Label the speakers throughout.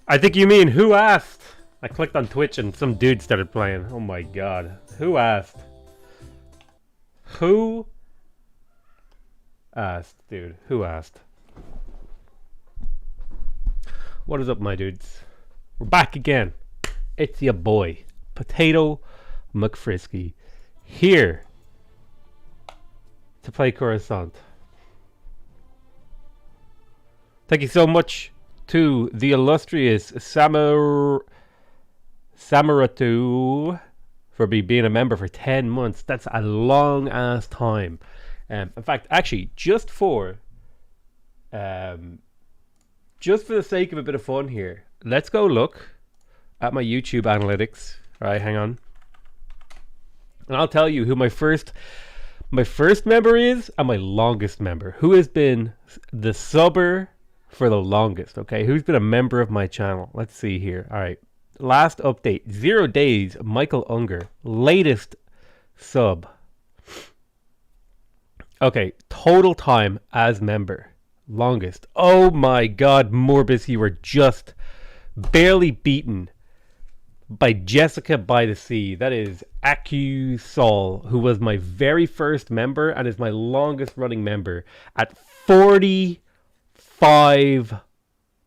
Speaker 1: I think you mean who asked? I clicked on Twitch and some dude started playing. Oh my god. Who asked? Who asked, dude? Who asked? What is up, my dudes? We're back again. It's your boy, Potato McFrisky, here to play Coruscant. Thank you so much to the illustrious Samaratu for being a member for 10 months. That's a long ass time. In fact, actually, just for the sake of a bit of fun here, let's go look at my YouTube analytics. All right, hang on, and I'll tell you who my first member is and my longest member. Who has been the subber for the longest? Okay, who's been a member of my channel? Let's see here. All right, last update 0 days. Michael Unger, latest sub. Okay, total time as member, longest. Oh my god, Morbus, you were just barely beaten by Jessica by the Sea. That is Acu Sol, who was my very first member and is my longest running member at 45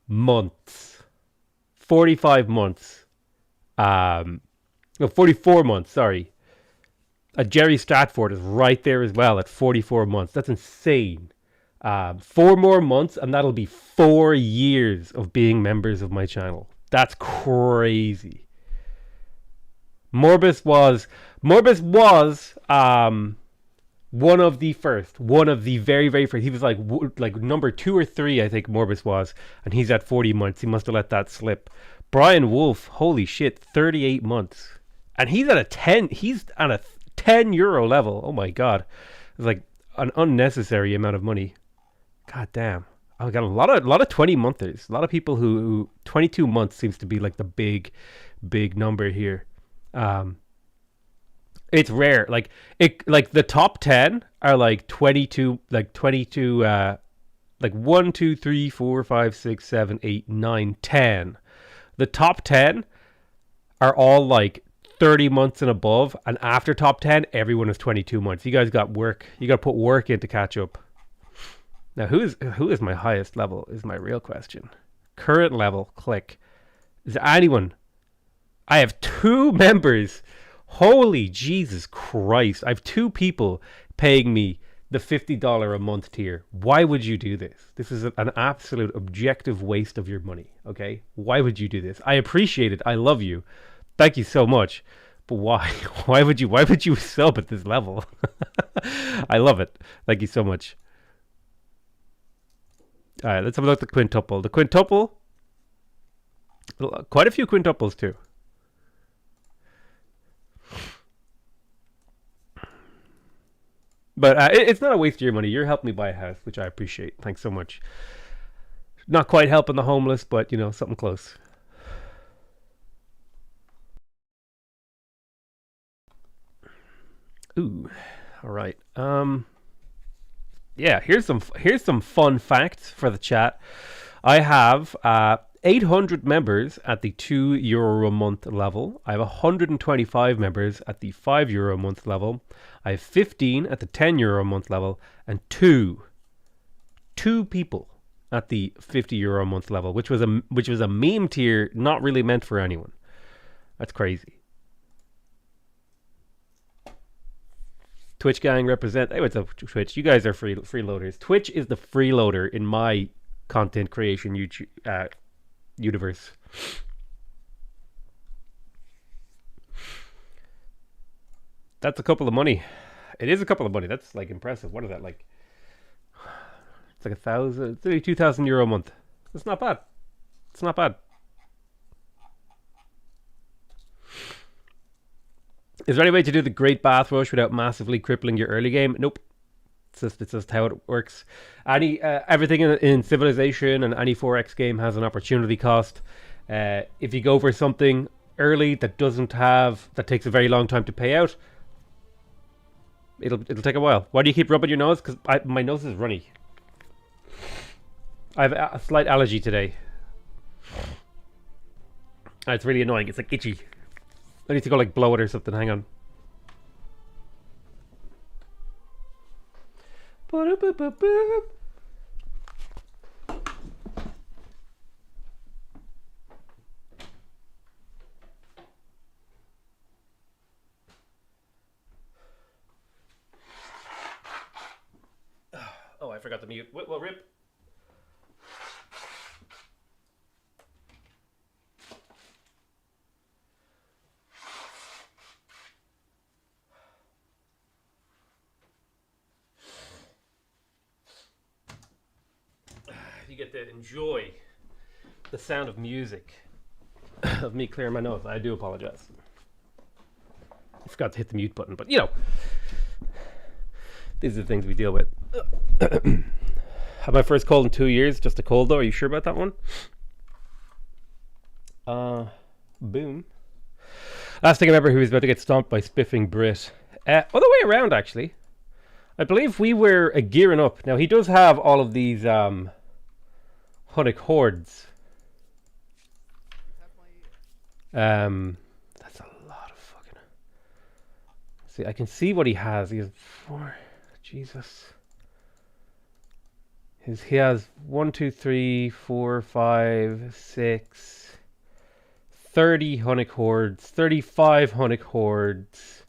Speaker 1: months. 45 months. No, 44 months, sorry. Jerry Stratford is right there as well at 44 months. That's insane. 4 more months and that'll be 4 years of being members of my channel. That's crazy. Morbus was one of the very, very first. He was like number 2 or 3, I think Morbus was, and he's at 40 months. He must have let that slip. Brian Wolf, holy shit, 38 months. And he's at a 10, he's on a 10 euro level. Oh my god. It's like an unnecessary amount of money. God damn. I got a lot of 20 monthers. A lot of people who 22 months seems to be like the big number here. It's rare. Like the top 10 are like 22 like 1 2 3 4 5 6 7 8 9 10. The top 10 are all like 30 months and above, and after top 10 everyone is 22 months. You guys got work. You got to put work in to catch up. Now who is my highest level is my real question. Current level, click. Is there anyone? I have 2 members. Holy Jesus Christ. I have 2 people paying me the $50 a month tier. Why would you do this? This is an absolute objective waste of your money, okay? Why would you do this? I appreciate it. I love you. Thank you so much. But why? Why would you sub at this level? I love it. Thank you so much. All right, let's have a look at the quintuple. The quintuple, quite a few quintuples too. But it's not a waste of your money. You're helping me buy a house, which I appreciate. Thanks so much. Not quite helping the homeless, but you know, something close. Ooh, all right. Yeah, here's some fun facts for the chat. I have 800 members at the €2 a month level. I have 125 members at the €5 a month level. I have 15 at the €10 a month level, and two people at the €50 a month level, which was a meme tier, not really meant for anyone. That's crazy. Twitch gang represent. Hey, what's up, Twitch? You guys are freeloaders. Twitch is the freeloader in my content creation YouTube universe. That's a couple of money. It is a couple of money. That's like impressive. What is that like? It's like 1,000. It's like €2,000 a month. That's not bad. It's not bad. Is there any way to do the Great Bath Rush without massively crippling your early game? Nope. It's just how it works. Everything in Civilization and any 4X game has an opportunity cost. If you go for something early that takes a very long time to pay out, it'll take a while. Why do you keep rubbing your nose? Because my nose is runny. I have a slight allergy today. It's really annoying. It's like itchy. I need to go like blow it or something. Hang on. Oh, I forgot to mute. Well, rip. You get to enjoy the sound of music of me clearing my nose. I do apologize. I forgot to hit the mute button, but you know, these are the things we deal with. Had my first cold in 2 years. Just a cold though. Are you sure about that one? Boom. Last thing I remember, he was about to get stomped by spiffing Brit. Other way around, actually. I believe we were gearing up. Now he does have all of these Hunnic hordes. That's a lot of fucking. See, I can see what he has. He has 4. Jesus. He has 1, 2, 3, 4, 5, 6. 30 Hunnic hordes. 35 Hunnic hordes.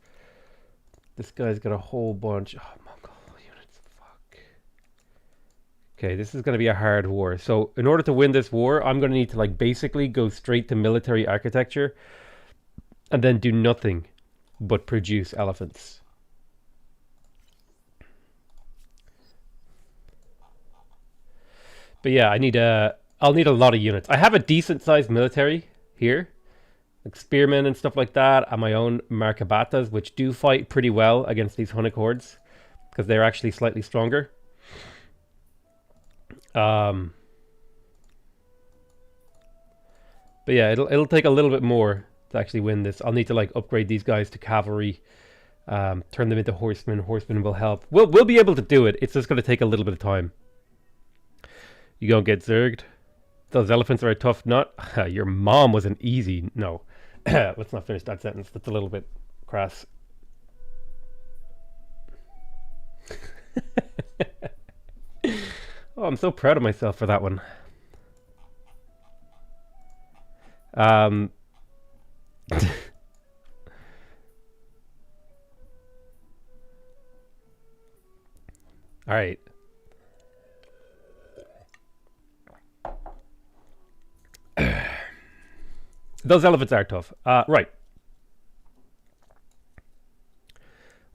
Speaker 1: This guy's got a whole bunch. Oh, Mongol units. Fuck. Okay, this is going to be a hard war. So in order to win this war, I'm going to need to like basically go straight to military architecture and then do nothing but produce elephants. But yeah, I'll need a lot of units. I have a decent sized military here, like spearmen and stuff like that, and my own Markabatas, which do fight pretty well against these Hunnic hordes because they're actually slightly stronger. But yeah, it'll take a little bit more to actually win this. I'll need to like upgrade these guys to cavalry, turn them into horsemen. Horsemen will help. We'll be able to do it. It's just going to take a little bit of time. You gonna get zerged? Those elephants are a tough nut. Your mom was an easy no. Let's not finish that sentence. That's a little bit crass. Oh, I'm so proud of myself for that one. All right. Those elephants are tough. Right.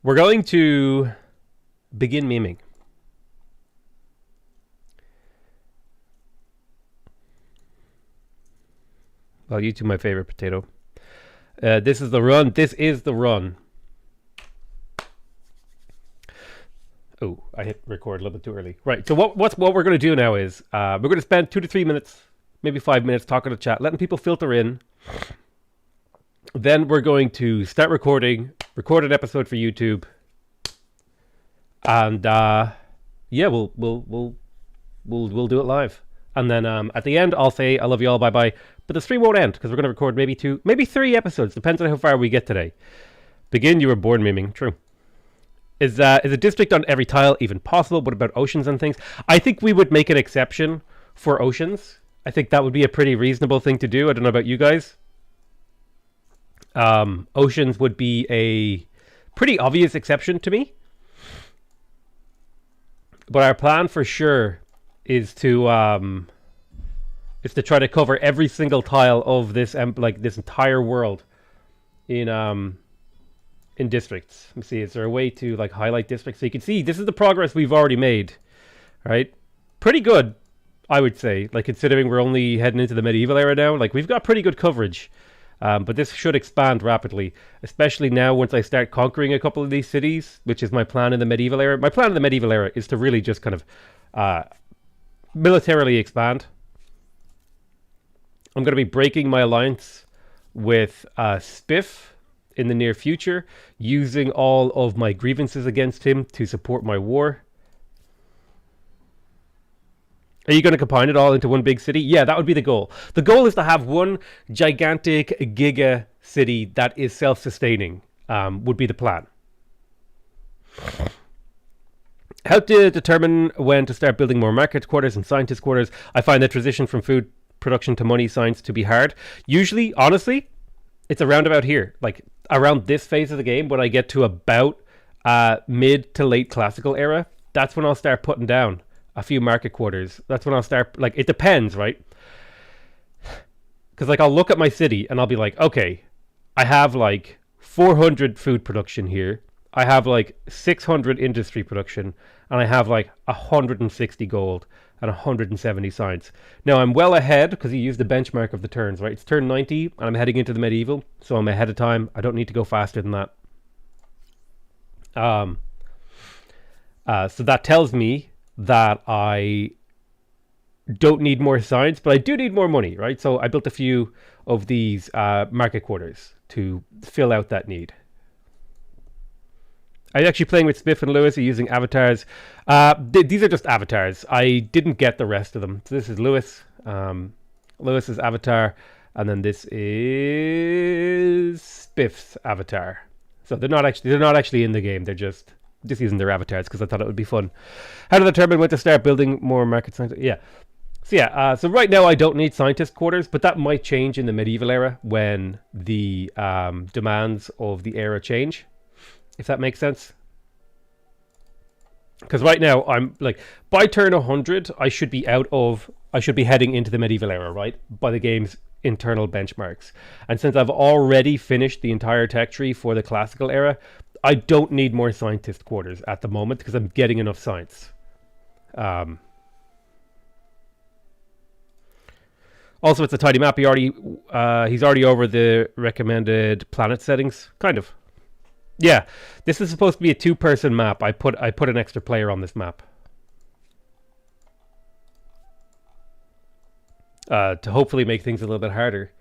Speaker 1: We're going to begin memeing. Well, you two, my favorite potato. This is the run. This is the run. Oh, I hit record a little bit too early. Right. So what we're going to do now is we're going to spend 2 to 3 minutes, maybe 5 minutes talking to chat, letting people filter in. Then we're going to start recording, record an episode for YouTube, and yeah, we'll do it live. And then at the end, I'll say I love you all, bye bye. But the stream won't end because we're going to record maybe 2, maybe 3 episodes. Depends on how far we get today. Begin. You were born memeing. True. Is a district on every tile even possible? What about oceans and things? I think we would make an exception for oceans. I think that would be a pretty reasonable thing to do. I don't know about you guys. Oceans would be a pretty obvious exception to me. But our plan for sure is to try to cover every single tile of this like this entire world in districts. Let me see, is there a way to like highlight districts so you can see this is the progress we've already made, right? Pretty good, I would say, like considering we're only heading into the medieval era now. Like we've got pretty good coverage, but this should expand rapidly, especially now once I start conquering a couple of these cities, which is my plan in the medieval era. My plan in the medieval era is to really just kind of militarily expand. I'm going to be breaking my alliance with Spiff in the near future, using all of my grievances against him to support my war. Are you going to combine it all into one big city? Yeah, that would be the goal. The goal is to have one gigantic giga city that is self-sustaining. Would be the plan. How to determine when to start building more market quarters and scientist quarters? I find the transition from food production to money science to be hard. Usually, honestly, it's around about here, like around this phase of the game, when I get to about mid to late classical era. That's when I'll start putting down a few market quarters. That's when I'll start, like, it depends, right? Because, like, I'll look at my city and I'll be like, okay, I have like 400 food production here. I have like 600 industry production, and I have like 160 gold and 170 science. Now I'm well ahead because you use the benchmark of the turns, right? It's turn 90 and I'm heading into the medieval, so I'm ahead of time. I don't need to go faster than that. So that tells me that I don't need more science, but I do need more money, right? So I built a few of these market quarters to fill out that need. I'm actually playing with Spiff and Lewis using avatars. These are just avatars. I didn't get the rest of them. So this is Lewis. Lewis's avatar. And then this is Spiff's avatar. So they're not actually in the game. They're just using their avatars because I thought it would be fun. How to determine when to start building more market science? Yeah. So right now I don't need scientist quarters, but that might change in the medieval era when the demands of the era change. If that makes sense. Because right now I'm like, by turn 100 I should be heading into the medieval era, right? By the game's internal benchmarks. And since I've already finished the entire tech tree for the classical era, I don't need more scientist quarters at the moment because I'm getting enough science. Also, it's a tidy map. He's already over the recommended planet settings, kind of. Yeah, this is supposed to be a two-person map. I put an extra player on this map to hopefully make things a little bit harder.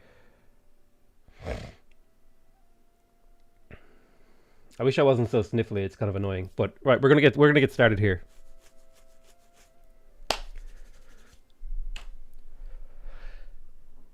Speaker 1: I wish I wasn't so sniffly. It's kind of annoying, but right, we're gonna get started here.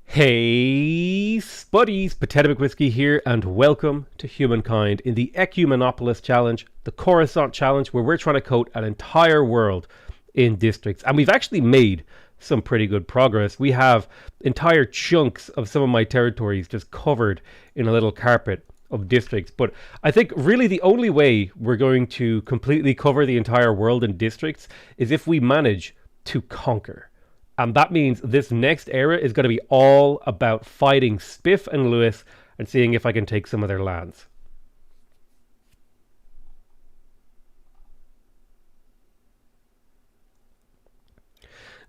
Speaker 1: Hey, Spuddies, Potato McWhiskey here, and welcome to Humankind in the Ecumenopolis Challenge, the Coruscant Challenge, where we're trying to coat an entire world in districts. And we've actually made some pretty good progress. We have entire chunks of some of my territories just covered in a little carpet of districts. But I think really the only way we're going to completely cover the entire world in districts is if we manage to conquer. And that means this next era is going to be all about fighting Spiff and Lewis and seeing if I can take some of their lands.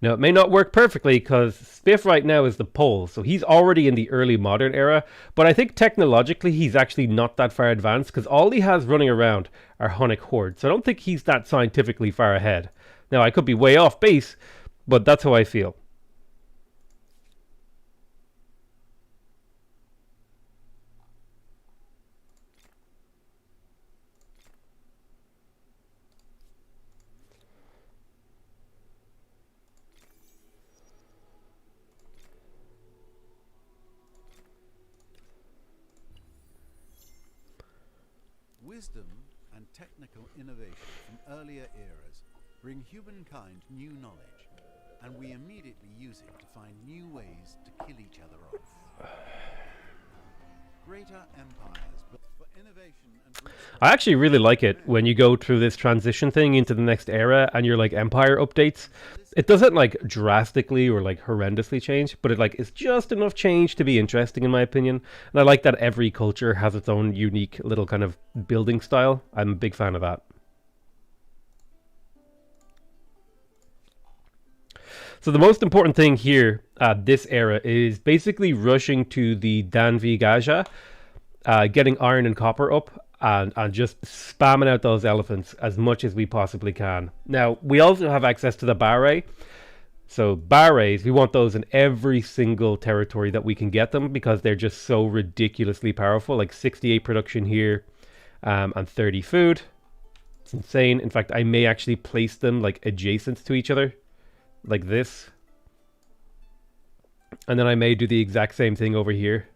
Speaker 1: Now, it may not work perfectly because Spiff right now is the pole, so he's already in the early modern era, but I think technologically he's actually not that far advanced because all he has running around are Hunnic hordes, so I don't think he's that scientifically far ahead. Now, I could be way off base, but that's how I feel.
Speaker 2: Wisdom and technical innovation from earlier eras bring humankind new knowledge, and we immediately use it to find new ways to kill each other off. Greater empires, but for innovation and
Speaker 1: I actually really like it when you go through this transition thing into the next era and you're like empire updates. It doesn't like drastically or like horrendously change, but it like is just enough change to be interesting in my opinion. And I like that every culture has its own unique little kind of building style. I'm a big fan of that. So the most important thing here at this era is basically rushing to the Danvi Gaja, getting iron and copper up, and just spamming out those elephants as much as we possibly can. Now, we also have access to the Barre. So Barres, we want those in every single territory that we can get them because they're just so ridiculously powerful, like 68 production here and 30 food. It's insane. In fact, I may actually place them like adjacent to each other. like this. And then I may do the exact same thing over here.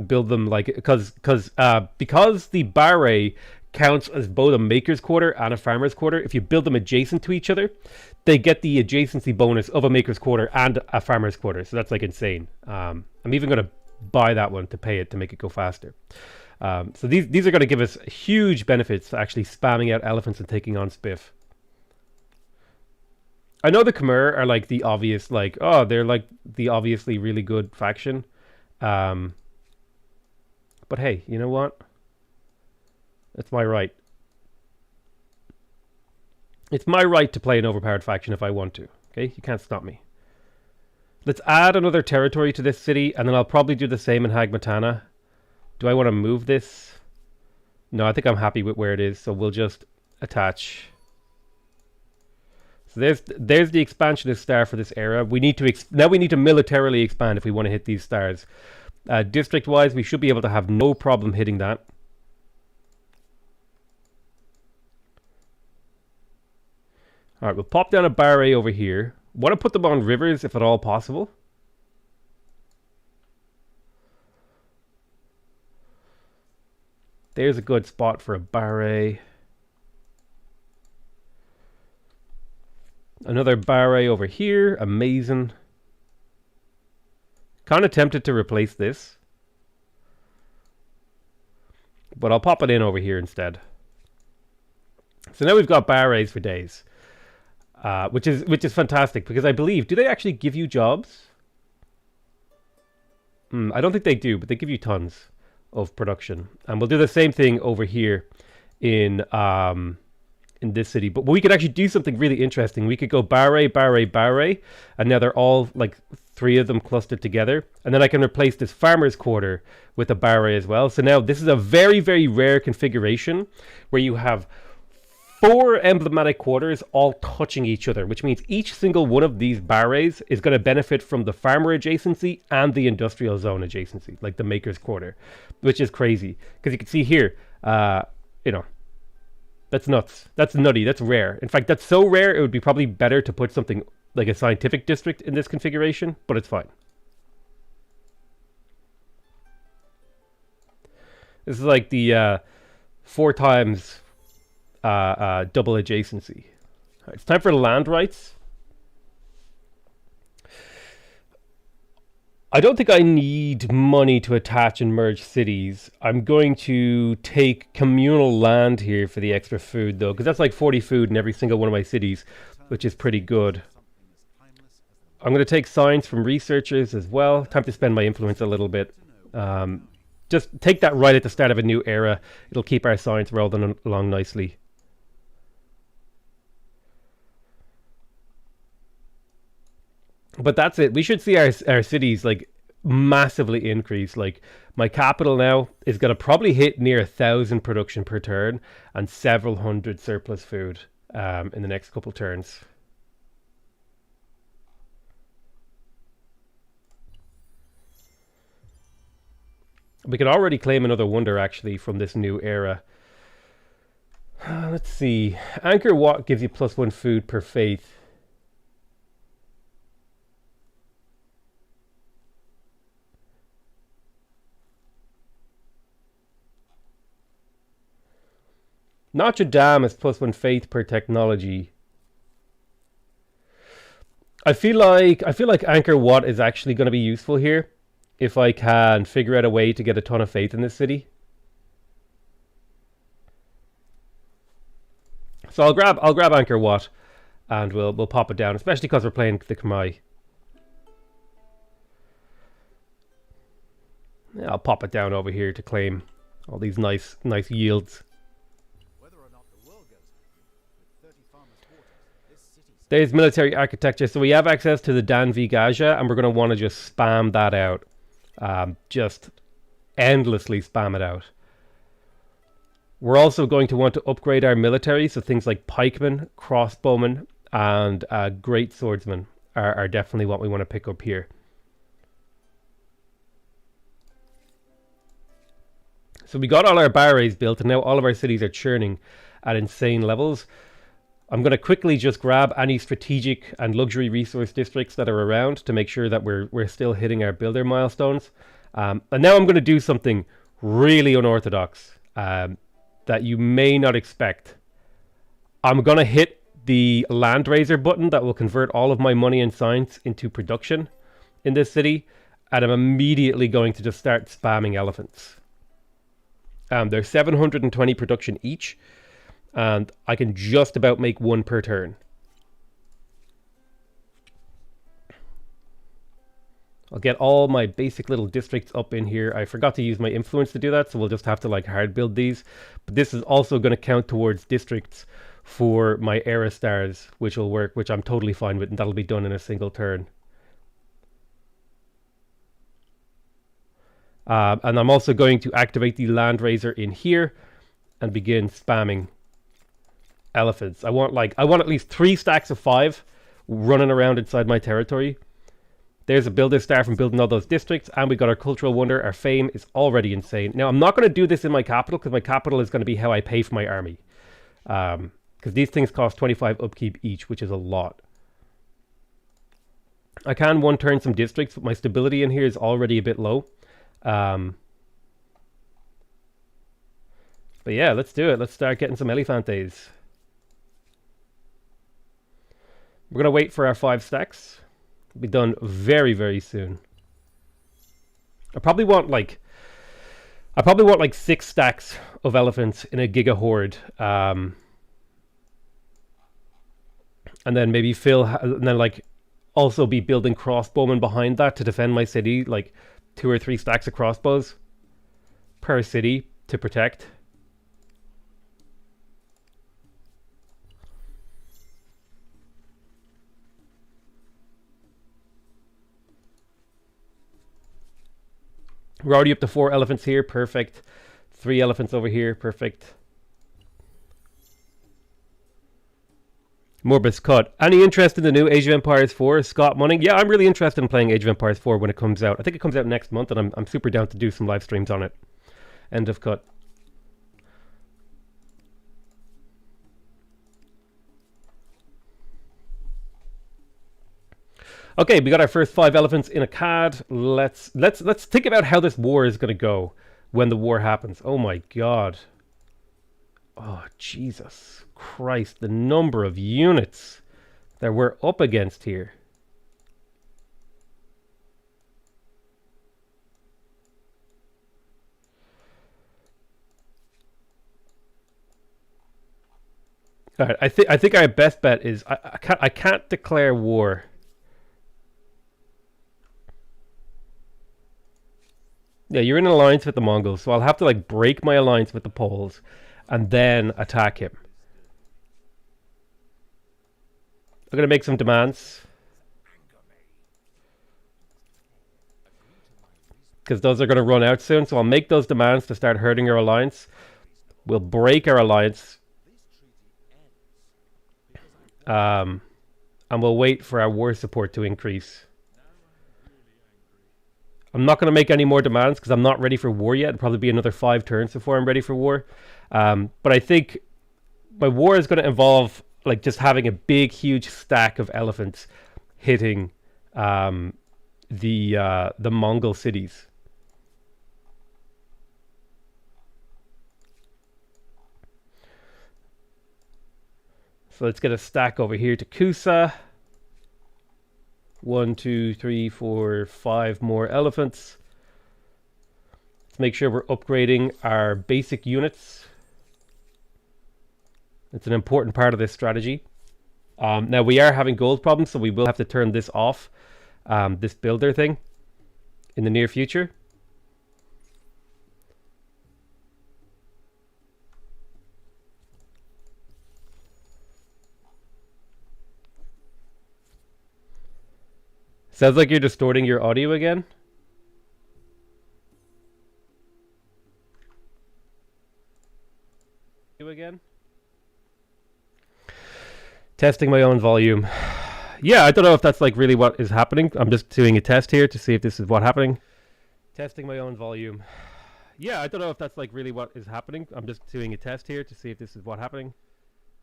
Speaker 1: Build them like, because the barre counts as both a maker's quarter and a farmer's quarter. If you build them adjacent to each other, they get the adjacency bonus of a maker's quarter and a farmer's quarter. So that's like insane. I'm even going to buy that one to pay it to make it go faster. So these are going to give us huge benefits to actually spamming out elephants and taking on Spiff. I know the Khmer are like the obvious, like, oh, they're like the obviously really good faction. But hey, you know what? It's my right. It's my right to play an overpowered faction if I want to. Okay? You can't stop me. Let's add another territory to this city, and then I'll probably do the same in Hagmatana. Do I want to move this? No, I think I'm happy with where it is, so we'll just attach. So there's the expansionist star for this era. We need to now we need to militarily expand if we want to hit these stars. District-wise, we should be able to have no problem hitting that. All right, we'll pop down a barre over here. Want to put them on rivers if at all possible. There's a good spot for a barre. Another barre over here. Amazing. Kind of tempted to replace this. But I'll pop it in over here instead. So now we've got barres for days. Which is fantastic, because I believe, do they actually give you jobs? I don't think they do, but they give you tons of production. And we'll do the same thing over here in this city. But we could actually do something really interesting. We could go barre, barre, barre, and now they're all like 3 of them clustered together. And then I can replace this farmer's quarter with a barre as well. So now this is a very, very rare configuration where you have 4 emblematic quarters all touching each other, which means each single one of these barres is going to benefit from the farmer adjacency and the industrial zone adjacency, like the maker's quarter, which is crazy. Because you can see here, you know, that's nuts. That's nutty. That's rare. In fact, that's so rare, it would be probably better to put something like a scientific district in this configuration, but it's fine. This is like the 4 times double adjacency. All right, it's time for land rights. I don't think I need money to attach and merge cities. I'm going to take communal land here for the extra food, though, because that's like 40 food in every single one of my cities, which is pretty good. I'm going to take science from researchers as well. Time to spend my influence a little bit. Just take that right at the start of a new era. It'll keep our science rolling along nicely. But that's it. We should see our cities like massively increase. Like my capital now is going to probably hit near 1,000 production per turn and several hundred surplus food in the next couple turns. We can already claim another wonder actually from this new era. Let's see. Angkor Wat gives you +1 food per faith. Notre Dame is +1 faith per technology. I feel like Angkor Wat is actually going to be useful here if I can figure out a way to get a ton of faith in this city. So I'll grab Angkor Wat and we'll pop it down, especially because we're playing the Khmer. Yeah, I'll pop it down over here to claim all these nice yields. There's military architecture. So we have access to the Danvi Gaja, and we're going to want to just spam that out. Just endlessly spam it out. We're also going to want to upgrade our military, so things like pikemen, crossbowmen, and great swordsmen are definitely what we want to pick up here. So we got all our barrays built, and now all of our cities are churning. at insane levels. I'm going to quickly just grab any strategic and luxury resource districts that are around to make sure that we're still hitting our builder milestones. And now I'm going to do something really unorthodox that you may not expect. I'm going to hit the land raiser button that will convert all of my money and science into production in this city. And I'm immediately going to just start spamming elephants. They're 720 production each. And I can just about make one per turn. I'll get all my basic little districts up in here. I forgot to use my influence to do that, so we'll just have to like hard build these. But this is also going to count towards districts for my era stars, which will work, which I'm totally fine with, and that'll be done in a single turn. And I'm also going to activate the land raiser in here and begin spamming elephants. I want at least 3 stacks of 5 running around inside my territory. There's a builder star from building all those districts, and we got our cultural wonder. Our fame is already insane. Now I'm not going to do this in my capital because my capital is going to be how I pay for my army. Because these things cost 25 upkeep each, which is a lot. I can one turn some districts, but my stability in here is already a bit low. But yeah, let's do it. Let's start getting some Elephantes. We're going to wait for our 5 stacks. It'll be done very, very soon. I probably want like 6 stacks of elephants in a giga horde. And then maybe also be building crossbowmen behind that to defend my city, like 2 or 3 stacks of crossbows per city to protect. We're already up to 4 elephants here, perfect. 3 elephants over here, perfect. Morbus cut. Any interest in the new Age of Empires 4? Scott Munning? Yeah, I'm really interested in playing Age of Empires 4 when it comes out. I think it comes out next month, and I'm super down to do some live streams on it. End of cut. Okay, we got our first 5 elephants in a CAD. Let's think about how this war is going to go when the war happens. Oh my god. Oh, Jesus Christ, the number of units that we're up against here. All right, I think our best bet is I can't declare war. Yeah, you're in an alliance with the Mongols, so I'll have to like break my alliance with the Poles and then attack him. I'm going to make some demands. Because those are going to run out soon, so I'll make those demands to start hurting our alliance. We'll break our alliance. And we'll wait for our war support to increase. I'm not going to make any more demands because I'm not ready for war yet. It'll probably be another 5 turns before I'm ready for war. But I think my war is going to involve like just having a big, huge stack of elephants hitting the Mongol cities. So let's get a stack over here to Kusa. 1, 2, 3, 4, 5 more elephants. Let's make sure we're upgrading our basic units. It's an important part of this strategy. Now we are having gold problems, so we will have to turn this off, this builder thing, in the near future. Sounds like you're distorting your audio again. Testing my own volume. Yeah, I don't know if that's like really what is happening. I'm just doing a test here to see if this is what's happening. Testing my own volume. Yeah, I don't know if that's like really what is happening. I'm just doing a test here to see if this is what's happening.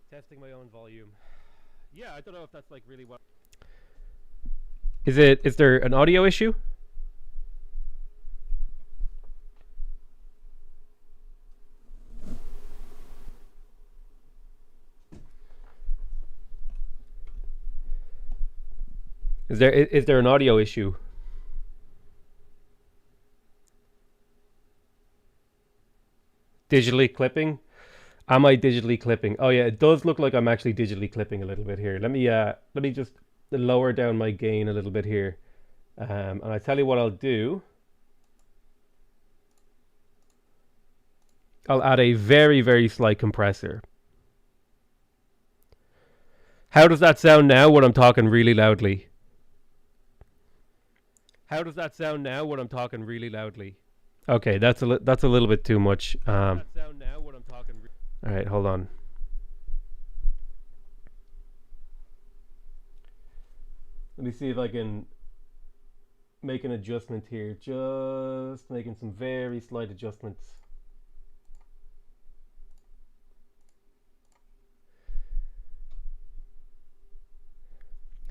Speaker 1: Testing my own volume. Yeah, I don't know if that's like really what. Is there an audio issue? Is there an audio issue? Digitally clipping? Am I digitally clipping? Oh yeah, it does look like I'm actually digitally clipping a little bit here. Let me just lower down my gain a little bit here. And I tell you what I'll do. I'll add a very, very slight compressor. How does that sound now when I'm talking really loudly? How does that sound now when I'm talking really loudly? Okay, that's a little bit too much. How does that sound now when I'm talking? All right, hold on. Let me see if I can make an adjustment here. Just making some very slight adjustments.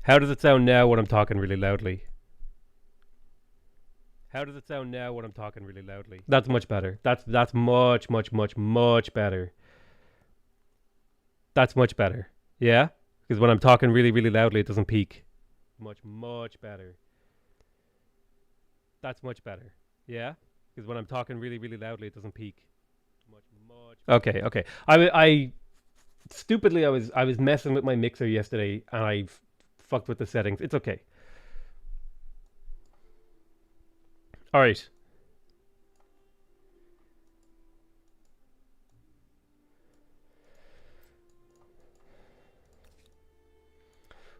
Speaker 1: How does it sound now when I'm talking really loudly? How does it sound now when I'm talking really loudly? That's much better. That's much better. That's much better. Yeah? Because when I'm talking really, really loudly, it doesn't peak. Much better. That's much better. Yeah? Because when I'm talking really, really loudly, it doesn't peak. Much. Okay, okay. I stupidly I was messing with my mixer yesterday and I fucked with the settings. It's okay. All right.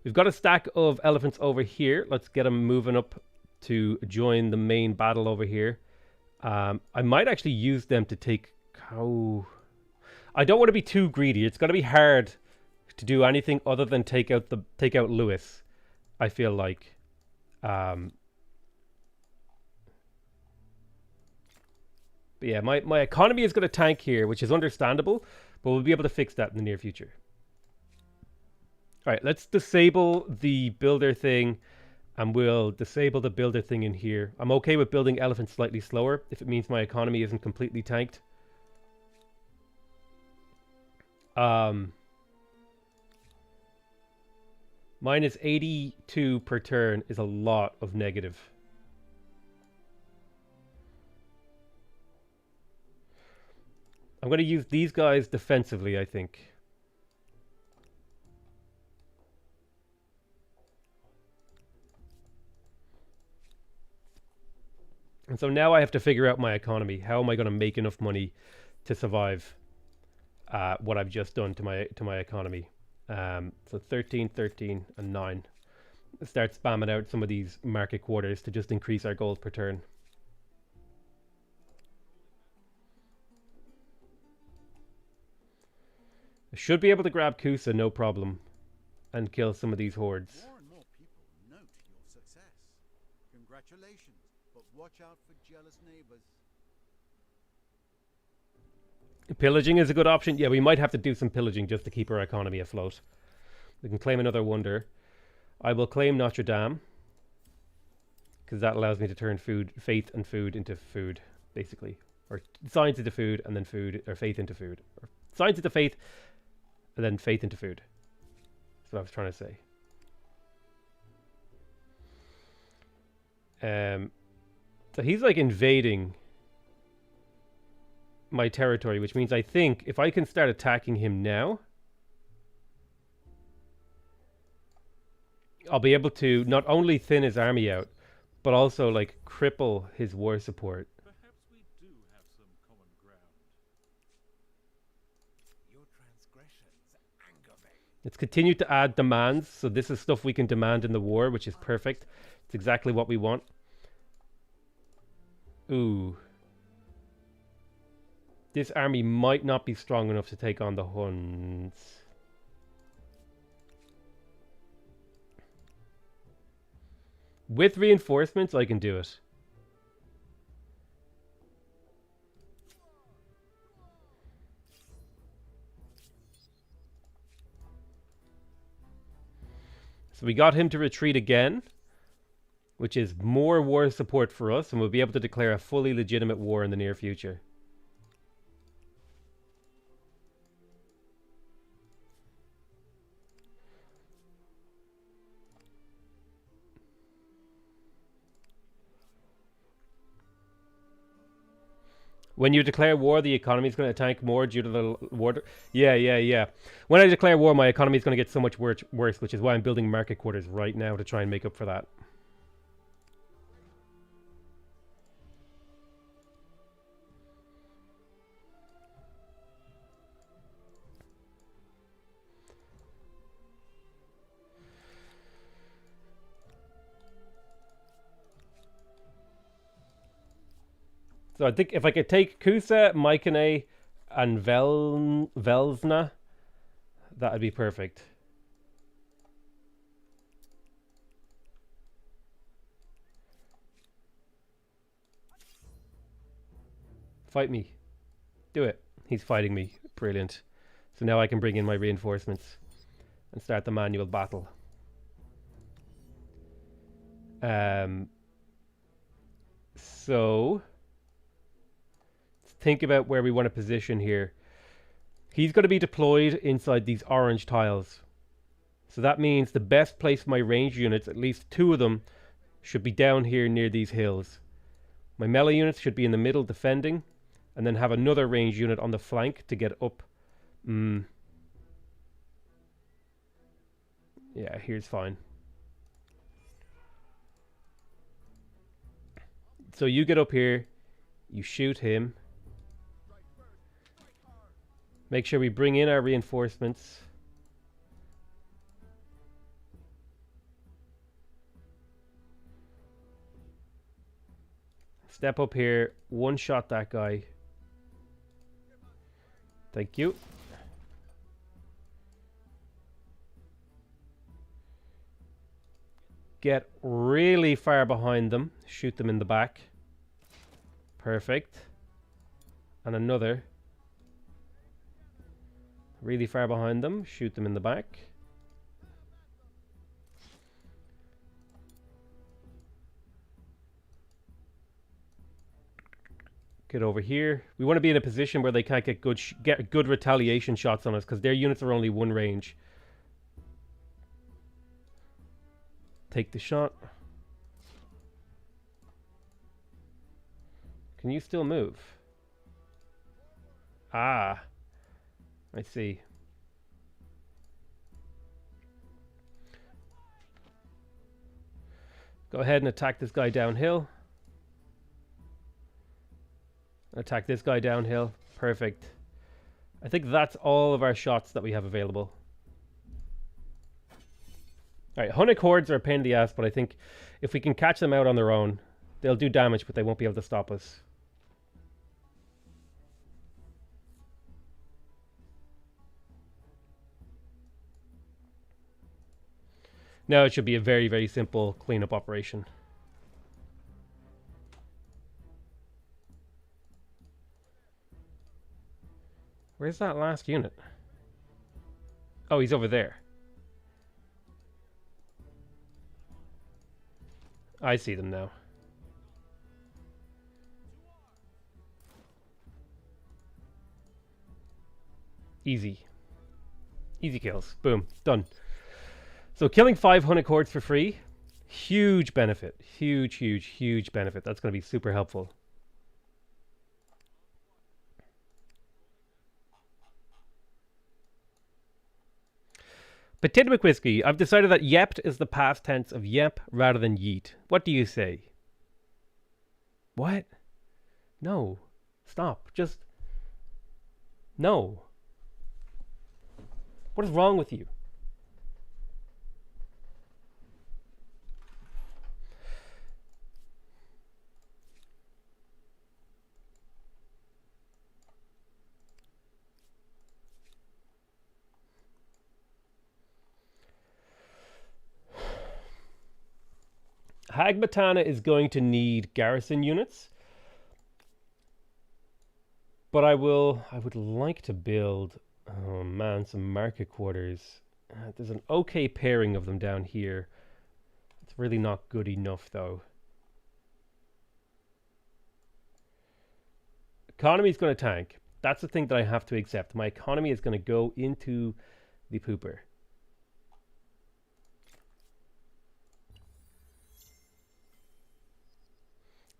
Speaker 1: We've got a stack of elephants over here. Let's get them moving up to join the main battle over here. I might actually use them to take... Oh, I don't want to be too greedy. It's going to be hard to do anything other than take out Lewis, I feel like. But yeah, my economy is going to tank here, which is understandable, but we'll be able to fix that in the near future. All right, let's disable the builder thing, and we'll disable the builder thing in here. I'm okay with building elephants slightly slower if it means my economy isn't completely tanked. Minus 82 per turn is a lot of negative. I'm going to use these guys defensively, I think. And so now I have to figure out my economy. How am I going to make enough money to survive what I've just done to my economy? So 13, 13, and 9. Start spamming out some of these market quarters to just increase our gold per turn. I should be able to grab Kusa, no problem, and kill some of these hordes.
Speaker 2: More and more people note your success. Congratulations, but watch out for jealous neighbors.
Speaker 1: Pillaging is a good option. Yeah, we might have to do some pillaging just to keep our economy afloat. We can claim another wonder. I will claim Notre Dame, because that allows me to turn faith and food into food, basically. Or science into food, and then food, or faith into food. Or science into faith, and then faith into food. That's what I was trying to say. So he's like invading my territory, which means I think if I can start attacking him now, I'll be able to not only thin his army out, but also like cripple his war support.
Speaker 3: Perhaps we do have some common ground.
Speaker 4: Your transgressions anger me.
Speaker 1: Let's continue to add demands. So this is stuff we can demand in the war, which is perfect. It's exactly what we want. Ooh. This army might not be strong enough to take on the Huns. With reinforcements, I can do it. So we got him to retreat again, which is more war support for us, and we'll be able to declare a fully legitimate war in the near future. When you declare war, the economy is going to tank more due to the war. Yeah. When I declare war, my economy is going to get so much worse, which is why I'm building market quarters right now to try and make up for that. So I think if I could take Kusa, Mycenae, and Velsna, that would be perfect. Fight me. Do it. He's fighting me. Brilliant. So now I can bring in my reinforcements and start the manual battle. So think about where we want to position here. He's going to be deployed inside these orange tiles. So that means the best place for my range units, at least 2 of them, should be down here near these hills. My melee units should be in the middle defending, and then have another range unit on the flank to get up. Yeah, here's fine. So you get up here, you shoot him. Make sure we bring in our reinforcements. Step up here, one-shot that guy. Thank you. Get really far behind them. Shoot them in the back. Perfect. And another. Really far behind them. Shoot them in the back. Get over here. We want to be in a position where they can't get good retaliation shots on us, because their units are only one range. Take the shot. Can you still move? Ah, I see. Go ahead and attack this guy downhill. Attack this guy downhill. Perfect. I think that's all of our shots that we have available. Alright, Hunnic hordes are a pain in the ass, but I think if we can catch them out on their own, they'll do damage, but they won't be able to stop us. Now it should be a very, very simple cleanup operation. Where's that last unit? Oh, he's over there. I see them now. Easy. Easy kills. Boom. Done. So killing 5 Hunnic hordes for free. Huge benefit. Huge, huge, huge benefit. That's going to be super helpful. Potato Whiskey, I've decided that yept is the past tense of yep rather than yeet. What do you say? What? No. Stop. Just... No. What is wrong with you? Hagmatana is going to need garrison units, but I would like to build, oh man, some market quarters. There's an okay pairing of them down here. It's really not good enough, though. Economy is going to tank. That's the thing that I have to accept. My economy is going to go into the pooper.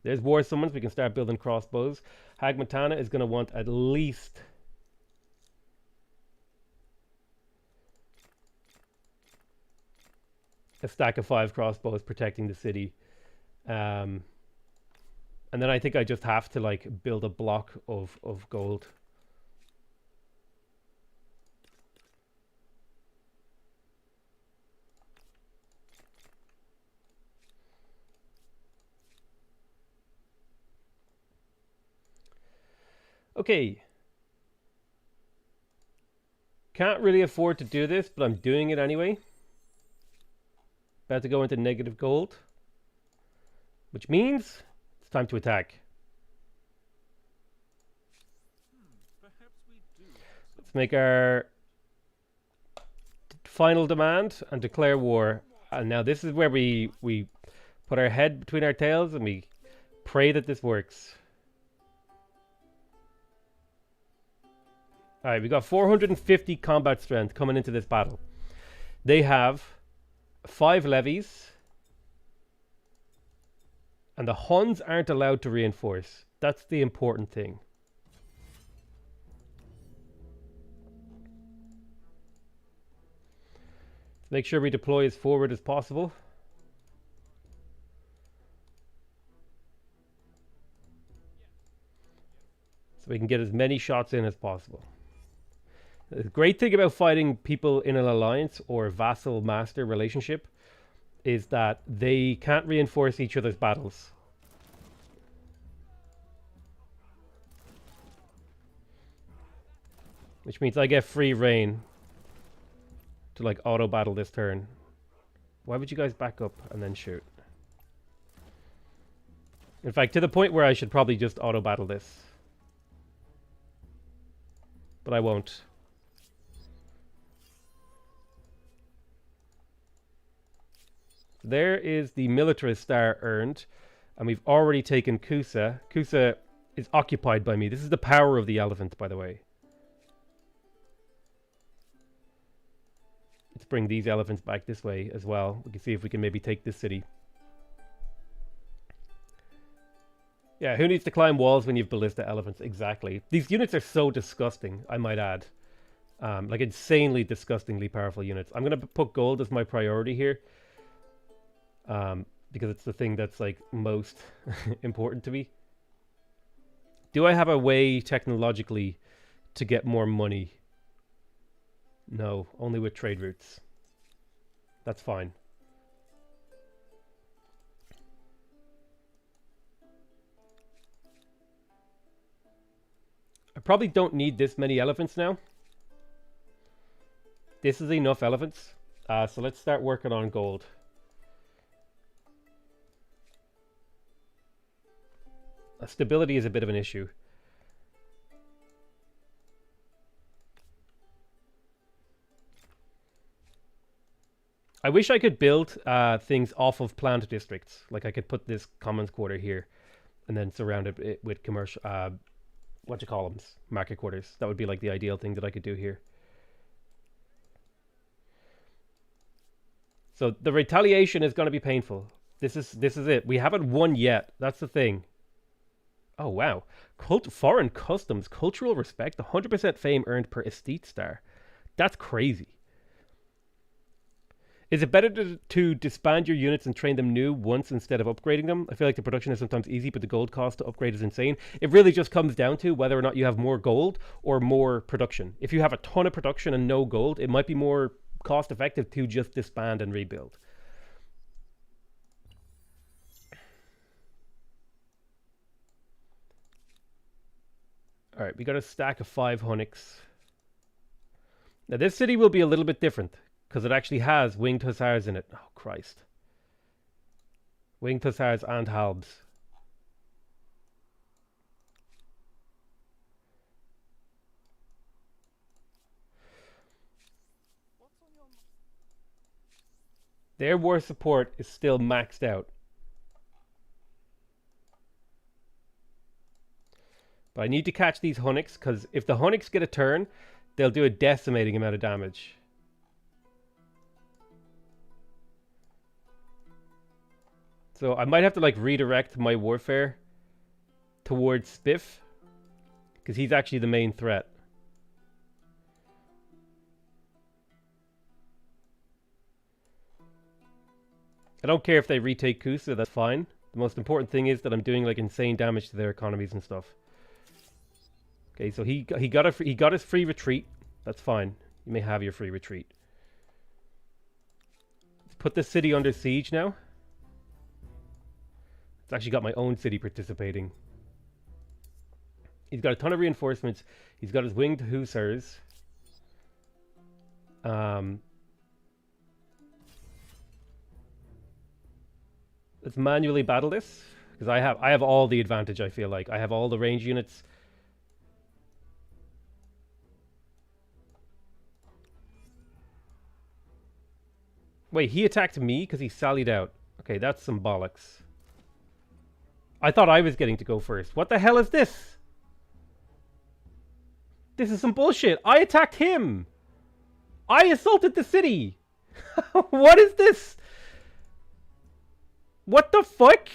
Speaker 1: There's war summons. We can start building crossbows. Hagmatana is going to want at least a stack of 5 crossbows protecting the city. And then I think I just have to like build a block of gold. Okay. Can't really afford to do this, but I'm doing it anyway. About to go into negative gold. Which means it's time to attack.
Speaker 3: Perhaps we do have some.
Speaker 1: Let's make our final demand and declare war. And now this is where we put our head between our tails and we pray that this works. Alright, we got 450 combat strength coming into this battle. They have 5 levies. And the Huns aren't allowed to reinforce. That's the important thing. Let's make sure we deploy as forward as possible. So we can get as many shots in as possible. The great thing about fighting people in an alliance or vassal-master relationship is that they can't reinforce each other's battles. Which means I get free reign to like auto-battle this turn. Why would you guys back up and then shoot? In fact, to the point where I should probably just auto-battle this. But I won't. There is the militarist star earned, and we've already taken Kusa. Kusa is occupied by me. This is the power of the elephant, by the way. Let's bring these elephants back this way as well. We can see if we can maybe take this city. Yeah, who needs to climb walls when you've ballista elephants? Exactly. These units are so disgusting, I might add. Like insanely disgustingly powerful units. I'm going to put gold as my priority here. Because it's the thing that's like most important to me. Do I have a way technologically to get more money? No, only with trade routes. That's fine. I probably don't need this many elephants now. This is enough elephants. So let's start working on gold. Stability is a bit of an issue. I wish I could build things off of planned districts. Like I could put this commons quarter here and then surround it with commercial, what you call them, market quarters. That would be like the ideal thing that I could do here. So the retaliation is going to be painful. This is it. We haven't won yet. That's the thing. Oh, wow. Foreign customs, cultural respect, 100% fame earned per estate star. That's crazy. Is it better to disband your units and train them new once instead of upgrading them? I feel like the production is sometimes easy, but the gold cost to upgrade is insane. It really just comes down to whether or not you have more gold or more production. If you have a ton of production and no gold, it might be more cost effective to just disband and rebuild. Alright, we got a stack of 5 Hunnics. Now this city will be a little bit different, because it actually has winged hussars in it. Oh, Christ. Winged hussars and halbs. Their war support is still maxed out. But I need to catch these Hunnics, because if the Hunnics get a turn, they'll do a decimating amount of damage. So I might have to like redirect my warfare towards Spiff, because he's actually the main threat. I don't care if they retake Kusa, that's fine. The most important thing is that I'm doing like insane damage to their economies and stuff. Okay, so he got his free retreat. That's fine. You may have your free retreat. Let's put the city under siege now. It's actually got my own city participating. He's got a ton of reinforcements. He's got his winged hussars. Let's manually battle this, because I have all the advantage. I feel like I have all the range units. Wait, he attacked me because he sallied out. Okay, that's some bollocks. I thought I was getting to go first. What the hell is this? This is some bullshit. I attacked him. I assaulted the city. What is this? What the fuck?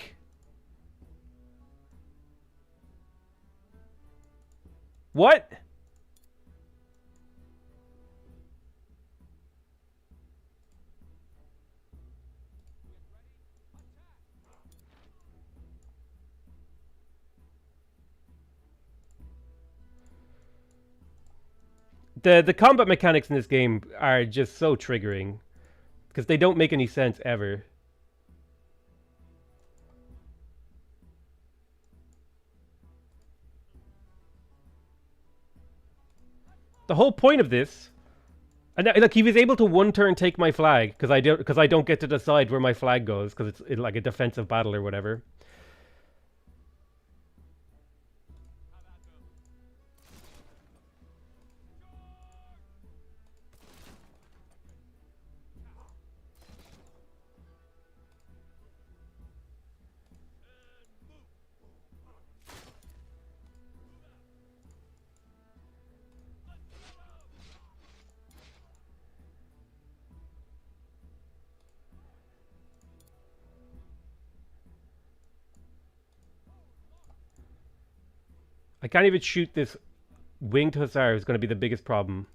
Speaker 1: What? The combat mechanics in this game are just so triggering, because they don't make any sense ever. The whole point of this, and look, he was able to one turn take my flag because I don't get to decide where my flag goes because it's like a defensive battle or whatever. I can't even shoot this winged hussar, who's going to be the biggest problem.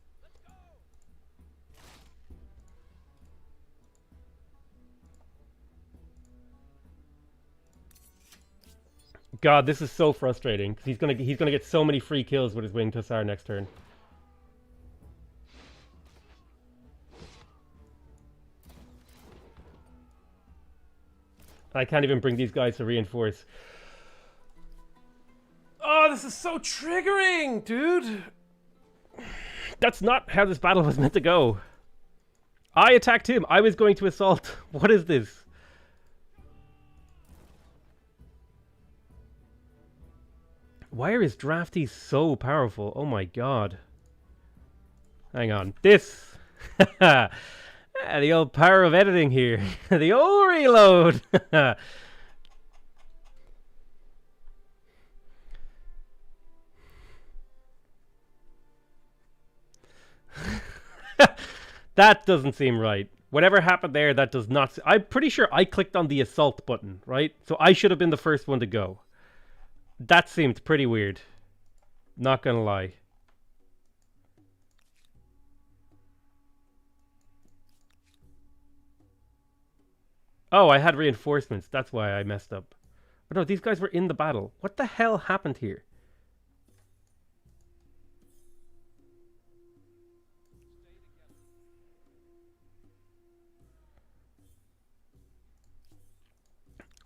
Speaker 1: God, this is so frustrating because he's gonna get so many free kills with his winged hussar next turn. I can't even bring these guys to reinforce. Oh, this is so triggering, dude. That's not how this battle was meant to go. I attacked him. I was going to assault. What is this? Why are his drafties so powerful? Oh my god. Hang on. This. The old power of editing here. The old reload. That doesn't seem right. Whatever happened there, that does not... I'm pretty sure I clicked on the assault button, right? So I should have been the first one to go. That seemed pretty weird. Not gonna lie. Oh, I had reinforcements. That's why I messed up. Oh no, these guys were in the battle. What the hell happened here?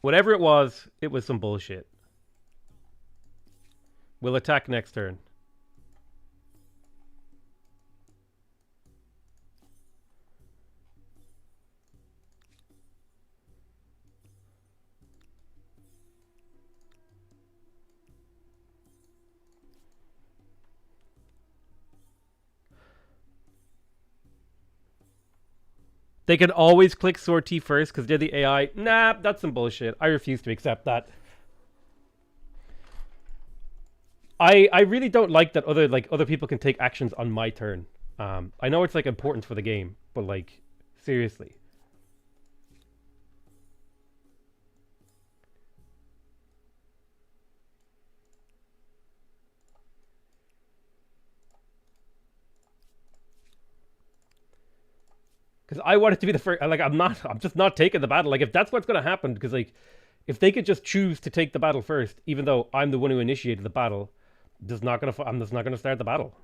Speaker 1: Whatever it was some bullshit. We'll attack next turn. They can always click sortie first because they're the AI. Nah, that's some bullshit. I refuse to accept that. I really don't like that other people can take actions on my turn. I know it's like important for the game, but like seriously. Because I want it to be the first. Like I'm just not taking the battle. Like if that's what's gonna happen, because like if they could just choose to take the battle first, even though I'm the one who initiated the battle, I'm just not gonna start the battle.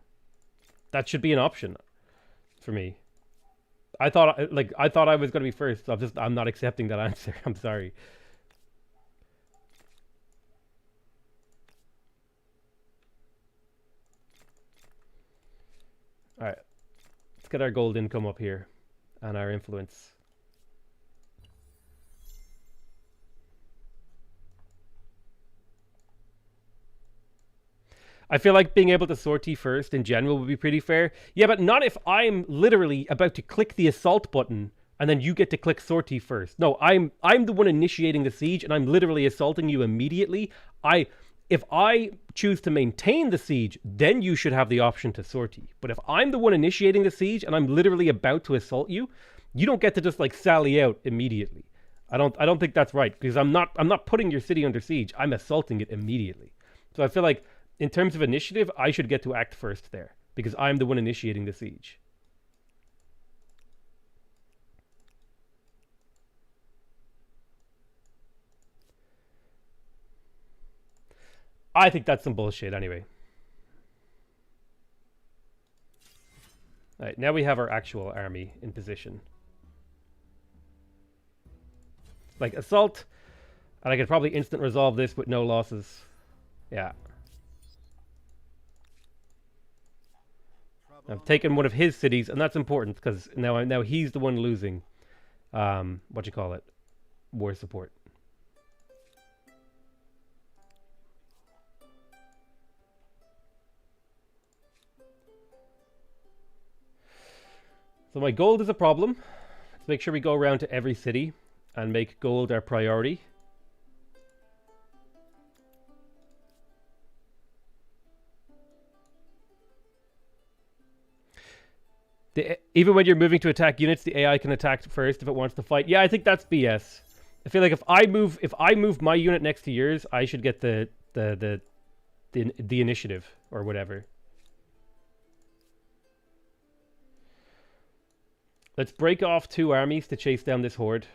Speaker 1: That should be an option for me. I thought I was gonna be first. So I'm not accepting that answer. I'm sorry. All right, let's get our gold income up here, and our influence. I feel like being able to sortie first in general would be pretty fair. Yeah, but not if I'm literally about to click the assault button and then you get to click sortie first. No, I'm the one initiating the siege and I'm literally assaulting you immediately. If I choose to maintain the siege, then you should have the option to sortie. But if I'm the one initiating the siege and I'm literally about to assault you, you don't get to just like sally out immediately. I don't think that's right because I'm not putting your city under siege. I'm assaulting it immediately. So I feel like in terms of initiative, I should get to act first there because I'm the one initiating the siege. I think that's some bullshit anyway. All right, now we have our actual army in position. Like assault, and I could probably instant resolve this with no losses. Yeah. I've taken one of his cities, and that's important because now he's the one losing. What you call it? War support. So my gold is a problem. Let's make sure we go around to every city and make gold our priority. Even when you're moving to attack units, the AI can attack first if it wants to fight. Yeah, I think that's BS. I feel like if I move my unit next to yours, I should get the initiative or whatever. Let's break off 2 armies to chase down this horde.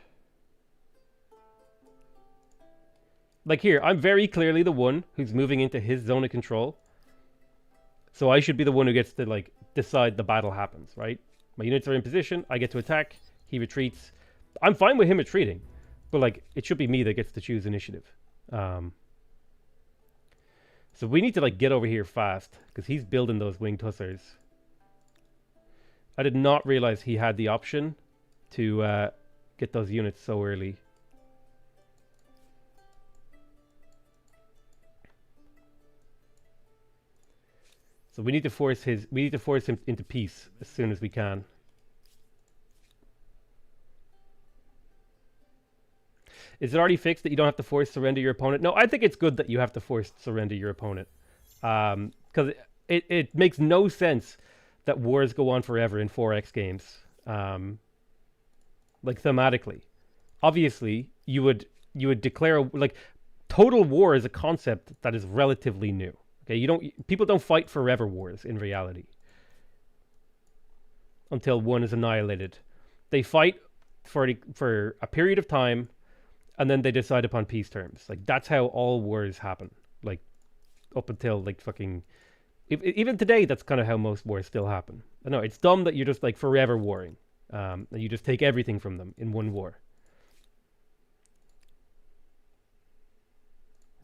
Speaker 1: Like here, I'm very clearly the one who's moving into his zone of control. So I should be the one who gets to like decide the battle happens, right? My units are in position, I get to attack, he retreats. I'm fine with him retreating, but like it should be me that gets to choose initiative. So we need to like get over here fast because he's building those winged hussars. I did not realize he had the option to get those units so early. So we need to force him into peace as soon as we can. Is it already fixed that you don't have to force surrender your opponent? No, I think it's good that you have to force surrender your opponent. Because it makes no sense that wars go on forever in 4X games. Like thematically. Obviously, you would declare like total war is a concept that is relatively new. Okay, people don't fight forever wars in reality. Until one is annihilated. They fight for a period of time and then they decide upon peace terms. Like that's how all wars happen. Like up until like fucking even today, that's kind of how most wars still happen. I know it's dumb that you're just like forever warring, and you just take everything from them in one war.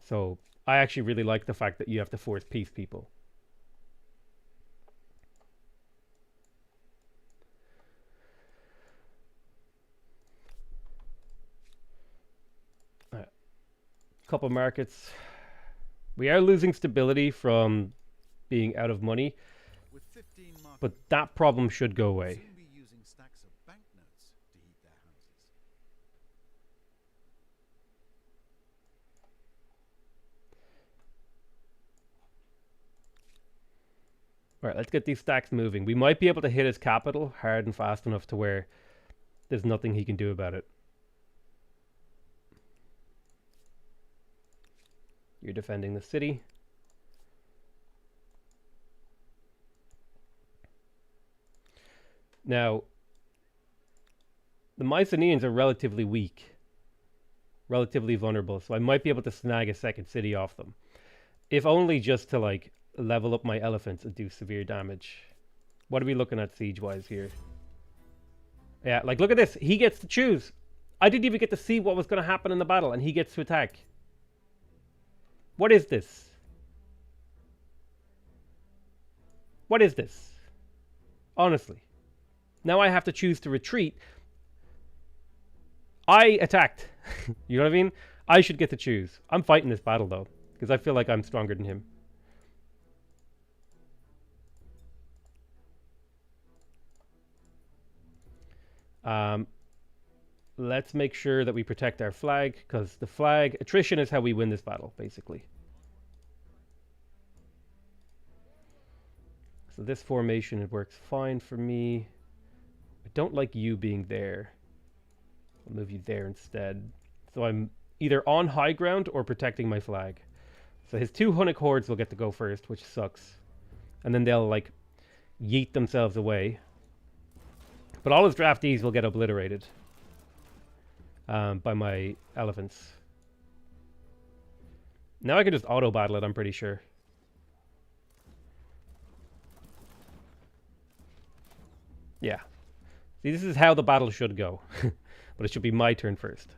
Speaker 1: So I actually really like the fact that you have to force peace people. All right. Couple markets. We are losing stability from being out of money, but that problem should go away. Alright, let's get these stacks moving. We might be able to hit his capital hard and fast enough to where there's nothing he can do about it. You're defending the city. Now, the Mycenaeans are relatively weak, relatively vulnerable, so I might be able to snag a second city off them. If only just to, like, level up my elephants and do severe damage. What are we looking at siege-wise here? Yeah, like, look at this. He gets to choose. I didn't even get to see what was going to happen in the battle, and he gets to attack. What is this? What is this? Honestly. Now I have to choose to retreat. I attacked. You know what I mean? I should get to choose. I'm fighting this battle, though, because I feel like I'm stronger than him. Let's make sure that we protect our flag, because the flag attrition is how we win this battle, basically. So this formation, it works fine for me. I don't like you being there. I'll move you there instead. So I'm either on high ground or protecting my flag. So his 2 Hunnic hordes will get to go first, which sucks. And then they'll, like, yeet themselves away. But all his draftees will get obliterated by my elephants. Now I can just auto-battle it, I'm pretty sure. Yeah. See, this is how the battle should go. But it should be my turn first.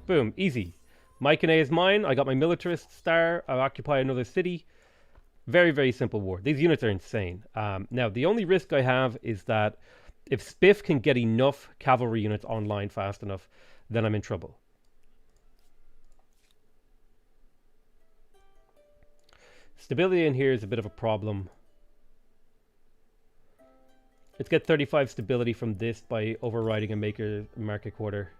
Speaker 1: Boom, easy. Mycenae is mine. I got my militarist star. I occupy another city. Very, very simple war. These units are insane. Now, the only risk I have is that if Spiff can get enough cavalry units online fast enough, then I'm in trouble. Stability in here is a bit of a problem. Let's get 35 stability from this by overriding a market quarter.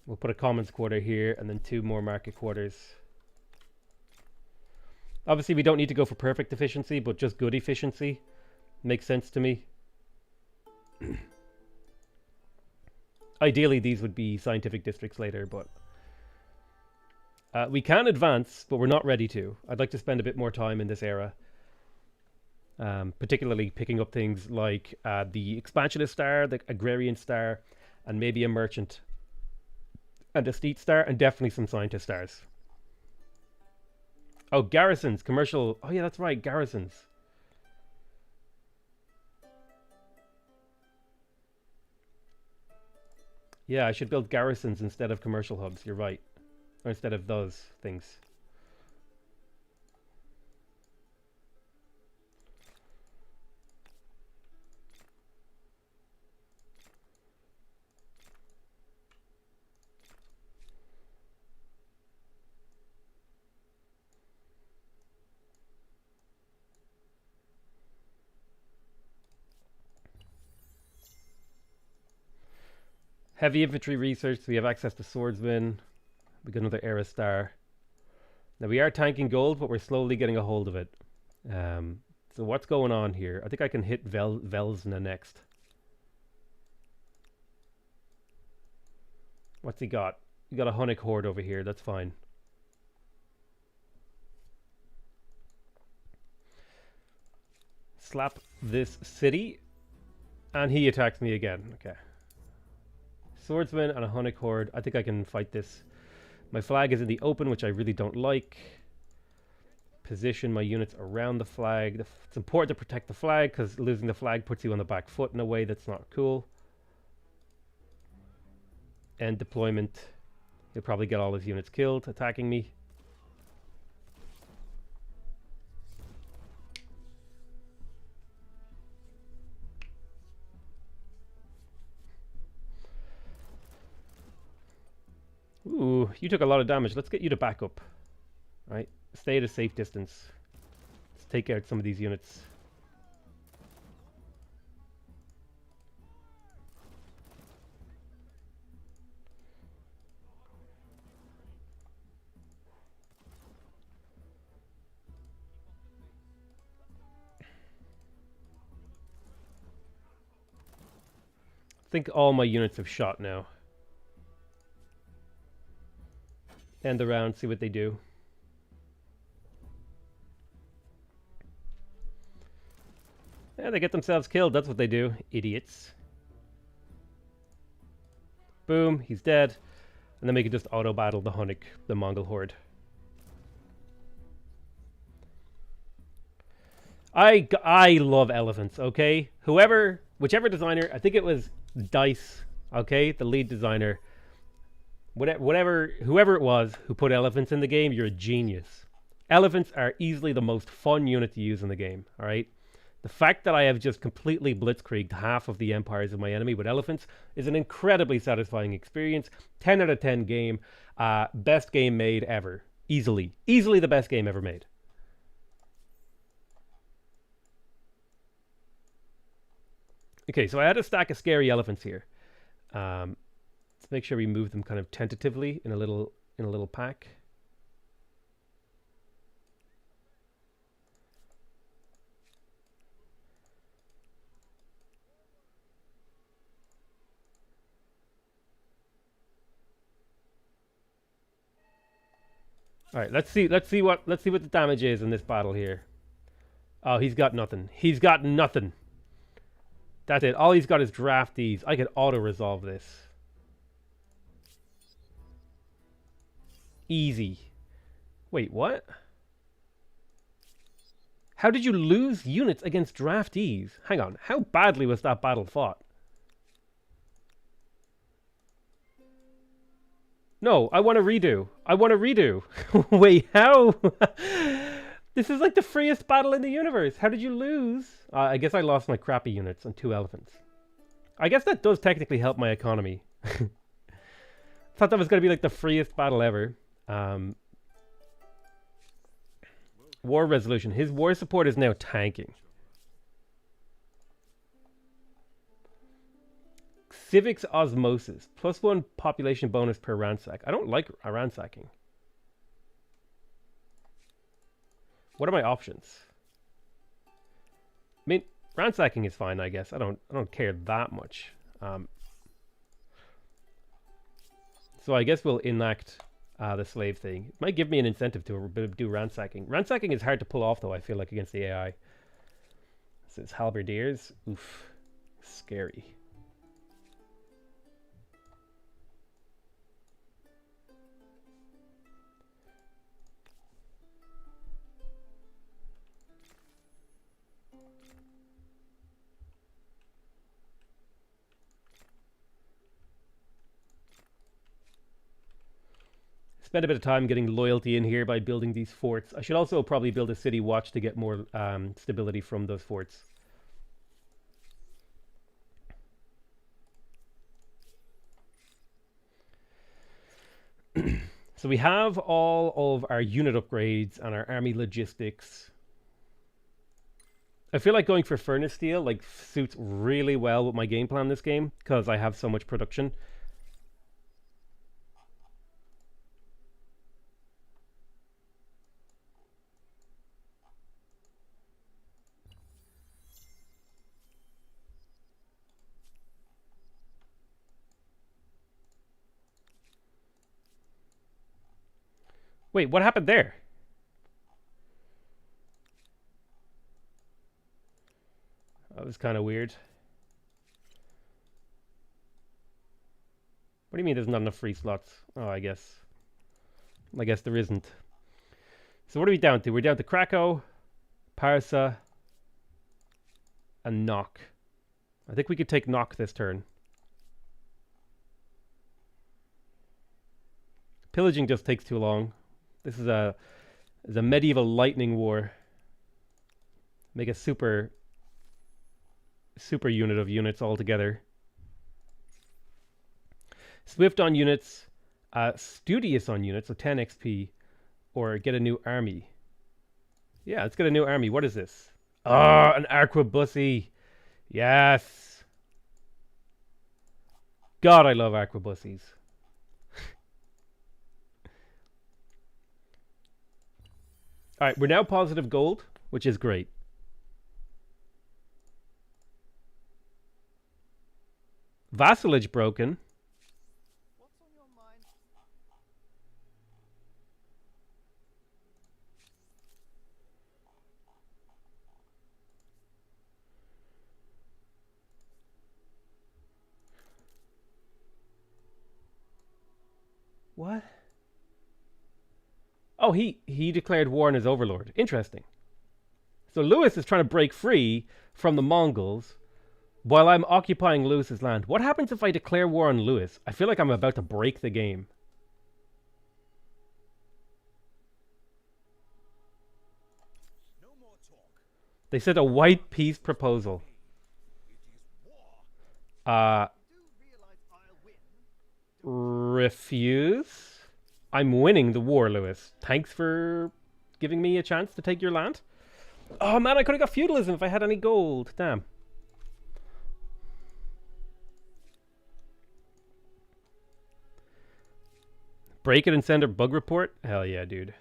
Speaker 1: We'll put a commons quarter here and then 2 more market quarters. Obviously, we don't need to go for perfect efficiency, but just good efficiency makes sense to me. Ideally, these would be scientific districts later, but we can advance, but we're not ready to. I'd like to spend a bit more time in this era, particularly picking up things like the expansionist star, the agrarian star, and maybe a merchant and a steed star, and definitely some scientist stars. Oh, garrisons, commercial. Oh yeah, that's right, garrisons. Yeah, I should build garrisons instead of commercial hubs. You're right. Or instead of those things. Heavy infantry research, so we have access to swordsmen. We got another era star. Now we are tanking gold, but we're slowly getting a hold of it. So what's going on here? I think I can hit Velsna next. What's he got? He got a Hunnic horde over here. That's fine. Slap this city, and he attacks me again. Okay. Swordsman and a Hunnic horde. I think I can fight this. My flag is in the open, which I really don't like. Position my units around the flag. It's important to protect the flag because losing the flag puts you on the back foot in a way that's not cool. End deployment. He'll probably get all his units killed attacking me. Ooh, you took a lot of damage. Let's get you to back up. All right, stay at a safe distance. Let's take out some of these units. I think all my units have shot now. End the round, see what they do. Yeah, they get themselves killed. That's what they do. Idiots. Boom, he's dead. And then we can just auto-battle the Hunnic, the Mongol horde. I love elephants, okay? Whichever designer, I think it was Dice, okay? The lead designer. Whoever it was who put elephants in the game, you're a genius. Elephants are easily the most fun unit to use in the game, alright? The fact that I have just completely blitzkrieged half of the empires of my enemy with elephants is an incredibly satisfying experience. 10 out of 10 game. Best game made ever. Easily. Easily the best game ever made. Okay, so I had a stack of scary elephants here. Let's make sure we move them kind of tentatively in a little pack. All right, let's see what the damage is in this battle here. Oh, he's got nothing. He's got nothing. That's it. All he's got is draftees. I could auto-resolve this. Easy. Wait, what? How did you lose units against draftees? Hang on. How badly was that battle fought? No, I want to redo. I want to redo. Wait, how? This is like the freest battle in the universe. How did you lose? I guess I lost my crappy units on 2 elephants. I guess that does technically help my economy. Thought that was going to be like the freest battle ever. War resolution. His war support is now tanking. Civics osmosis. +1 population bonus per ransack. I don't like ransacking. What are my options? I mean, ransacking is fine, I guess. I don't care that much. So I guess we'll enact the slave thing. It might give me an incentive to do ransacking. Ransacking is hard to pull off, though, I feel like, against the AI. So it's halberdiers. Oof. Scary. Spend a bit of time getting loyalty in here by building these forts. I should also probably build a city watch to get more stability from those forts. So we have all of our unit upgrades and our army logistics. I feel like going for furnace steel like suits really well with my game plan this game because I have so much production. Wait, what happened there? That was kind of weird. What do you mean there's not enough free slots? Oh, I guess there isn't. So what are we down to? We're down to Krakow, Parsa, and Knock. I think we could take Knock this turn. Pillaging just takes too long. This is a medieval lightning war. Make a super unit of units altogether. Swift on units, studious on units, so 10 XP, or get a new army. Yeah, let's get a new army. What is this? Ah, an arquebussy. Yes. God, I love arquebussies. All right, we're now positive gold, which is great. Vassalage broken.
Speaker 5: What's on your mind?
Speaker 1: What? Oh, he declared war on his overlord. Interesting. So Lewis is trying to break free from the Mongols while I'm occupying Lewis's land. What happens if I declare war on Lewis? I feel like I'm about to break the game.
Speaker 4: No more talk.
Speaker 1: They said a white peace proposal.
Speaker 4: It is war.
Speaker 5: You do realize I'll win?
Speaker 1: Refuse? I'm winning the war, Lewis. Thanks for giving me a chance to take your land. Oh man, I could have got feudalism if I had any gold. Damn. Break it and send a bug report? Hell yeah, dude.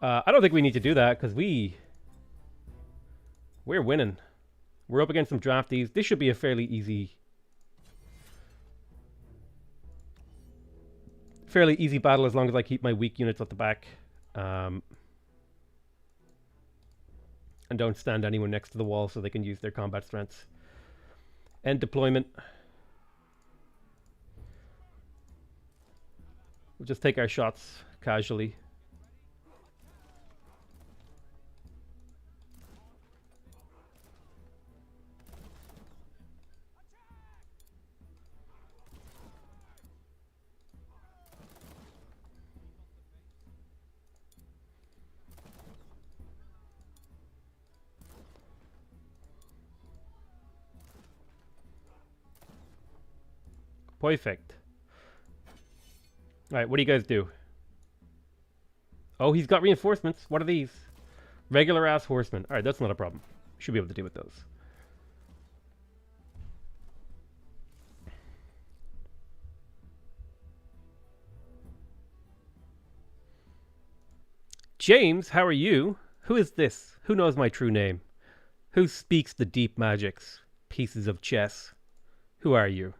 Speaker 1: I don't think we need to do that because we're winning. We're up against some draftees. This should be a fairly easy battle as long as I keep my weak units at the back. And don't stand anyone next to the wall so they can use their combat strengths. End deployment. We'll just take our shots casually. Perfect. Alright, what do you guys do? Oh, he's got reinforcements. What are these? Regular ass horsemen. Alright, that's not a problem. Should be able to deal with those. James, how are you? Who is this? Who knows my true name? Who speaks the deep magics? Pieces of chess. Who are you?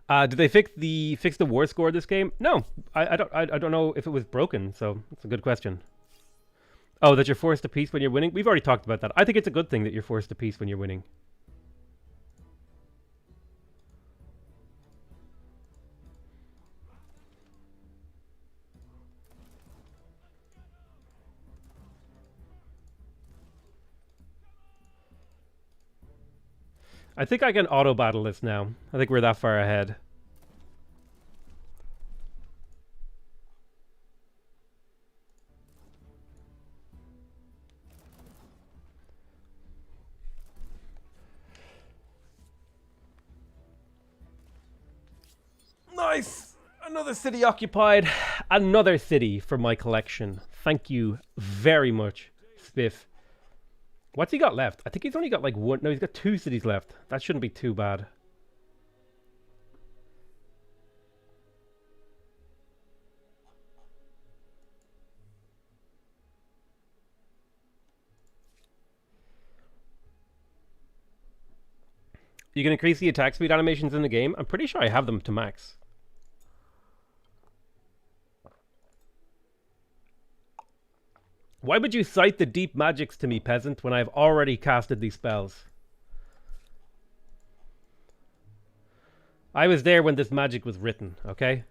Speaker 1: Did they fix the war score this game? No, I don't know if it was broken. So it's a good question. Oh, that you're forced to peace when you're winning. We've already talked about that. I think it's a good thing that you're forced to peace when you're winning. I think I can auto battle this now. I think we're that far ahead. Nice! Another city occupied. Another city for my collection. Thank you very much, Spiff. What's he got left? I think he's only got like one. No, he's got 2 cities left. That shouldn't be too bad. You can increase the attack speed animations in the game. I'm pretty sure I have them to max. Why would you cite the deep magics to me, peasant, when I've already casted these spells? I was there when this magic was written, okay?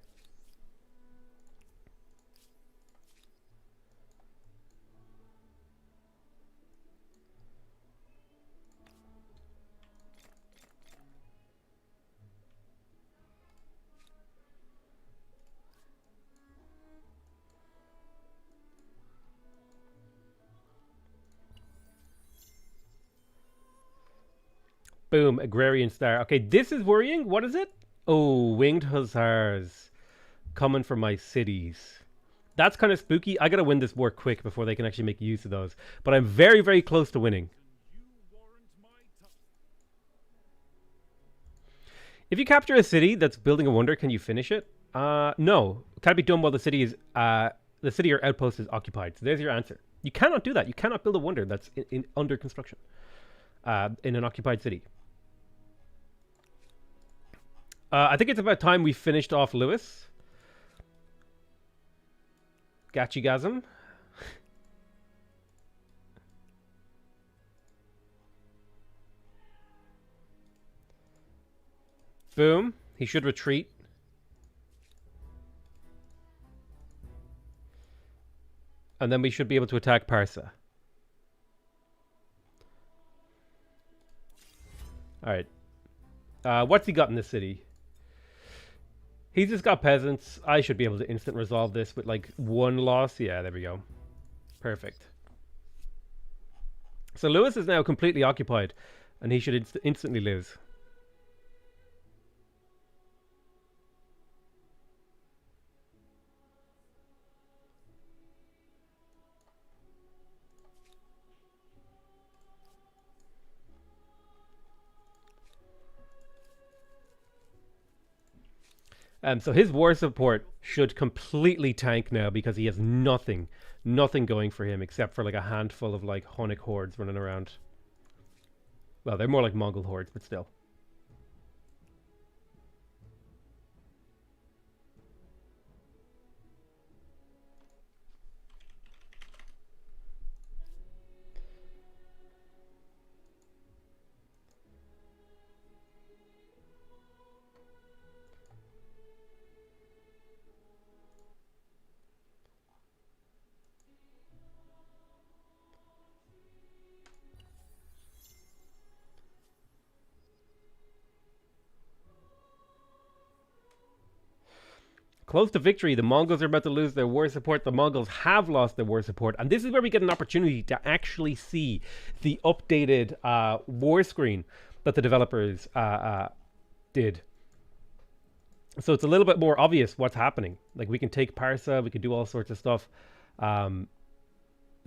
Speaker 1: Boom, agrarian star. Okay, this is worrying. What is it? Oh, winged hussars coming for my cities. That's kind of spooky. I gotta win this war quick before they can actually make use of those. But I'm very, very close to winning.
Speaker 3: You warrant my
Speaker 1: If you capture a city that's building a wonder, can you finish it? No. It can't be done while the city or outpost is occupied. So there's your answer. You cannot do that. You cannot build a wonder that's under construction in an occupied city. I think it's about time we finished off Lewis. Gachigasm. Boom. He should retreat. And then we should be able to attack Parsa. Alright. What's he got in the city? He's just got peasants. I should be able to instant resolve this with like one loss. Yeah, there we go. Perfect. So Lewis is now completely occupied. And he should instantly lose. So his war support should completely tank now because he has nothing going for him except for like a handful of like Hunnic hordes running around. Well, they're more like Mongol hordes, but still. Close to victory. The Mongols are about to lose their war support. The Mongols have lost their war support. And this is where we get an opportunity to actually see the updated war screen that the developers did. So it's a little bit more obvious what's happening. Like we can take Parsa, we can do all sorts of stuff.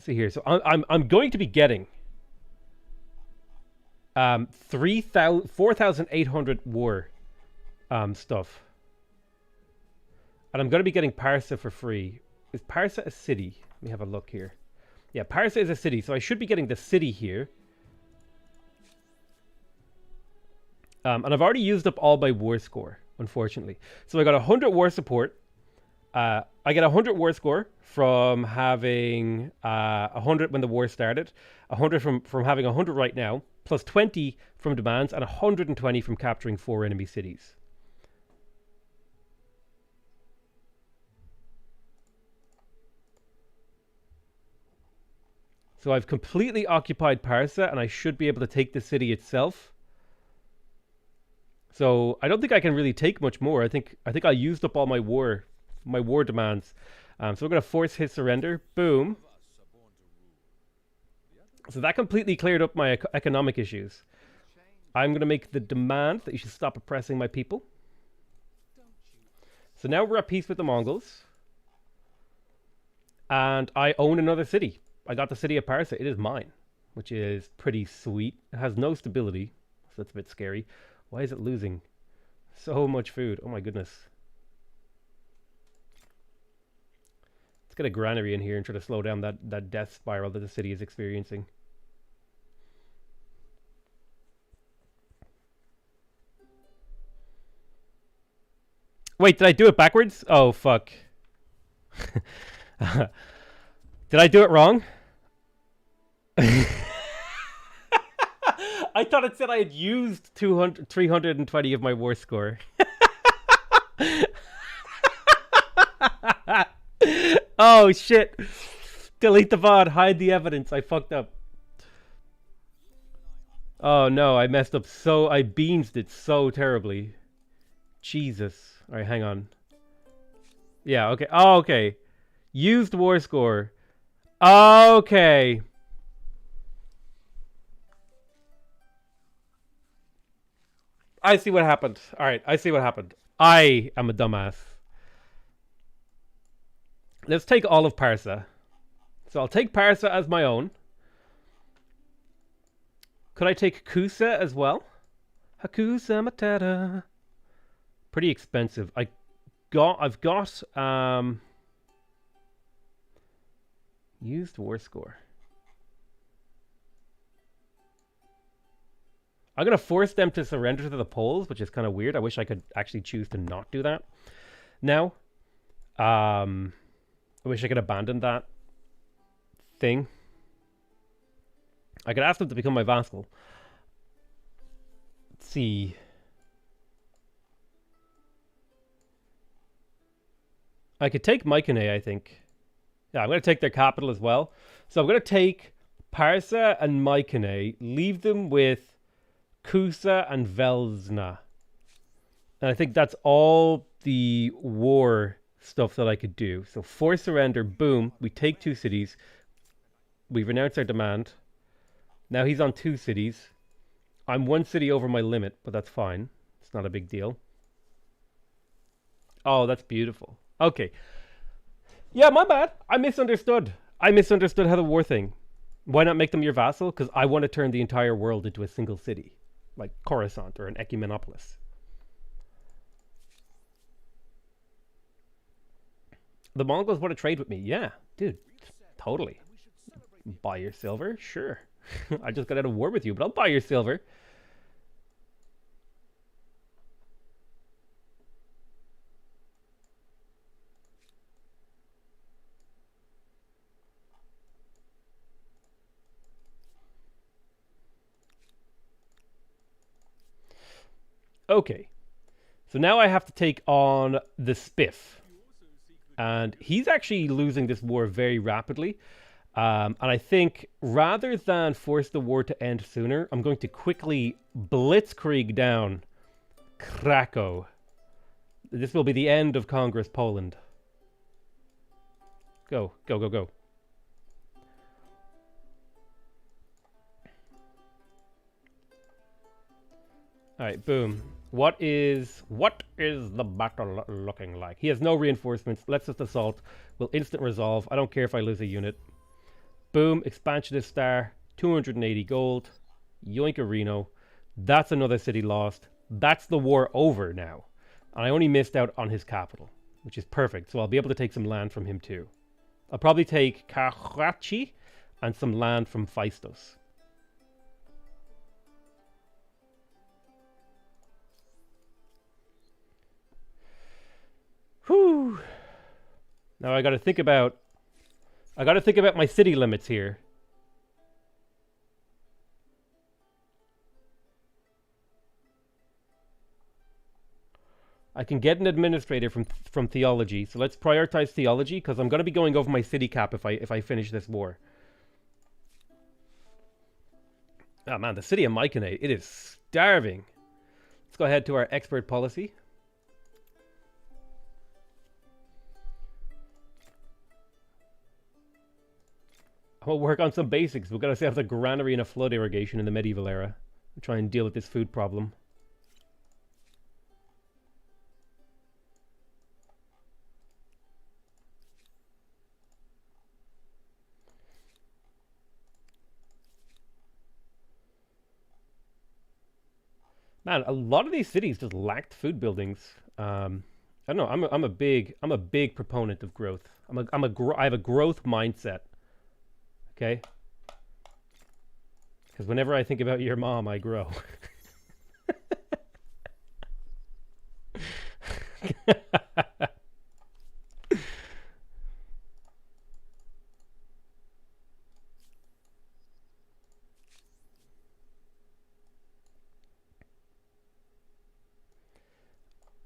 Speaker 1: See here. So I'm going to be getting 4,800 war stuff. And I'm going to be getting Parsa for free. Is Parsa a city? Let me have a look here. Yeah, Parsa is a city, so I should be getting the city here. And I've already used up all my war score, unfortunately. So I got 100 war support. I get 100 war score from having 100 when the war started, 100 from having 100 right now, plus 20 from demands, and 120 from capturing 4 enemy cities. So I've completely occupied Parsa, and I should be able to take the city itself. So I don't think I can really take much more. I think I used up all my war demands. So we're going to force his surrender. Boom. So that completely cleared up my economic issues. I'm going to make the demand that you should stop oppressing my people. So now we're at peace with the Mongols. And I own another city. I got the city of Parsa. It is mine, which is pretty sweet. It has no stability, so that's a bit scary. Why is it losing so much food? Oh my goodness. Let's get a granary in here and try to slow down that death spiral that the city is experiencing. Wait, did I do it backwards? Oh, fuck. Did I do it wrong? I thought it said I had used 320 of my war score. Oh, shit. Delete the VOD. Hide the evidence. I fucked up. Oh, no. I messed up so... I beansed it so terribly. Jesus. All right, hang on. Yeah, okay. Oh, okay. Used war score. Okay. I see what happened. All right, I see what happened. I am a dumbass. Let's take all of Parsa. So I'll take Parsa as my own. Could I take Kusa as well? Hakusa Matata. pretty expensive. I've got used war score. I'm gonna force them to surrender to the Poles, which is kind of weird. I wish I could actually choose to not do that. Now, I wish I could abandon that thing. I could ask them to become my vassal. Let's see. I could take Mycenae, I think. Yeah, I'm going to take their capital as well. So I'm going to take Parsa and Mycenae, leave them with Kusa and Velsna. And I think that's all the war stuff that I could do. So force surrender, boom, we take 2 cities. We renounce our demand. Now he's on 2 cities. I'm 1 city over my limit, but that's fine. It's not a big deal. Oh, that's beautiful. Okay. Yeah, my bad. I misunderstood. I misunderstood how the war thing. Why not make them your vassal? Because I want to turn the entire world into a single city. Like Coruscant or an Ecumenopolis. The Mongols want to trade with me. Yeah, dude. Totally. Buy your silver? Sure. I just got out of war with you, but I'll buy your silver. Okay. So now I have to take on the Spiff. And he's actually losing this war very rapidly. And I think rather than force the war to end sooner, I'm going to quickly blitzkrieg down Krakow. This will be the end of Congress Poland. Go, go, go, go. Alright, boom. What is the battle looking like? He has no reinforcements. Let's just assault. We'll instant resolve. I don't care if I lose a unit. Boom, expansionist star, 280 gold. Yoinka Reno. That's another city lost. That's the war over now. And I only missed out on his capital, which is perfect. So I'll be able to take some land from him too. I'll probably take Karhachi and some land from Phaistos. Whew. Now I got to think about my city limits here. I can get an administrator from theology, so let's prioritize theology because I'm going to be going over my city cap if I finish this war. Oh man, the city of Mycenae, it is starving. Let's go ahead to our expert policy. We'll work on some basics. We've got to set up a granary and a flood irrigation in the medieval era. We'll try and deal with this food problem. Man, a lot of these cities just lacked food buildings. I don't know. I'm a big proponent of growth. I have a growth mindset. Okay? Because whenever I think about your mom, I grow.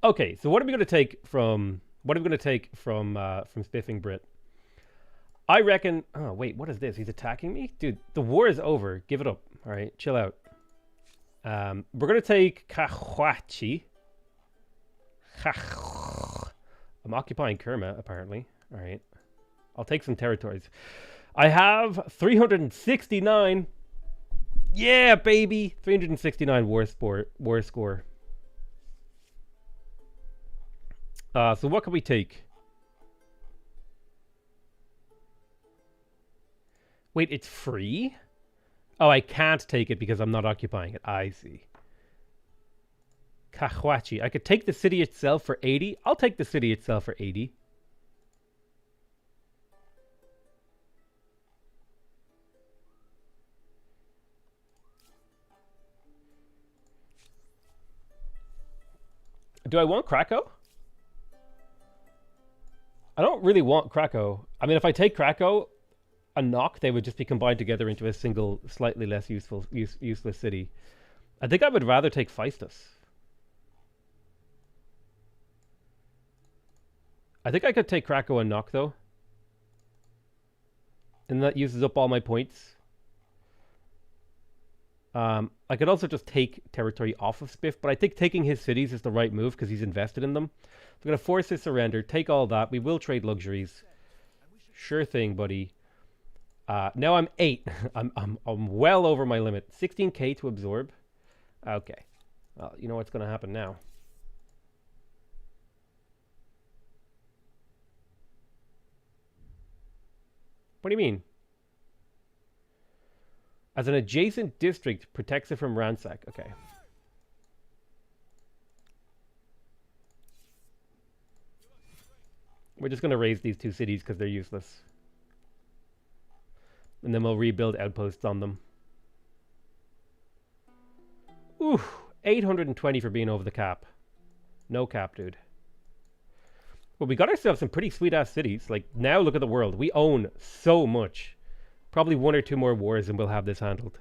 Speaker 1: Okay, so what are we going to take from Spiffing Brit? I reckon... Oh, wait, what is this? He's attacking me? Dude, the war is over. Give it up. All right, chill out. We're going to take Kahwachi. I'm occupying Kerma, apparently. All right. I'll take some territories. I have 369. Yeah, baby. 369 war score. So what can we take? Wait, it's free? Oh, I can't take it because I'm not occupying it. I see. Kahwachi. I could take the city itself for 80. I'll take the city itself for 80. Do I want Krakow? I don't really want Krakow. I mean, if I take Krakow and Knock, they would just be combined together into a single, slightly less useless city. I think I would rather take Phaistos. I think I could take Krakow and Knock, though. And that uses up all my points. I could also just take territory off of Spiff, but I think taking his cities is the right move because he's invested in them. So I'm going to force his surrender, take all that. We will trade luxuries. Sure thing, buddy. Now I'm 8. I'm well over my limit. 16k to absorb. Okay. Well, you know what's going to happen now. What do you mean? As an adjacent district, protects it from ransack. Okay. We're just going to raise these 2 cities because they're useless. And then we'll rebuild outposts on them. Ooh, 820 for being over the cap. No cap, dude. Well, we got ourselves some pretty sweet-ass cities. Like, now look at the world. We own so much. Probably 1 or 2 more wars and we'll have this handled.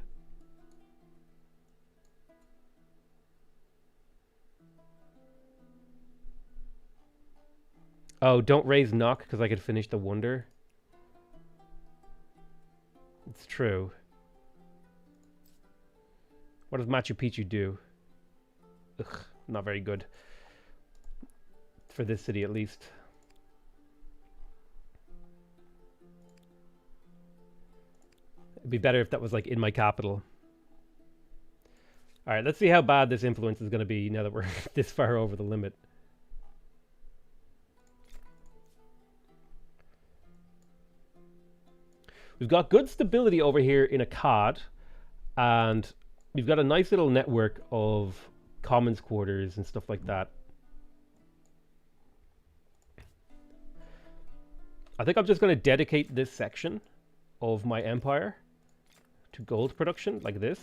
Speaker 1: Oh, don't raise Knock because I could finish the Wonder. It's true. What does Machu Picchu do? Ugh, not very good. For this city, at least. It'd be better if that was like in my capital. Alright, let's see how bad this influence is going to be now that we're this far over the limit. We've got good stability over here in Akkad, and we've got a nice little network of commons quarters and stuff like that. I think I'm just going to dedicate this section of my empire to gold production, like this.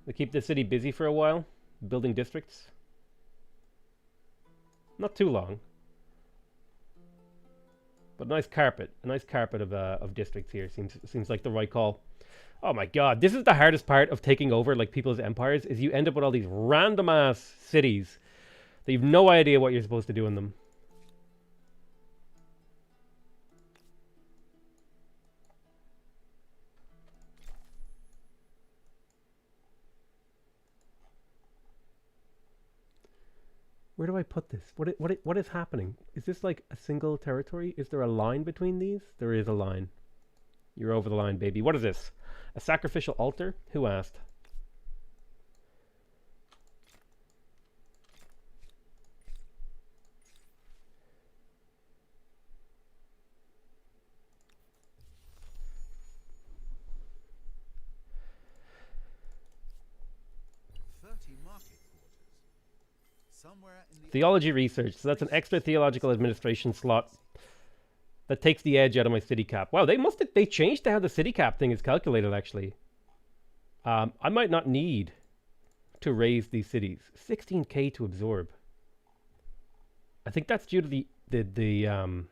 Speaker 1: We keep the city busy for a while, building districts. Not too long. But a nice carpet of districts here seems like the right call. Oh my god, this is the hardest part of taking over like people's empires, is you end up with all these random ass cities that you've no idea what you're supposed to do in them. Where do I put this? What is happening? Is this like a single territory? Is there a line between these? There is a line. You're over the line, baby. What is this? A sacrificial altar? Who asked? Theology research. So that's an extra theological administration slot that takes the edge out of my city cap. Wow, they changed how the city cap thing is calculated, actually. I might not need to raise these cities. 16k to absorb. I think that's due to the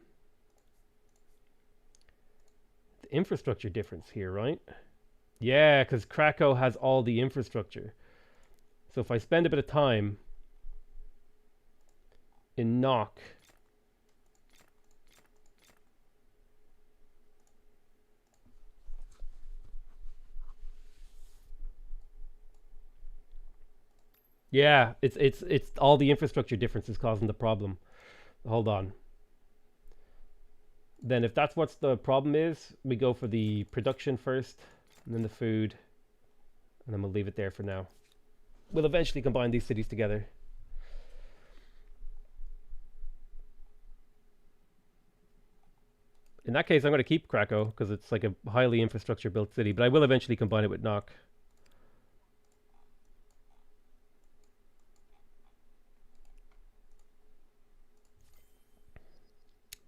Speaker 1: infrastructure difference here, right? Yeah, because Krakow has all the infrastructure. So if I spend a bit of time in Knock, yeah, it's all the infrastructure differences causing the problem. Hold on. Then if that's what's the problem is, we go for the production first, and then the food, and then we'll leave it there for now. We'll eventually combine these cities together. In that case, I'm going to keep Krakow because it's like a highly infrastructure built city, but I will eventually combine it with Nock.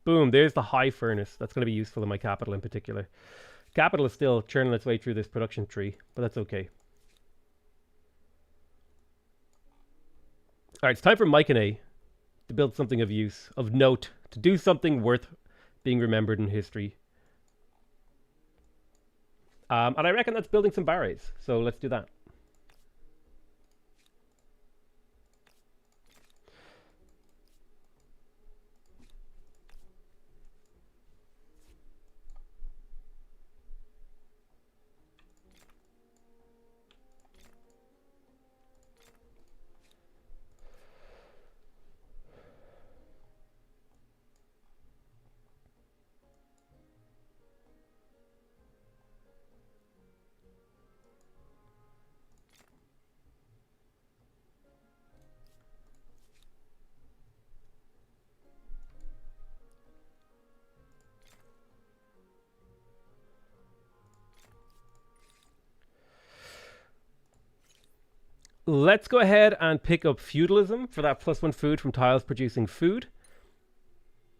Speaker 1: Boom, there's the high furnace. That's going to be useful in my capital in particular. Capital is still churning its way through this production tree, but that's okay. All right, it's time for Mycenae to build something of use, of note, to do something worth being remembered in history. And I reckon that's building some barrays, so let's do that. Let's go ahead and pick up feudalism for that +1 food from tiles producing food.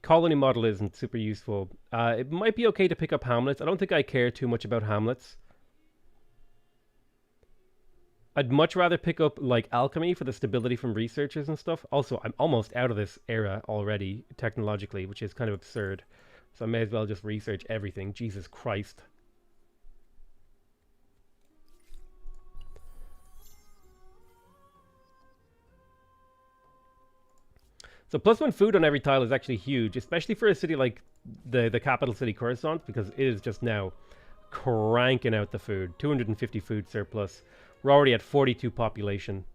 Speaker 1: Colony model isn't super useful. It might be okay to pick up hamlets. I don't think I care too much about hamlets. I'd much rather pick up like alchemy for the stability from researchers and stuff. Also, I'm almost out of this era already technologically, which is kind of absurd. So I may as well just research everything. Jesus Christ. So +1 food on every tile is actually huge, especially for a city like the capital city Coruscant, because it is just now cranking out the food. 250 food surplus. We're already at 42 population.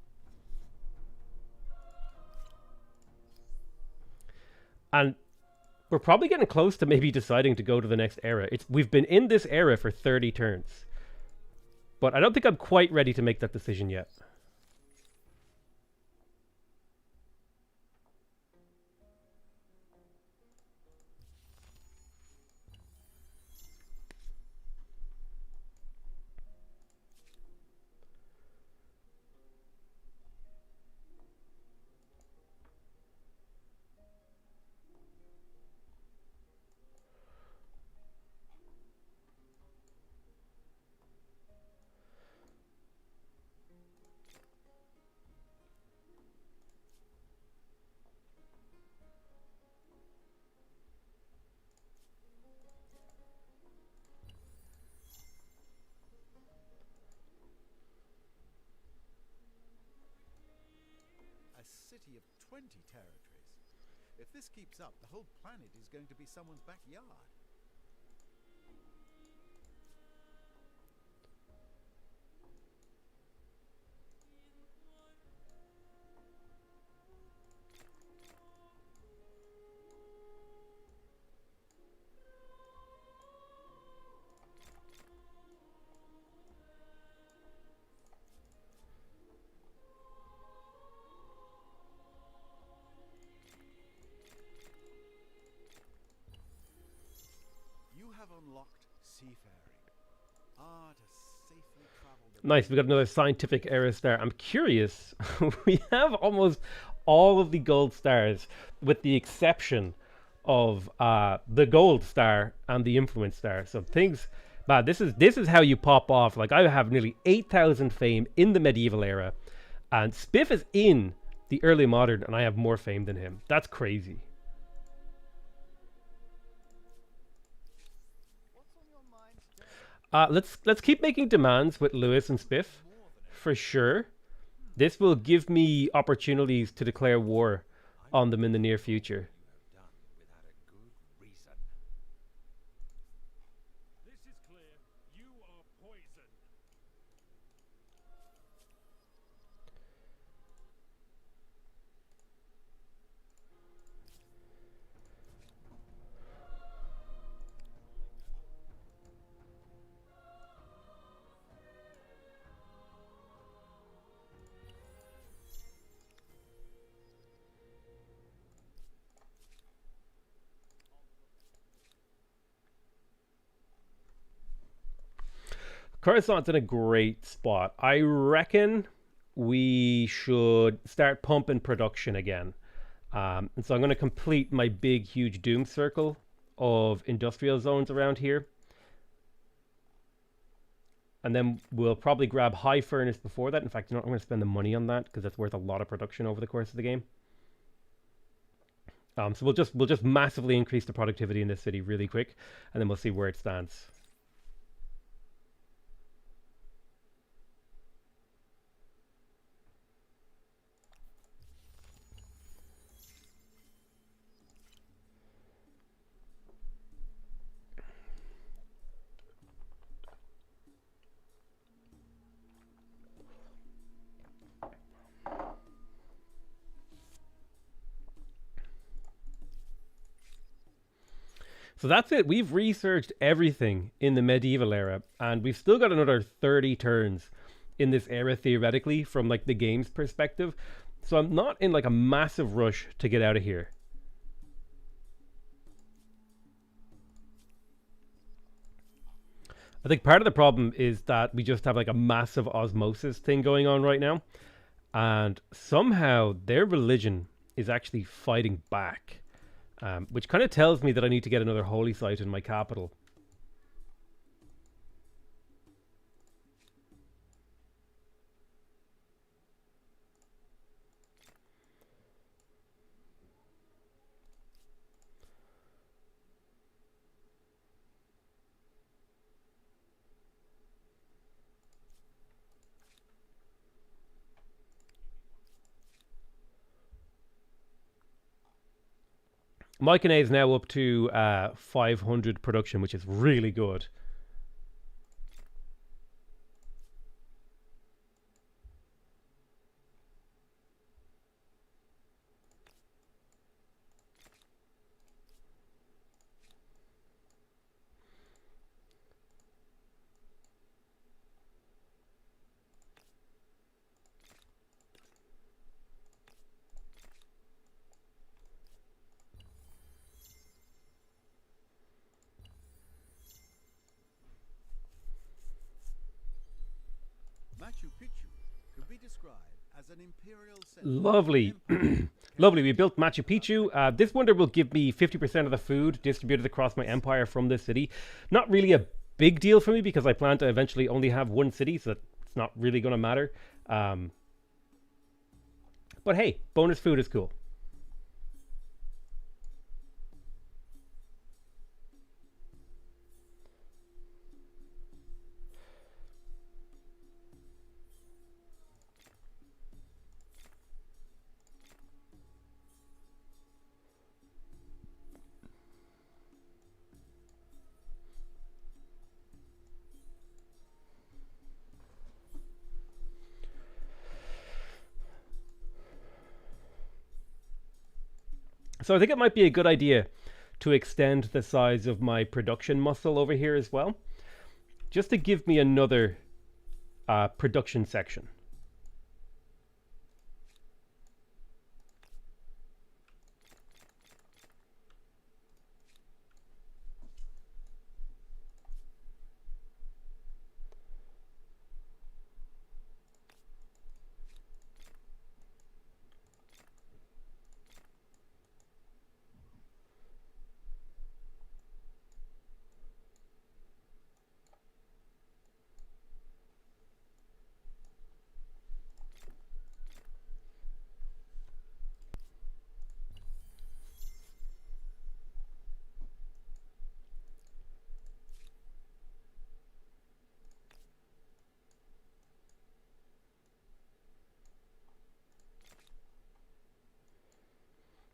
Speaker 1: And we're probably getting close to maybe deciding to go to the next era. We've been in this era for 30 turns. But I don't think I'm quite ready to make that decision yet.
Speaker 2: City of 20 territories. If this keeps up, the whole planet is going to be someone's backyard. Unlocked seafaring. To safely travel the
Speaker 1: Nice, we got another scientific era star. I'm curious. We have almost all of the gold stars, with the exception of the gold star and the influence star. So things, man, this is how you pop off. Like, I have nearly 8,000 fame in the medieval era, and Spiff is in the early modern, and I have more fame than him. That's crazy. Let's keep making demands with Lewis and Spiff, for sure. This will give me opportunities to declare war on them in the near future.
Speaker 3: This is clear. You are poison.
Speaker 1: Coruscant's in a great spot. I reckon we should start pumping production again. And so I'm going to complete my big, huge doom circle of industrial zones around here. And then we'll probably grab high furnace before that. In fact, you know what? I'm going to spend the money on that because that's worth a lot of production over the course of the game. So we'll just massively increase the productivity in this city really quick, and then we'll see where it stands. So that's it. We've researched everything in the medieval era, and we've still got another 30 turns in this era theoretically from like the game's perspective. So I'm not in like a massive rush to get out of here. I think part of the problem is that we just have like a massive osmosis thing going on right now, and somehow their religion is actually fighting back. Which kind of tells me that I need to get another holy site in my capital. Myconay is now up to 500 production, which is really good.
Speaker 2: Machu Picchu could be described as an imperial center.
Speaker 1: Lovely. Lovely. We built Machu Picchu. This wonder will give me 50% of the food distributed across my empire from this city. Not really a big deal for me because I plan to eventually only have one city, so it's not really going to matter. But hey, bonus food is cool. So I think it might be a good idea to extend the size of my production muscle over here as well, just to give me another production section.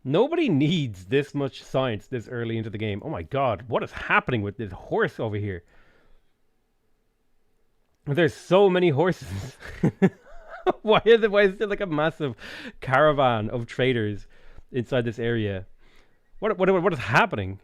Speaker 1: Nobody needs this much science this early into the game. Oh my god, what is happening with this horse over here? There's so many horses. Why is there like a massive caravan of traders inside this area? What is happening?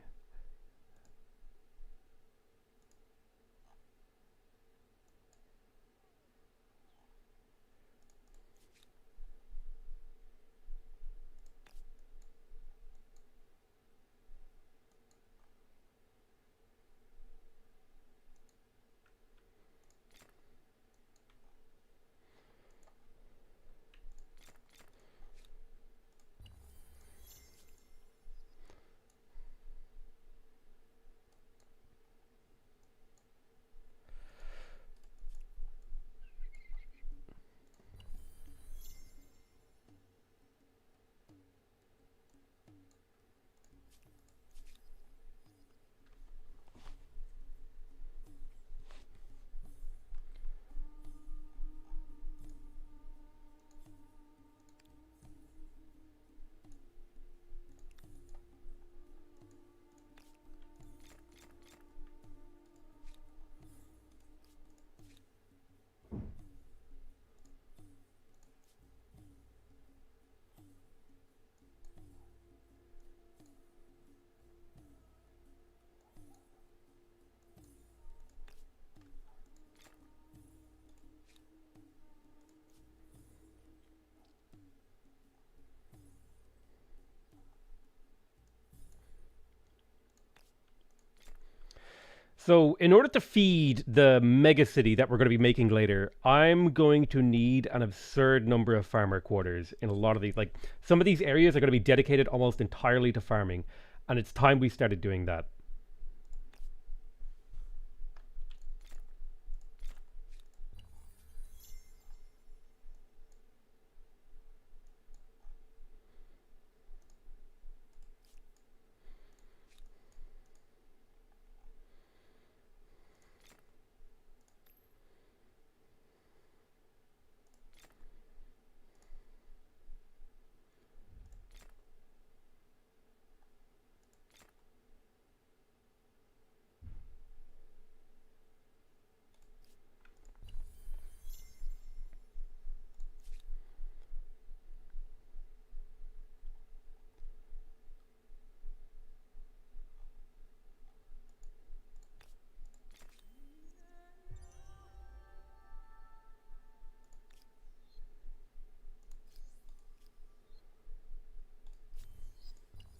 Speaker 1: So, in order to feed the mega city that we're going to be making later, I'm going to need an absurd number of farmer quarters in a lot of these. Like, some of these areas are going to be dedicated almost entirely to farming, and it's time we started doing that.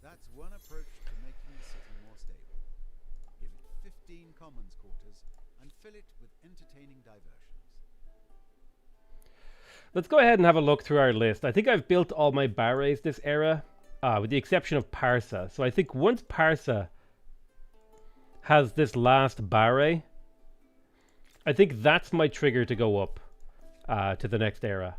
Speaker 2: That's one approach to making the city more stable. Give it 15 commons quarters and fill it with entertaining diversions.
Speaker 1: Let's go ahead and have a look through our list. I think I've built all my barrays this era, with the exception of Parsa. So I think once Parsa has this last barray, I think that's my trigger to go up to the next era.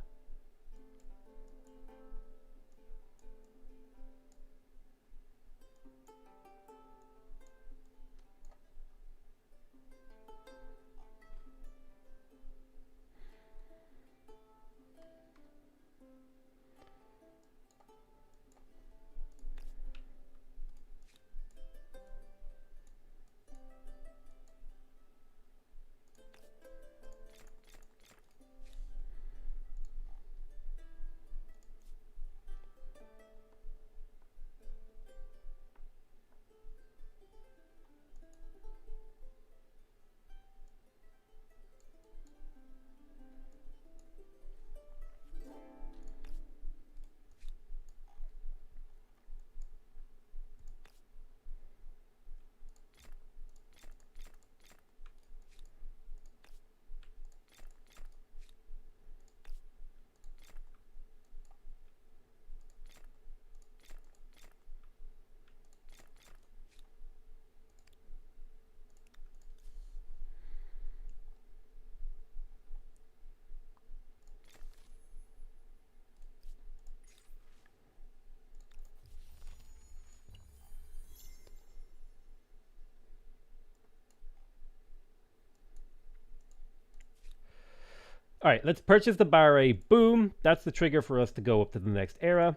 Speaker 1: All right, let's purchase the barray. Boom. That's the trigger for us to go up to the next era.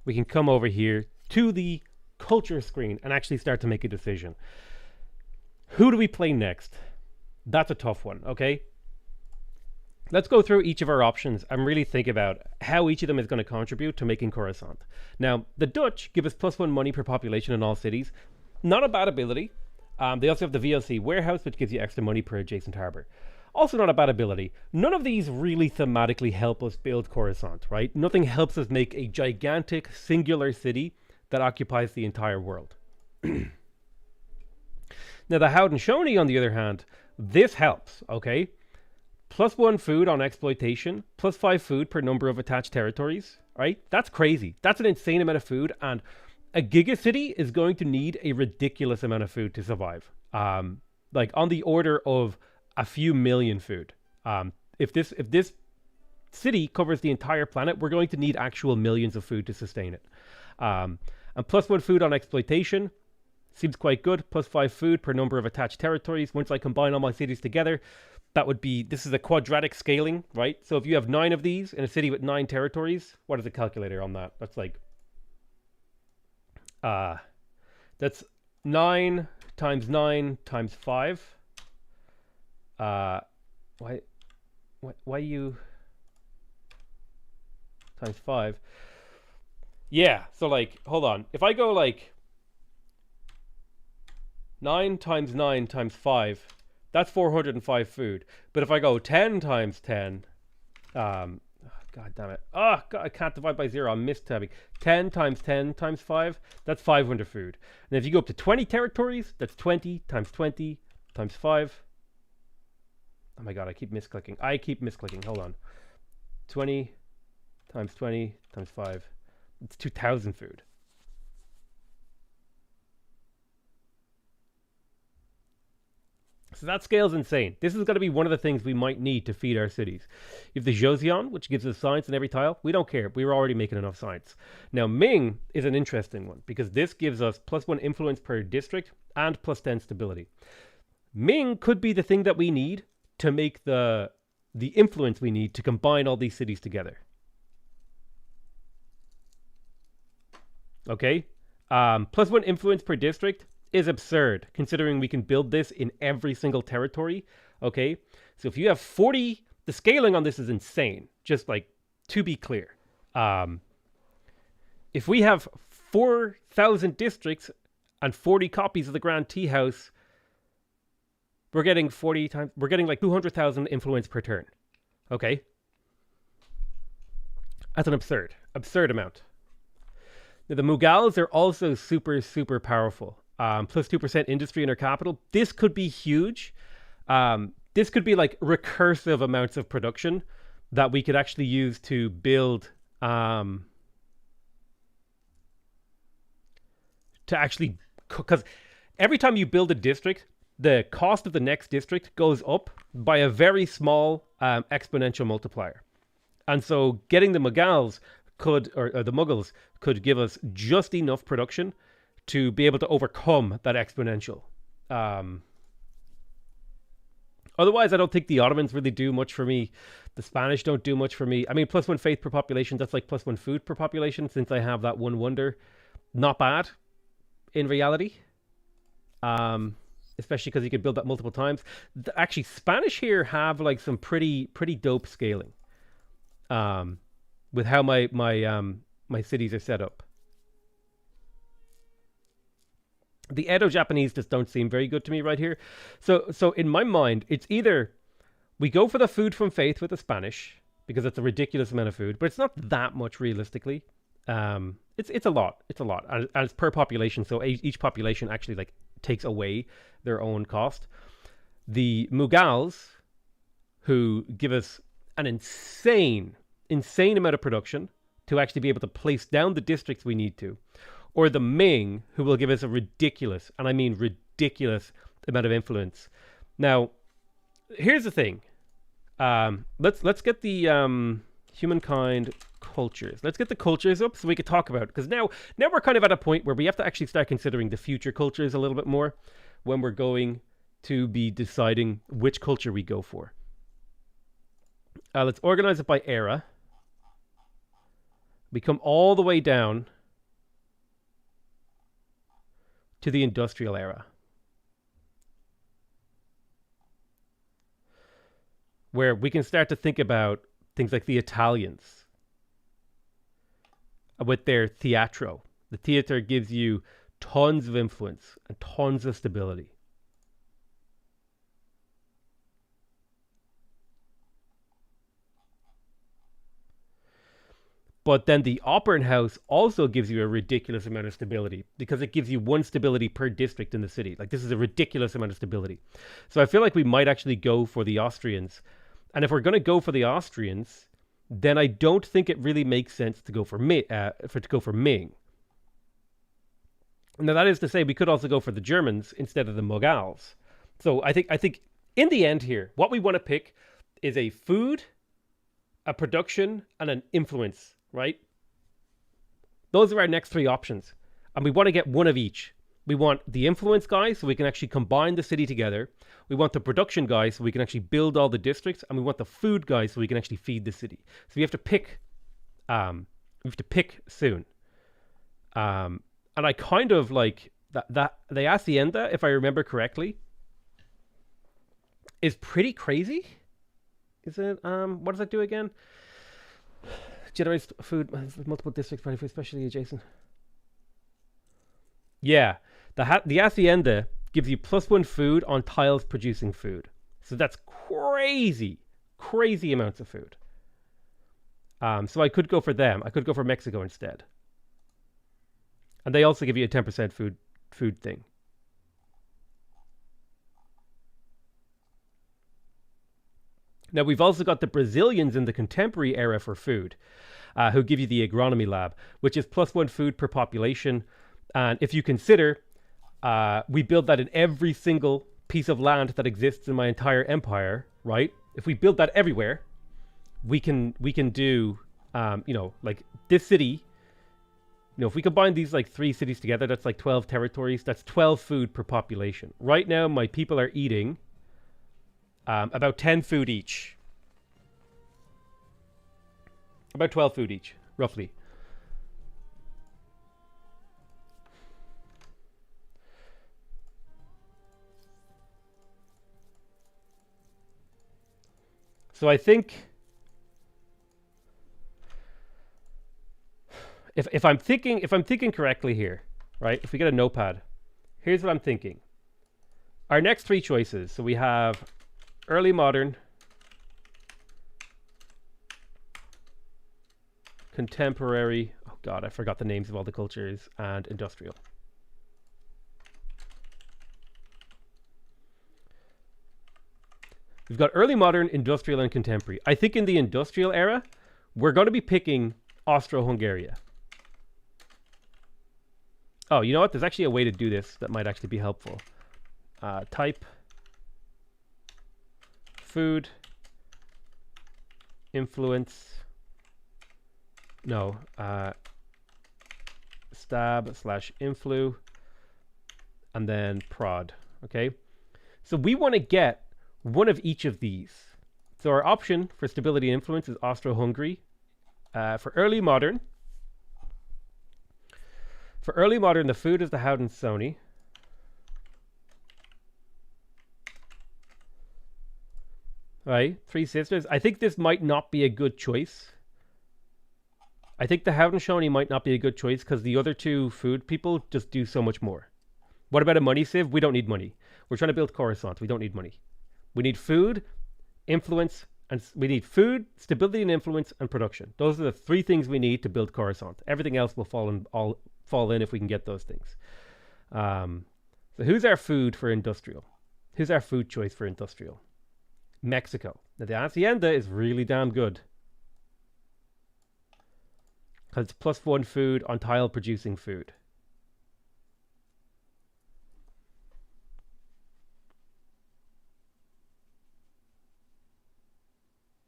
Speaker 1: We can come over here to the culture screen and actually start to make a decision. Who do we play next? That's a tough one, okay? Let's go through each of our options and really think about how each of them is going to contribute to making Coruscant. Now, the Dutch give us +1 money per population in all cities. Not a bad ability. They also have the VLC warehouse, which gives you extra money per adjacent harbor. Also not a bad ability. None of these really thematically help us build Coruscant, right? Nothing helps us make a gigantic singular city that occupies the entire world. Now the Haudenosaunee, on the other hand, this helps, okay? +1 food on exploitation, +5 food per number of attached territories, right? That's crazy. That's an insane amount of food, and a gigacity is going to need a ridiculous amount of food to survive. Like on the order of a few million food. If this city covers the entire planet, we're going to need actual millions of food to sustain it. And +1 food on exploitation seems quite good. +5 food per number of attached territories. Once I combine all my cities together, that would be, this is a quadratic scaling, right? So if you have 9 of these in a city with 9 territories, what is the calculator on that? That's like, that's 9 times 9 times 5. Why you times 5? Yeah, so like, hold on. If I go like 9 times 9 times 5, that's 405 food. But if I go 10 times 10, God damn it. Oh, God, I can't divide by 0. I'm mistabbing. 10 times 10 times 5, that's 500 food. And if you go up to 20 territories, that's 20 times 20 times 5. Oh my god, I keep misclicking. Hold on. 20 times 20 times 5. It's 2,000 food. So that scale's insane. This is going to be one of the things we might need to feed our cities. You have the Joseon, which gives us science in every tile. We don't care. We're already making enough science. Now, Ming is an interesting one because this gives us +1 influence per district and +10 stability. Ming could be the thing that we need to make the influence we need to combine all these cities together. Okay? +1 influence per district is absurd, considering we can build this in every single territory. Okay? So if you have 40... The scaling on this is insane. Just, like, to be clear. If we have 4,000 districts and 40 copies of the Grand Tea House, we're getting 40 times... We're getting, like, 200,000 influence per turn. Okay? That's an absurd amount. Now, the Mughals are also super, super powerful. +2% industry in our capital. This could be huge. This could be like recursive amounts of production that we could actually use to build, to actually, because every time you build a district, the cost of the next district goes up by a very small exponential multiplier. And so getting the Mughals or the Mughals could give us just enough production to be able to overcome that exponential. Otherwise, I don't think the Ottomans really do much for me. The Spanish don't do much for me. I mean, +1 faith per population, that's like +1 food per population, since I have that one wonder. Not bad, in reality. Especially because you could build that multiple times. Actually, Spanish here have like some pretty dope scaling. With how my cities are set up. The Edo-Japanese just don't seem very good to me right here. So in my mind, it's either we go for the food from faith with the Spanish, because it's a ridiculous amount of food, but it's not that much realistically. It's a lot. It's a lot. And it's per population, so each population actually like takes away their own cost. The Mughals, who give us an insane amount of production to actually be able to place down the districts we need to. Or the Ming, who will give us a ridiculous, and I mean ridiculous, amount of influence. Now, here's the thing. Let's get the humankind cultures. Let's get the cultures up so we could talk about it. Because now we're kind of at a point where we have to actually start considering the future cultures a little bit more when we're going to be deciding which culture we go for. Let's organize it by era. We come all the way down to the industrial era, where we can start to think about things like the Italians with their theatro. The theater gives you tons of influence and tons of stability. But then the Opern House also gives you a ridiculous amount of stability because it gives you 1 stability per district in the city. Like, this is a ridiculous amount of stability. So I feel like we might actually go for the Austrians. And if we're going to go for the Austrians, then I don't think it really makes sense to go for Ming. Now, that is to say, we could also go for the Germans instead of the Mughals. So I think in the end here, what we want to pick is a food, a production, and an influence. Right? Those are our next 3 options. And we want to get one of each. We want the influence guy so we can actually combine the city together. We want the production guy so we can actually build all the districts. And we want the food guy so we can actually feed the city. So we have to pick soon. And I kind of like that the hacienda, if I remember correctly, is pretty crazy. Is it what does that do again? Generates food with multiple districts, especially adjacent. Yeah, the hacienda gives you +1 food on tiles producing food. So that's crazy amounts of food. So I could go for them. I could go for Mexico instead. And they also give you a 10% food thing. Now, we've also got the Brazilians in the contemporary era for food, who give you the agronomy lab, which is +1 food per population. And if you consider, we build that in every single piece of land that exists in my entire empire, right? If we build that everywhere, we can do, like this city. If we combine these like 3 cities together, that's like 12 territories. That's 12 food per population. Right now, my people are eating about 10 food each. About 12 food each, roughly. So I think if I'm thinking correctly here, right? If we get a notepad, here's what I'm thinking. Our next 3 choices. So we have early modern, contemporary, oh god, I forgot the names of all the cultures, and industrial. We've got early modern, industrial, and contemporary. I think in the industrial era, we're going to be picking Austro-Hungaria. Oh, you know what? There's actually a way to do this that might actually be helpful. Type food influence. No. Stab/influ. And then prod. Okay. So we want to get one of each of these. So our option for stability and influence is Austro-Hungary. For early modern, the food is the Haudenosaunee. Right, 3 sisters. I think this might not be a good choice. I think the Haudenosaunee might not be a good choice because the other 2 food people just do so much more. What about a money sieve? We don't need money. We're trying to build Coruscant. We don't need money. We need food, influence, and we need food, stability and influence, and production. Those are the 3 things we need to build Coruscant. Everything else will fall in if we can get those things. So who's our food for industrial? Who's our food choice for industrial? Mexico. Now the hacienda is really damn good because it's +1 food on tile producing food.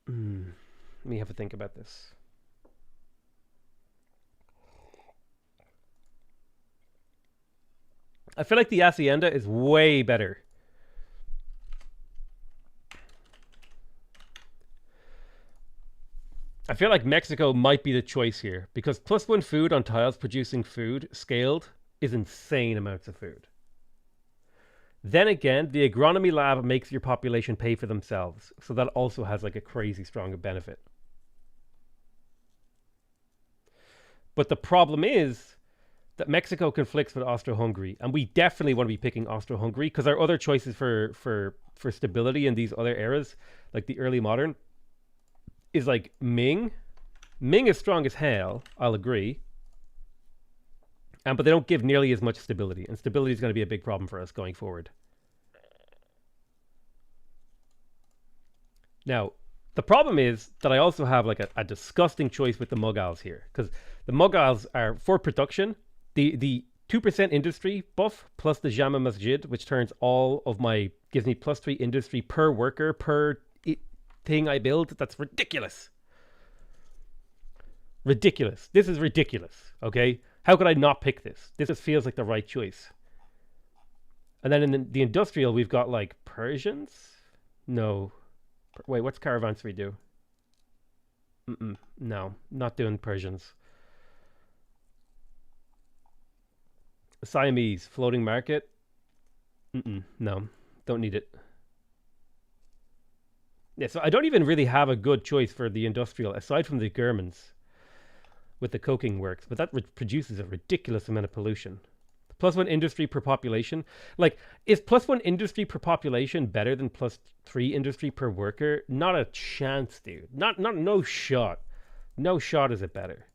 Speaker 1: Let me have a think about this. I feel like the hacienda is way better. I feel like Mexico might be the choice here because +1 food on tiles producing food scaled is insane amounts of food. Then again, the agronomy lab makes your population pay for themselves. So that also has like a crazy strong benefit. But the problem is that Mexico conflicts with Austro-Hungary, and we definitely want to be picking Austro-Hungary because our other choices for stability in these other eras, like the early modern, is like Ming. Ming is strong as hell, I'll agree. But they don't give nearly as much stability, and stability is going to be a big problem for us going forward. Now, the problem is that I also have like a disgusting choice with the Mughals here, because the Mughals are for production. The 2% industry buff plus the Jama Masjid, which turns gives me +3 industry per worker per thing I build. That's ridiculous. Ridiculous. This is ridiculous. Okay. How could I not pick this? This just feels like the right choice. And then in the industrial, we've got like Persians. No. Wait, what's caravanserai do? No, not doing Persians. Siamese, floating market. No, don't need it. Yeah, so I don't even really have a good choice for the industrial, aside from the Germans with the coking works, but that produces a ridiculous amount of pollution. +1 industry per population. Like, is +1 industry per population better than +3 industry per worker? Not a chance, dude. No shot. No shot is it better.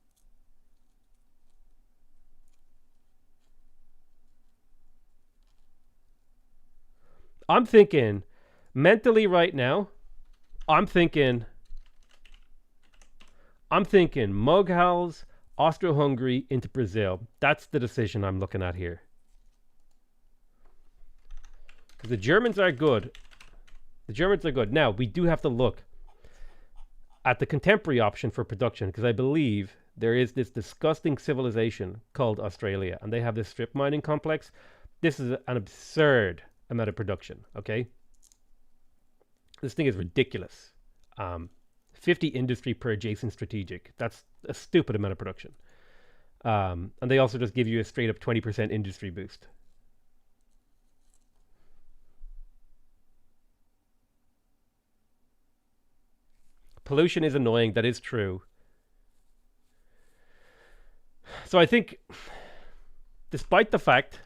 Speaker 1: I'm thinking mentally right now, I'm thinking Mughals, Austro-Hungary into Brazil. That's the decision I'm looking at here. Because the Germans are good. The Germans are good. Now, we do have to look at the contemporary option for production, because I believe there is this disgusting civilization called Australia, and they have this strip mining complex. This is an absurd amount of production, okay? This thing is ridiculous. 50 industry per adjacent strategic. That's a stupid amount of production. And they also just give you a straight up 20% industry boost. Pollution is annoying. That is true. So I think, despite the fact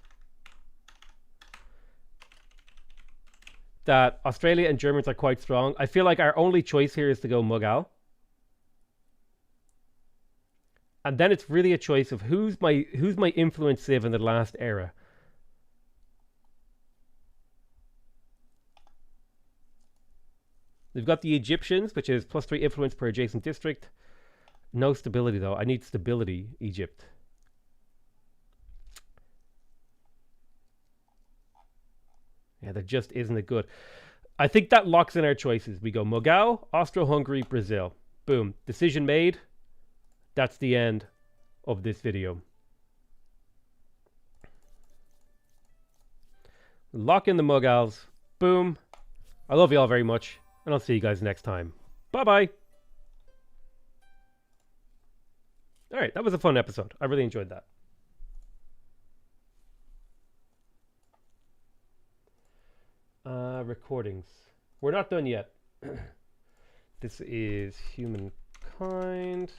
Speaker 1: that Australia and Germans are quite strong, I feel like our only choice here is to go Mughal. And then it's really a choice of who's my influence civ in the last era. They've got the Egyptians, which is +3 influence per adjacent district. No stability, though. I need stability, Egypt. Yeah, that just isn't it good. I think that locks in our choices. We go Mughal, Austro-Hungary, Brazil. Boom. Decision made. That's the end of this video. Lock in the Mughals. Boom. I love you all very much. And I'll see you guys next time. Bye-bye. All right, that was a fun episode. I really enjoyed that. Recordings. We're not done yet. This is Humankind.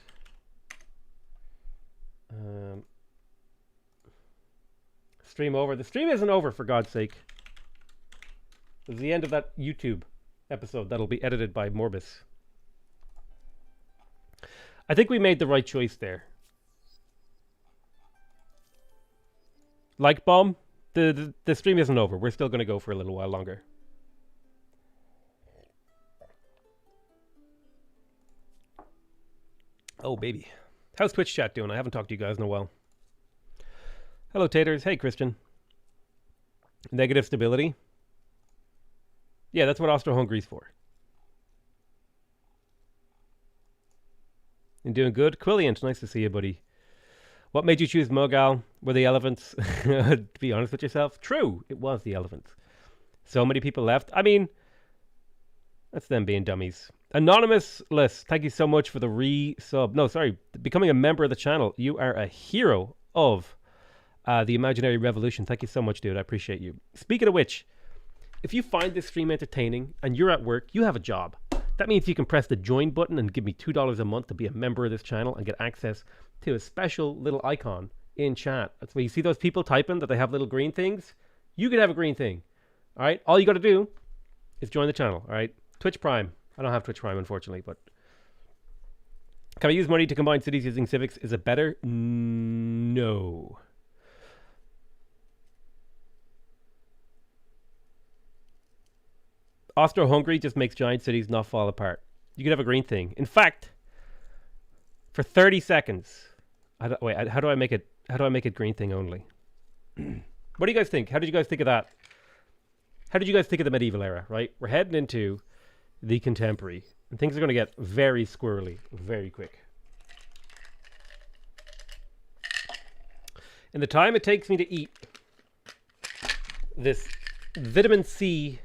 Speaker 1: Stream over. The stream isn't over, for God's sake. It was the end of that YouTube episode that'll be edited by Morbus. I think we made the right choice there. Like bomb, the stream isn't over. We're still going to go for a little while longer. Oh, baby. How's Twitch chat doing? I haven't talked to you guys in a while. Hello, Taters. Hey, Christian. Negative stability. Yeah, that's what Austro-Hungary's for. You doing good? Quilliant, nice to see you, buddy. What made you choose Mughal? Were the elephants? To be honest with yourself. True, it was the elephants. So many people left. I mean, that's them being dummies. Anonymous List, thank you so much for the resub. No, sorry, becoming a member of the channel. You are a hero of the imaginary revolution. Thank you so much, dude. I appreciate you. Speaking of which, if you find this stream entertaining and you're at work, you have a job. That means you can press the join button and give me $2 a month to be a member of this channel and get access to a special little icon in chat. That's where you see those people typing that they have little green things. You could have a green thing. All right. All you got to do is join the channel. All right. Twitch Prime. I don't have Twitch Prime, unfortunately, but can I use money to combine cities using civics? Is it better? No. Austro-Hungary just makes giant cities not fall apart. You could have a green thing. In fact, for 30 seconds, wait, how do I make it green thing only? What do you guys think? How did you guys think of that? How did you guys think of the medieval era, right? We're heading into the contemporary, and things are going to get very squirrely very quick. In the time it takes me to eat this vitamin C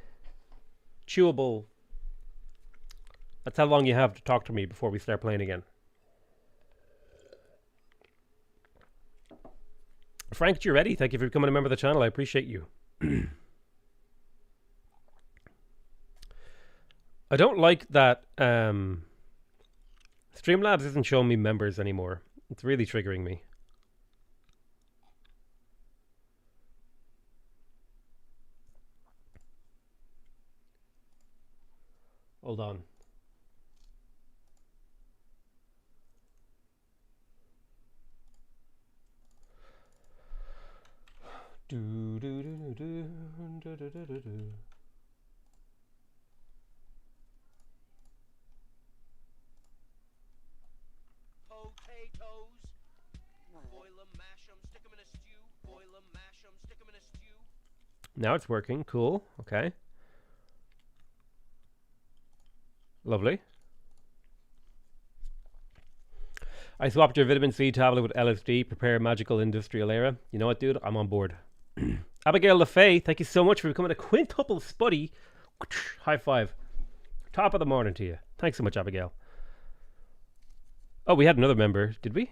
Speaker 1: chewable, that's how long you have to talk to me before we start playing again. Frank Giretti, thank you for becoming a member of the channel. I appreciate you. I don't like that Streamlabs isn't showing me members anymore. It's really triggering me. Hold on. Now it's working. Cool. Okay. Lovely. I swapped your vitamin C tablet with LSD. Prepare magical industrial era. You know what, dude? I'm on board. Abigail LaFay, thank you so much for becoming a quintuple spuddy. High five. Top of the morning to you. Thanks so much, Abigail. Oh, we had another member, did we?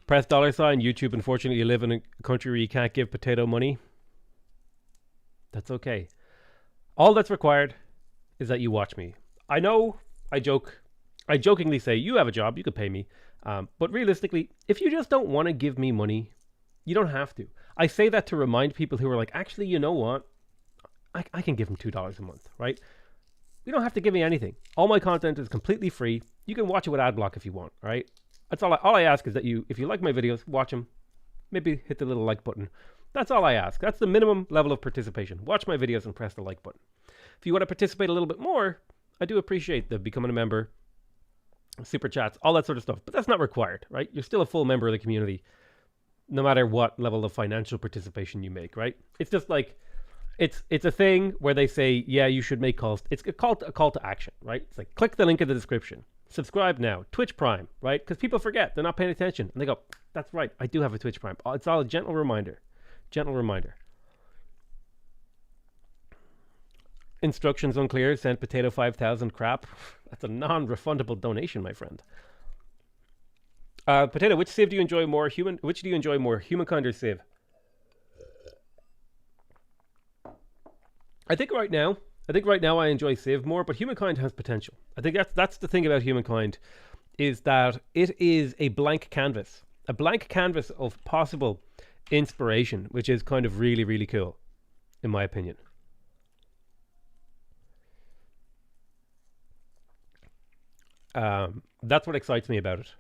Speaker 1: Press $sign. YouTube, unfortunately, you live in a country where you can't give potato money. That's okay. All that's required is that you watch me. I know, I jokingly say, you have a job, you could pay me. But realistically, if you just don't want to give me money, you don't have to. I say that to remind people who are like, actually, you know what? I can give them $2 a month, right? You don't have to give me anything. All my content is completely free. You can watch it with ad block if you want, right? That's all I ask is that you, if you like my videos, watch them. Maybe hit the little like button. That's all I ask. That's the minimum level of participation. Watch my videos and press the like button. If you want to participate a little bit more, I do appreciate the becoming a member, super chats, all that sort of stuff. But that's not required, right? You're still a full member of the community, no matter what level of financial participation you make, right? It's just like, it's a thing where they say, yeah, you should make calls. It's a call to action, right? It's like, click the link in the description. Subscribe now. Twitch Prime, right? Because people forget. They're not paying attention. And they go, that's right. I do have a Twitch Prime. It's all a gentle reminder. Gentle reminder. Instructions unclear. Send potato 5,000 crap. That's a non-refundable donation, my friend. Potato, which Civ do you enjoy more? Which do you enjoy more? Humankind or Civ? I think right now I enjoy Civ more, but Humankind has potential. I think that's the thing about Humankind, is that it is a blank canvas of possible inspiration, which is kind of really, really cool, in my opinion. That's what excites me about it.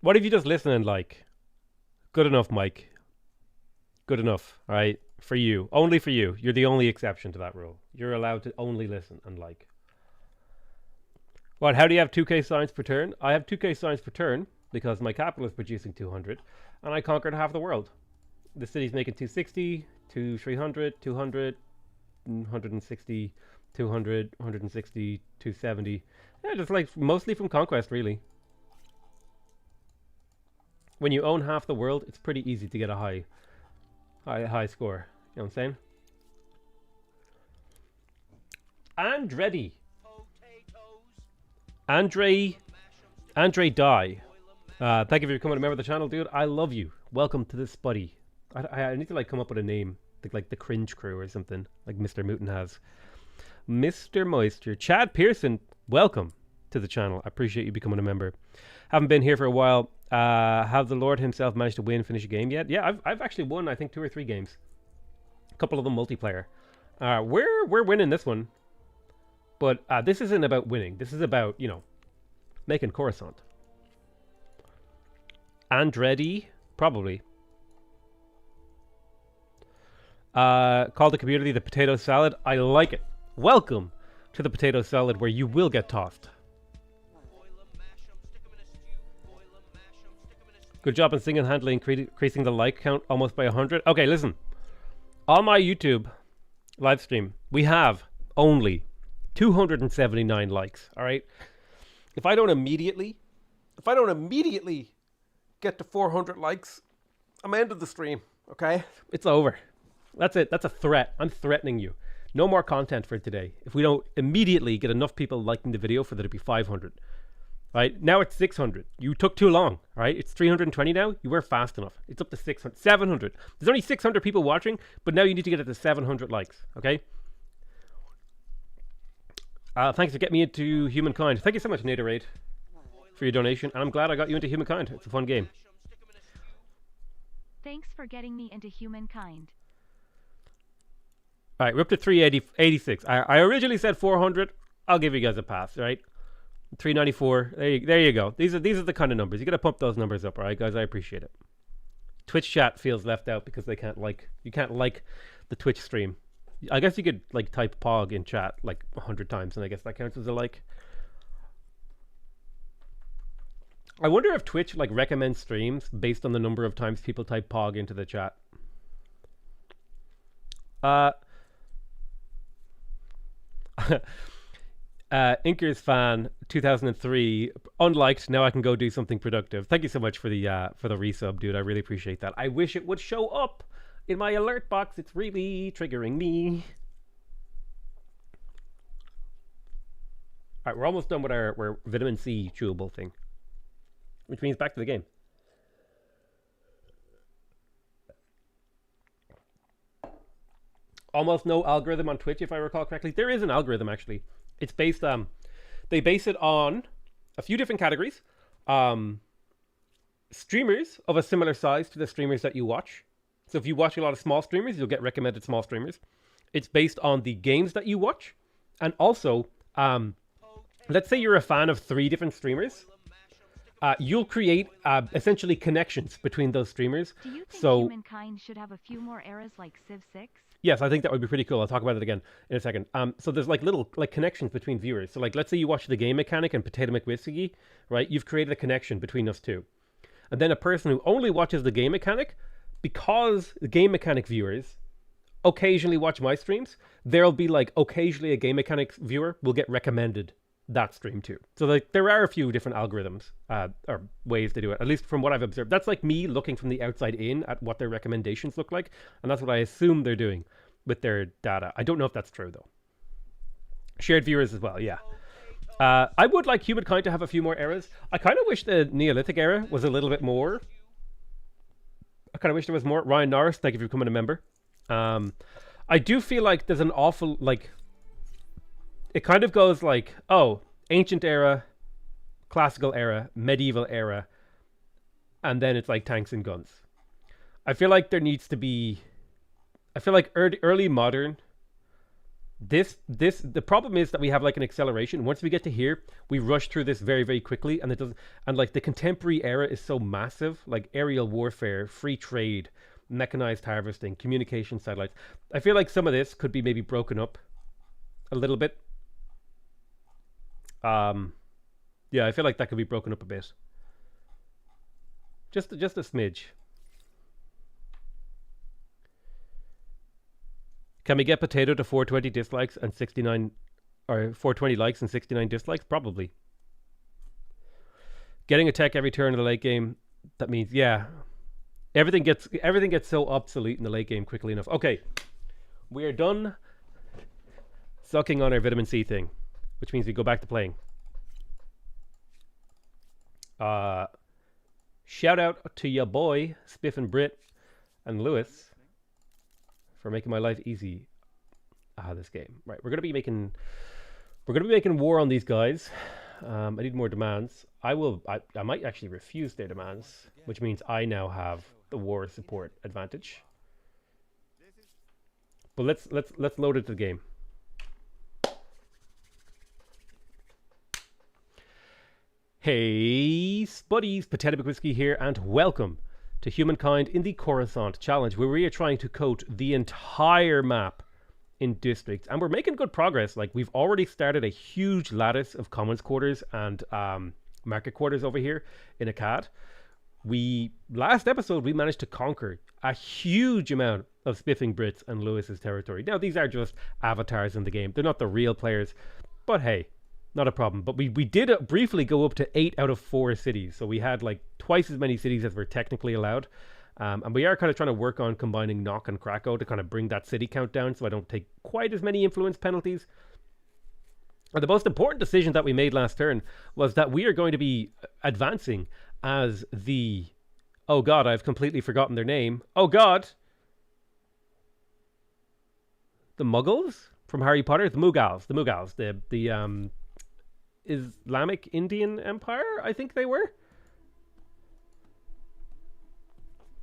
Speaker 1: What if you just listen and like? Good enough, Mike. Good enough, all right? For you. Only for you. You're the only exception to that rule. You're allowed to only listen and like. What, how do you have 2k signs per turn? I have 2k signs per turn because my capital is producing 200 and I conquered half the world. The city's making 260, 300, 200, 160, 200, 160, 270. Yeah, just like mostly from conquest, really. When you own half the world, it's pretty easy to get a high score. You know what I'm saying? Andretti. Andre Die. Thank you for becoming a member of the channel, dude. I love you. Welcome to this buddy. I need to like come up with a name, like the Cringe Crew or something, like Mr. Mooten has. Mr. Moisture. Chad Pearson, welcome to the channel. I appreciate you becoming a member. Haven't been here for a while. Have the Lord himself managed to finish a game yet? Yeah, I've actually won, I think, 2 or 3 games. A couple of them multiplayer. We're winning this one. But this isn't about winning. This is about, you know, making Coruscant. Andretti, probably. Call the community the potato salad. I like it. Welcome to the potato salad where you will get tossed. Good job in single-handedly increasing the like count almost by 100. Okay, listen. On my YouTube live stream, we have only 279 likes. All right. If I don't immediately get to 400 likes, I'm ending the stream. Okay, it's over. That's it. That's a threat. I'm threatening you. No more content for today. If we don't immediately get enough people liking the video for there to be 500. Right, now it's 600. You took too long, right? It's 320 now. You were fast enough. It's up to 600, 700. There's only 600 people watching, but now you need to get it to 700 likes, okay? Thanks for getting me into Humankind. Thank you so much, Naderade, for your donation. And I'm glad I got you into Humankind. It's a fun game.
Speaker 6: Thanks for getting me into Humankind.
Speaker 1: All right, we're up to 386. I originally said 400. I'll give you guys a pass, right? 394. There you go. These are the kind of numbers. You got to pump those numbers up, all right, guys? I appreciate it. Twitch chat feels left out because you can't like the Twitch stream. I guess you could like type POG in chat like 100 times, and I guess that counts as a like. I wonder if Twitch like recommends streams based on the number of times people type POG into the chat. Inkers fan 2003 unliked. Now I can go do something productive. Thank you so much for the resub, dude. I really appreciate that. I wish it would show up in my alert box. It's really triggering me. All right, we're almost done with our vitamin C chewable thing, which means back to the game. Almost no algorithm on Twitch, if I recall correctly. There is an algorithm, actually. It's based they base it on a few different categories. Streamers of a similar size to the streamers that you watch. So if you watch a lot of small streamers, you'll get recommended small streamers. It's based on the games that you watch. And also, let's say you're a fan of 3 different streamers. You'll create essentially connections between those streamers.
Speaker 6: Do you think
Speaker 1: So
Speaker 6: Humankind should have a few more eras like Civ 6?
Speaker 1: yes, I think that would be pretty cool. I'll talk about it again in a second. So there's like little like connections between viewers. So like let's say you watch the Game Mechanic and Potato McWhiskey, right? You've created a connection between us two. And then a person who only watches the Game Mechanic, because the Game Mechanic viewers occasionally watch my streams, there'll be like occasionally a Game Mechanics viewer will get recommended that stream too. So like there are a few different algorithms or ways to do it, at least from what I've observed. That's like me looking from the outside in at what their recommendations look like, and that's what I assume they're doing with their data. I don't know if that's true though. Shared viewers as well, yeah. I would like Humankind to have a few more eras. I kind of wish the Neolithic era was a little bit more. I kind of wish there was more. Ryan Norris, thank you for becoming a member. I do feel like there's an awful like. It kind of goes like, oh, ancient era, classical era, medieval era, and then it's like tanks and guns. I feel like there needs to be. I feel like early modern. The problem is that we have like an acceleration. Once we get to here, we rush through this very, very quickly, and it doesn't. And like the contemporary era is so massive, like aerial warfare, free trade, mechanized harvesting, communication satellites. I feel like some of this could be maybe broken up a little bit. Yeah, I feel like that could be broken up a bit. Just a smidge. Can we get Potato to 420 dislikes and 69 or 420 likes and 69 dislikes? Probably. Getting a tech every turn in the late game, that means yeah. Everything gets so obsolete in the late game quickly enough. Okay. We are done sucking on our vitamin C thing, which means we go back to playing. Shout out to ya boy Spiff and Brit and Lewis for making my life easy. This game. Right, we're gonna be making war on these guys. I need more demands. I might actually refuse their demands, which means I now have the war support advantage. But let's load into the game. Hey, Spuddies, Potato McWhiskey here, and welcome to Humankind in the Coruscant Challenge, where we are trying to coat the entire map in districts, and we're making good progress. Like, we've already started a huge lattice of commons quarters and market quarters over here in Akkad. Last episode, we managed to conquer a huge amount of Spiffing Brits and Lewis's territory. Now, these are just avatars in the game. They're not the real players, but hey, not a problem. But we did briefly go up to 8 out of 4 cities. So we had like twice as many cities as we're technically allowed. And we are kind of trying to work on combining Knock and Krakow to kind of bring that city count down so I don't take quite as many influence penalties. And the most important decision that we made last turn was that we are going to be advancing as the... Oh god, I've completely forgotten their name. Oh god! The Muggles? from Harry Potter? The Mughals, the Islamic Indian Empire, I think they were.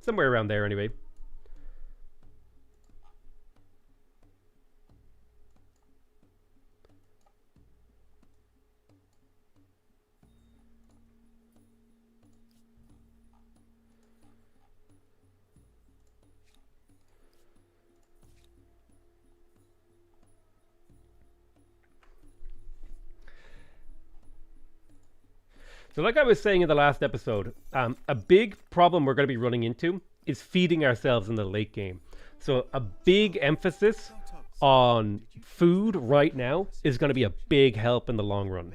Speaker 1: Somewhere around there, anyway. So like I was saying in the last episode, a big problem we're going to be running into is feeding ourselves in the late game. So a big emphasis on food right now is going to be a big help in the long run.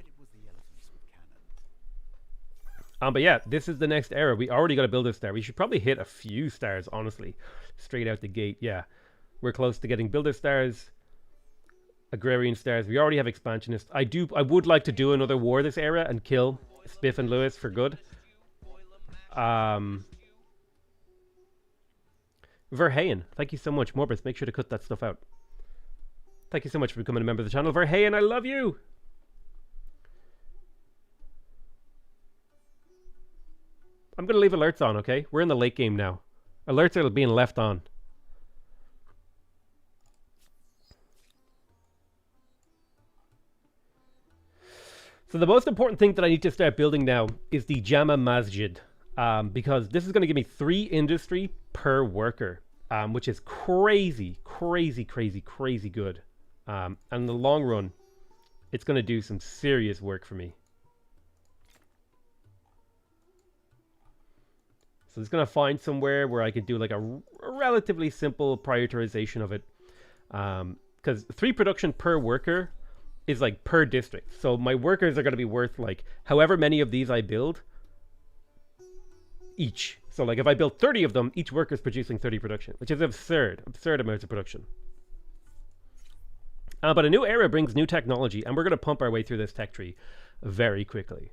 Speaker 1: But yeah, this is the next era. We already got to build a star. We should probably hit a few stars, honestly, straight out the gate. Yeah, we're close to getting builder stars, agrarian stars. We already have expansionists. I would like to do another war this era and kill Spiff and Lewis for good. Verheyen, thank you so much. Morbus, make sure to cut that stuff out. Thank you so much for becoming a member of the channel. Verheyen, I love you! I'm going to leave alerts on, okay? We're in the late game now. Alerts are being left on. So the most important thing that I need to start building now is the Jama Masjid. Because this is going to give me 3 industry per worker. Which is crazy good. And in the long run, it's going to do some serious work for me. So it's going to find somewhere where I could do like a relatively simple prioritization of it. Because 3 production per worker is like per district. So my workers are going to be worth like however many of these I build each. So like if I build 30 of them, each worker is producing 30 production, which is absurd amounts of production. But a new era brings new technology, and we're going to pump our way through this tech tree very quickly.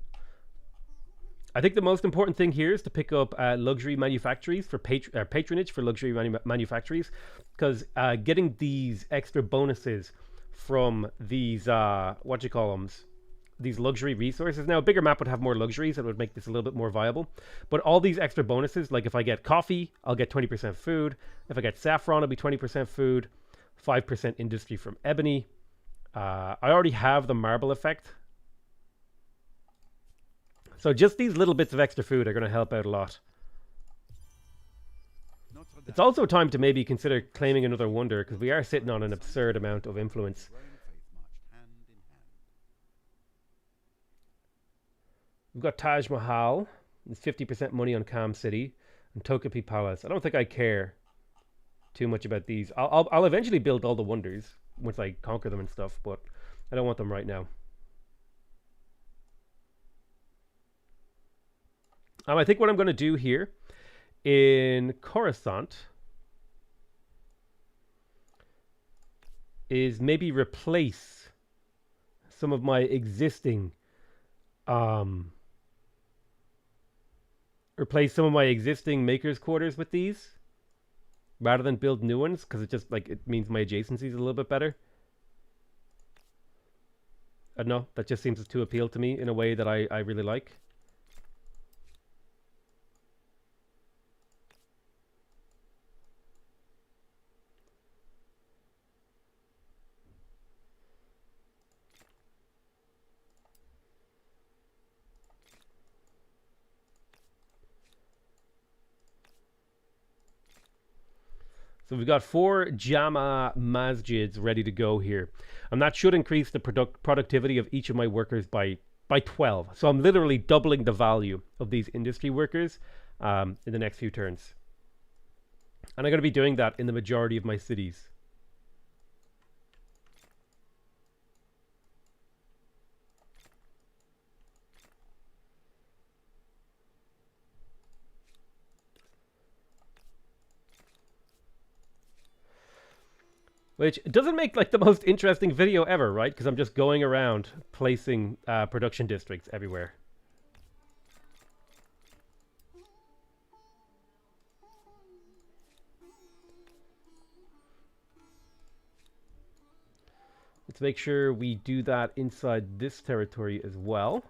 Speaker 1: I think the most important thing here is to pick up luxury manufactories for patronage for luxury manufactories, because getting these extra bonuses from these these luxury resources. Now, a bigger map would have more luxuries that would make this a little bit more viable. But all these extra bonuses, like if I get coffee, I'll get 20% food. If I get saffron, it'll be 20% food. 5% industry from ebony. I already have the marble effect. So just these little bits of extra food are going to help out a lot. It's also time to maybe consider claiming another wonder, because we are sitting on an absurd amount of influence. We've got Taj Mahal. It's 50% money on Kam City. And Tokapi Palace. I don't think I care too much about these. I'll eventually build all the wonders once I conquer them and stuff, but I don't want them right now. I think what I'm going to do here in Coruscant is maybe replace some of my existing makers quarters with these rather than build new ones, because it just like it means my adjacency is a little bit better. I don't know, that just seems to appeal to me in a way that I really like. So we've got 4 Jama Masjids ready to go here. And that should increase the productivity of each of my workers by 12. So I'm literally doubling the value of these industry workers in the next few turns. And I'm going to be doing that in the majority of my cities. Which doesn't make like the most interesting video ever, right? Because I'm just going around placing production districts everywhere. Let's make sure we do that inside this territory as well.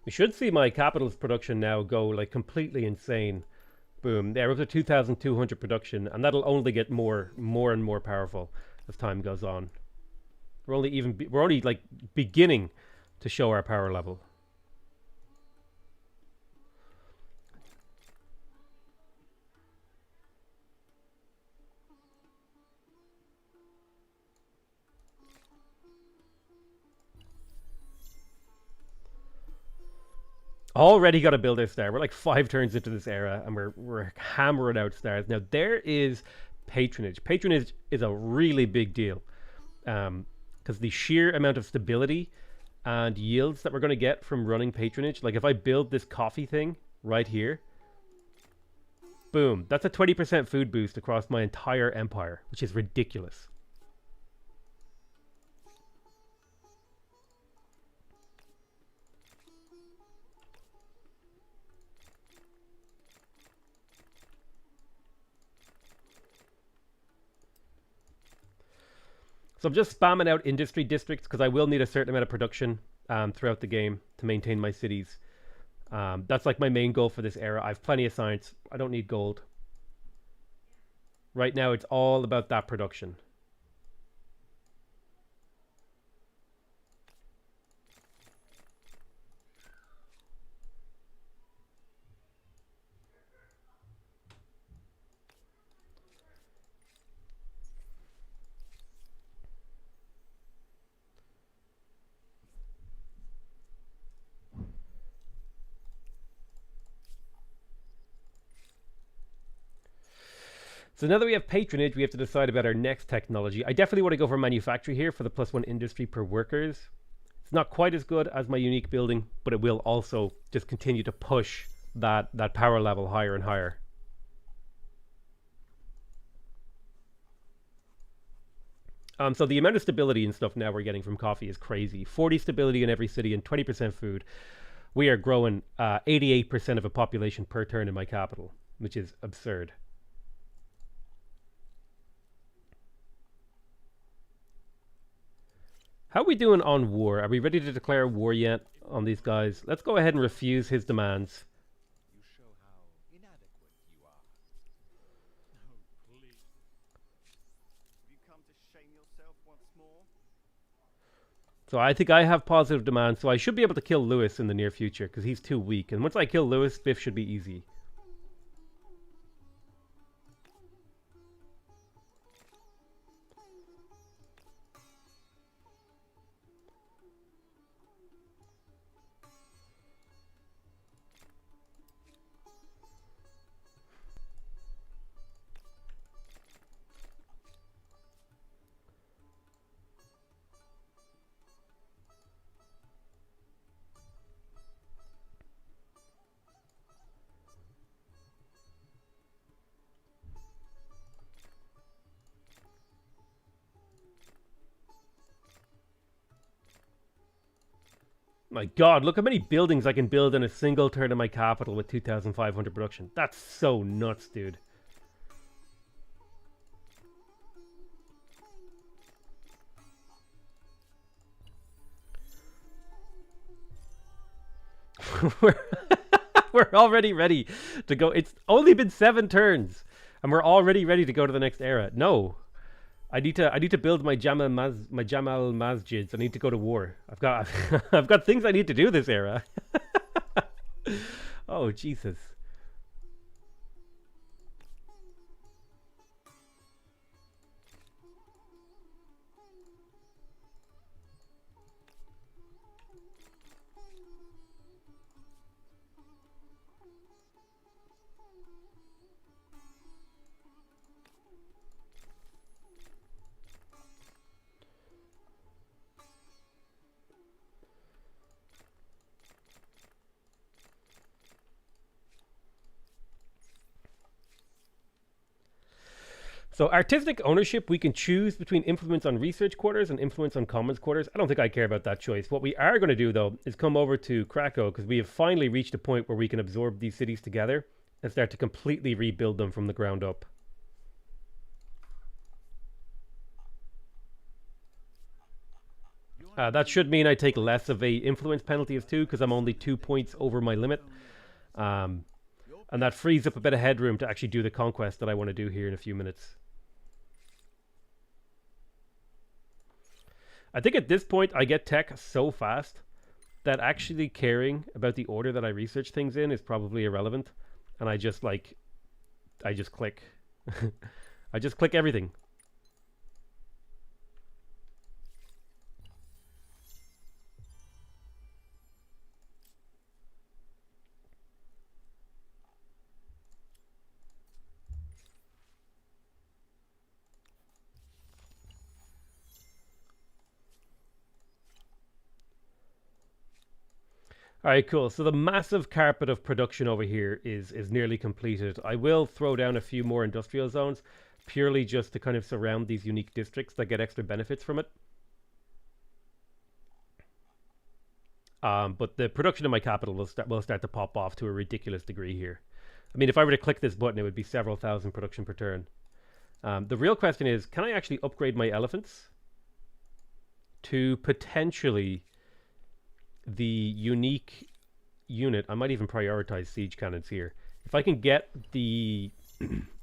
Speaker 1: We should see my capital's production now go like completely insane. Boom. There, up to 2,200 production, and that'll only get more and more powerful as time goes on. We're only like beginning to show our power level. Already got to build our star. We're like 5 turns into this era, and we're hammering out stars. Now there is patronage. Patronage is a really big deal, because the sheer amount of stability and yields that we're going to get from running patronage. Like if I build this coffee thing right here, boom, that's a 20% food boost across my entire empire, which is ridiculous. So I'm just spamming out industry districts because I will need a certain amount of production throughout the game to maintain my cities. That's like my main goal for this era. I have plenty of science. I don't need gold. Right now it's all about that production. So now that we have patronage, we have to decide about our next technology. I definitely want to go for manufacturing here for the +1 industry per workers. It's not quite as good as my unique building, but it will also just continue to push that power level higher and higher. So the amount of stability and stuff now we're getting from coffee is crazy. 40 stability in every city and 20% food. We are growing 88% of a population per turn in my capital, which is absurd. How are we doing on war? Are we ready to declare war yet on these guys? Let's go ahead and refuse his demands.
Speaker 4: You show how inadequate you are.
Speaker 3: No, please.
Speaker 5: Have you come to shame yourself once more?
Speaker 1: So I think I have positive demands, so I should be able to kill Lewis in the near future because he's too weak. And once I kill Lewis, Biff should be easy. My god, look how many buildings I can build in a single turn of my capital with 2,500 production. That's so nuts, dude. we're, we're already ready to go. It's only been 7 turns, and we're already ready to go to the next era. No. I need to build my Jamal Masjids. I need to go to war. I've got things I need to do this era. Oh Jesus. So artistic ownership, we can choose between influence on research quarters and influence on commons quarters. I don't think I care about that choice. What we are going to do, though, is come over to Krakow, because we have finally reached a point where we can absorb these cities together and start to completely rebuild them from the ground up. That should mean I take less of a influence penalty of 2, because I'm only 2 points over my limit. And that frees up a bit of headroom to actually do the conquest that I want to do here in a few minutes. I think at this point I get tech so fast that actually caring about the order that I research things in is probably irrelevant. And I just click. I just click everything. All right, cool. So the massive carpet of production over here is nearly completed. I will throw down a few more industrial zones, purely just to kind of surround these unique districts that get extra benefits from it. But the production in my capital will start to pop off to a ridiculous degree here. I mean, if I were to click this button, it would be several thousand production per turn. The real question is, can I actually upgrade my elephants to potentially the unique unit? I might even prioritize siege cannons here. If I can get the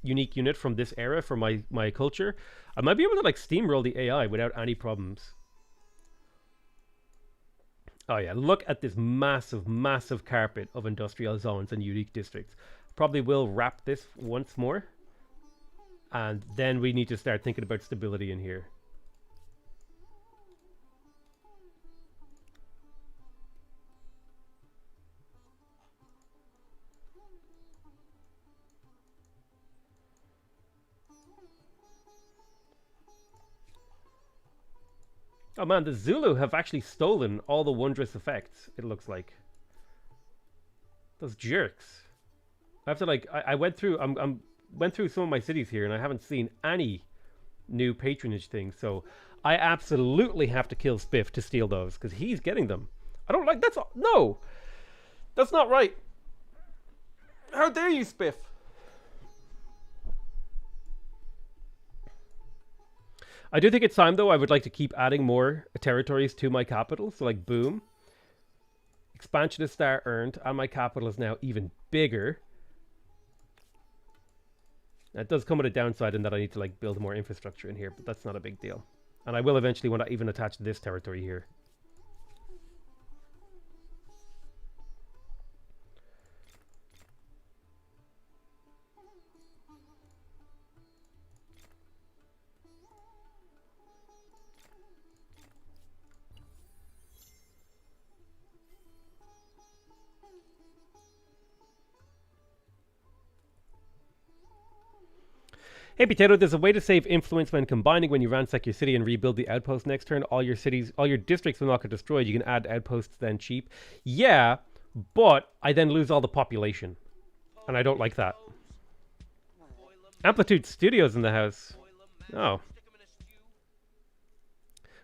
Speaker 1: unique unit from this era for my culture, I might be able to like steamroll the AI without any problems. Oh yeah, look at this massive carpet of industrial zones and unique districts. Probably will wrap this once more, and then we need to start thinking about stability in here. Oh man, the Zulu have actually stolen all the wondrous effects, it looks like. Those jerks. I have to like, I went through, went through some of my cities here and I haven't seen any new patronage things, so I absolutely have to kill Spiff to steal those, because he's getting them. I don't like, no! That's not right! How dare you, Spiff! I do think it's time, though. I would like to keep adding more territories to my capital. So, like, boom. Expansionist star earned, and my capital is now even bigger. That does come with a downside in that I need to, like, build more infrastructure in here, but that's not a big deal. And I will eventually want to even attach this territory here. Hey Potato, there's a way to save influence when combining. When you ransack your city and rebuild the outpost next turn, all your districts will not get destroyed. You can add outposts then cheap. Yeah, but I then lose all the population. And I don't like that. Amplitude Studios in the house. Oh.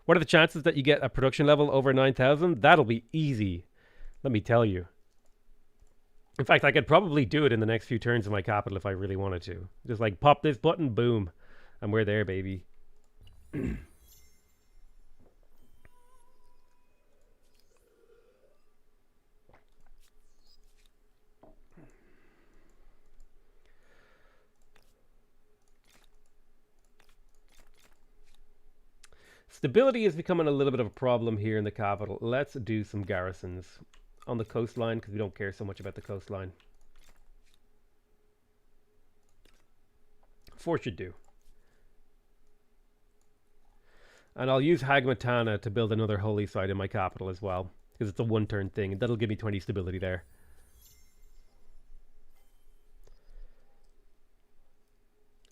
Speaker 1: What are the chances that you get a production level over 9,000? That'll be easy. Let me tell you. In fact, I could probably do it in the next few turns of my capital if I really wanted to. Just like pop this button, boom. And we're there, baby. Stability is becoming a little bit of a problem here in the capital. Let's do some garrisons on the coastline, because we don't care so much about the coastline. 4 should do. And I'll use Hagmatana to build another holy site in my capital as well, because it's a one-turn thing, and that'll give me 20 stability there.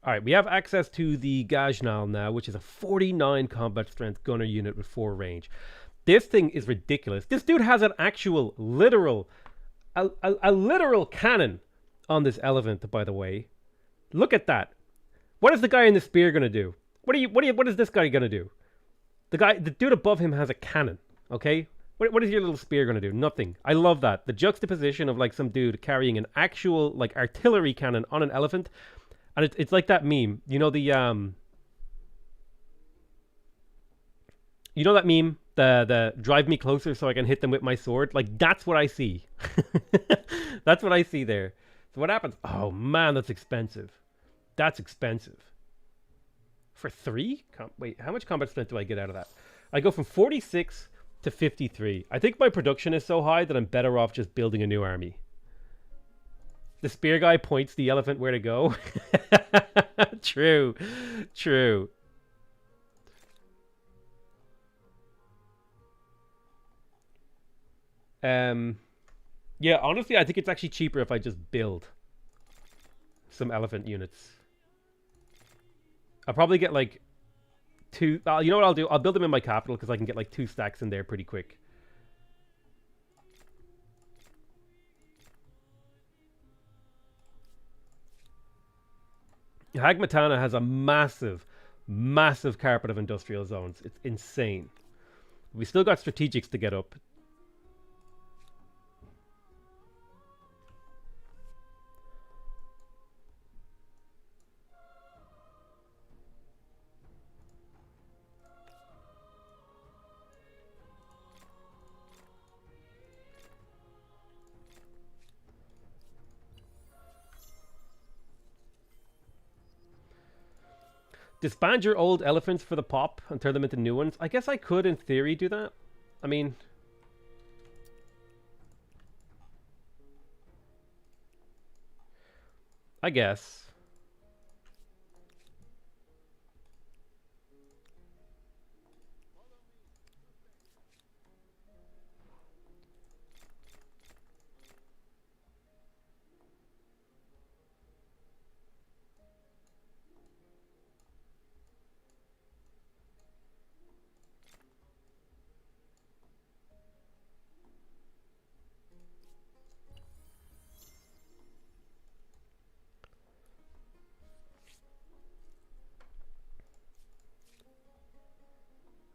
Speaker 1: Alright, we have access to the Gajnal now, which is a 49 combat strength gunner unit with 4 range. This thing is ridiculous. This dude has an actual, literal, a literal cannon on this elephant, by the way. Look at that. What is the guy in the spear gonna do? What is this guy gonna do? The dude above him has a cannon. Okay, what is your little spear gonna do? Nothing. I love that. The juxtaposition of like some dude carrying an actual like artillery cannon on an elephant, and it's like that meme. You know that meme, the drive me closer so I can hit them with my sword? Like, that's what I see. That's what I see there. So what happens? Oh, man, that's expensive. That's expensive. For 3? Wait, how much combat strength do I get out of that? I go from 46 to 53. I think my production is so high that I'm better off just building a new army. The spear guy points the elephant where to go. True. True. Yeah, honestly, I think it's actually cheaper if I just build some elephant units. I'll probably get like 2. You know what I'll do? I'll build them in my capital because I can get like 2 stacks in there pretty quick. Hagmatana has a massive, massive carpet of industrial zones. It's insane. We still got strategics to get up. Disband your old elephants for the pop and turn them into new ones. I guess I could, in theory, do that. I mean... I guess.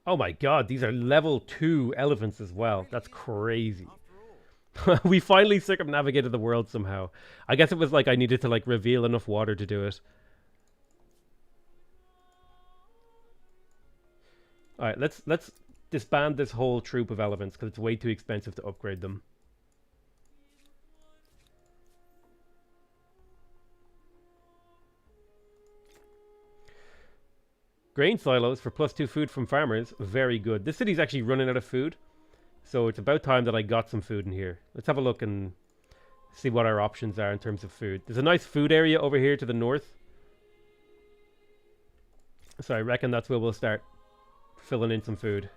Speaker 1: Oh my god, these are level 2 elephants as well. That's crazy. We finally circumnavigated the world somehow. I guess it was like I needed to like reveal enough water to do it. Alright, let's disband this whole troop of elephants because it's way too expensive to upgrade them. Grain silos for +2 food from farmers. Very good. This city's actually running out of food. So it's about time that I got some food in here. Let's have a look and see what our options are in terms of food. There's a nice food area over here to the north. So I reckon that's where we'll start filling in some food.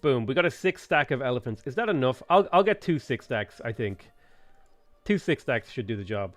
Speaker 1: Boom, we got a 6 stack of elephants. Is that enough? I'll get 2 6 stacks, I think. 2 6 stacks should do the job.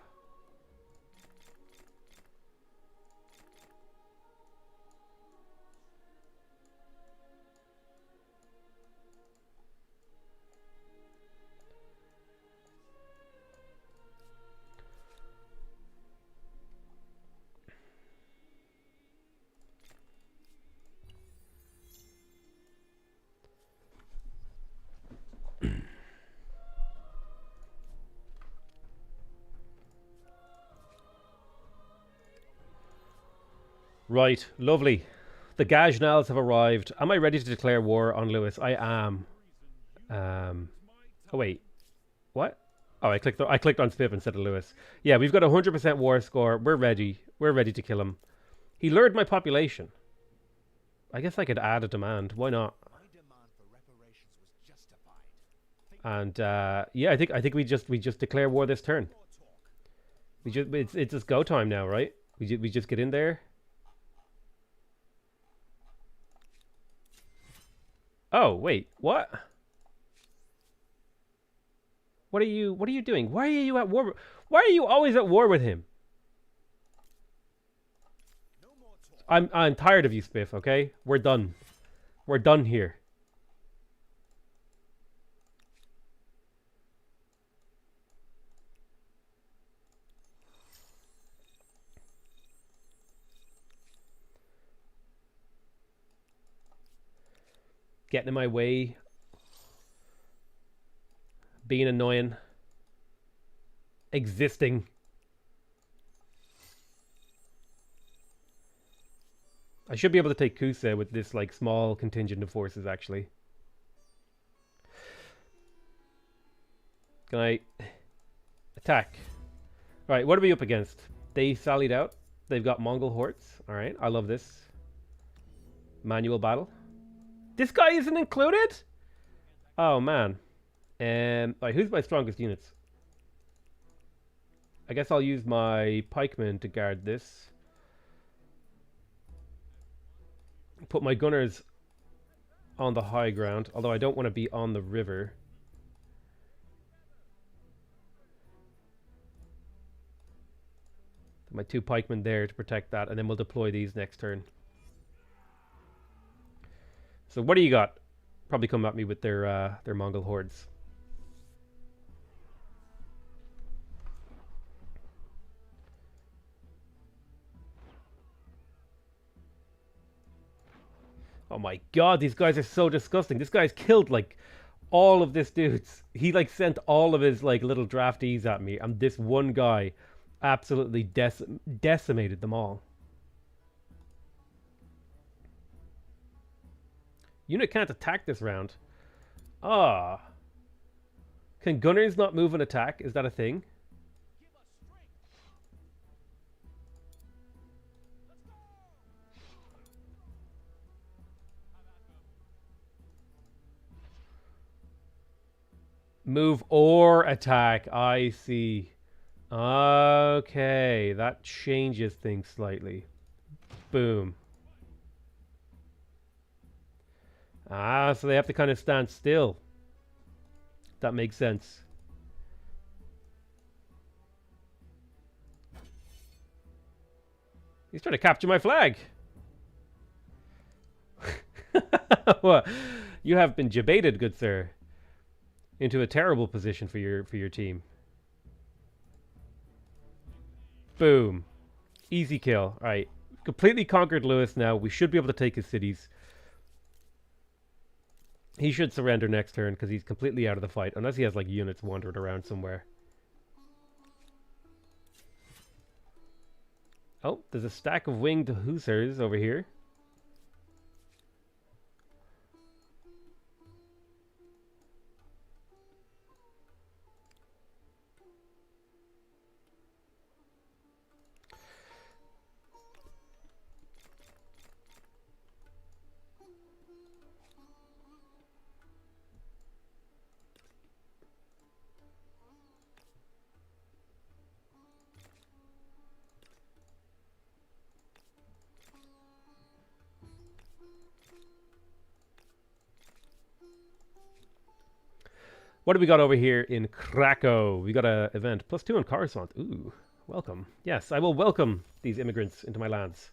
Speaker 1: Right, lovely. The Gajnals have arrived. Am I ready to declare war on Lewis? I am. Oh wait, what? Oh, I clicked on Spiv instead of Lewis. Yeah, we've got a 100% war score. We're ready. We're ready to kill him. He lured my population. I guess I could add a demand. Why not? And yeah, I think we just declare war this turn. It's just go time now, right? We just get in there. Oh, wait, what? What are you doing? Why are you at war? Why are you always at war with him? I'm tired of you, Spiff, okay? We're done. We're done here. Getting in my way. Being annoying. Existing. I should be able to take Kusa with this like small contingent of forces actually. Can I attack? Alright, what are we up against? They sallied out. They've got Mongol hordes. Alright, I love this. Manual battle. This guy isn't included? Oh man. Right, who's my strongest units? I guess I'll use my pikemen to guard this. Put my gunners on the high ground, although I don't want to be on the river. My 2 pikemen there to protect that, and then we'll deploy these next turn. So what do you got? Probably come at me with their Mongol hordes. Oh my god, these guys are so disgusting. This guy's killed like all of this dudes. He like sent all of his like little draftees at me, and this one guy absolutely decimated them all. Unit can't attack this round. Ah. Can gunners not move and attack? Is that a thing? Move or attack. I see. Okay, that changes things slightly. Boom. Ah, so they have to kind of stand still. That makes sense. He's trying to capture my flag. What? You have been debated, good sir, into a terrible position for your team. Boom. Easy kill. Alright. Completely conquered Lewis now. We should be able to take his cities. He should surrender next turn because he's completely out of the fight. Unless he has like units wandering around somewhere. Oh, there's a stack of winged hussars over here. What do we got over here in Krakow? We got an event. +2 on Coruscant. Ooh, welcome. Yes, I will welcome these immigrants into my lands.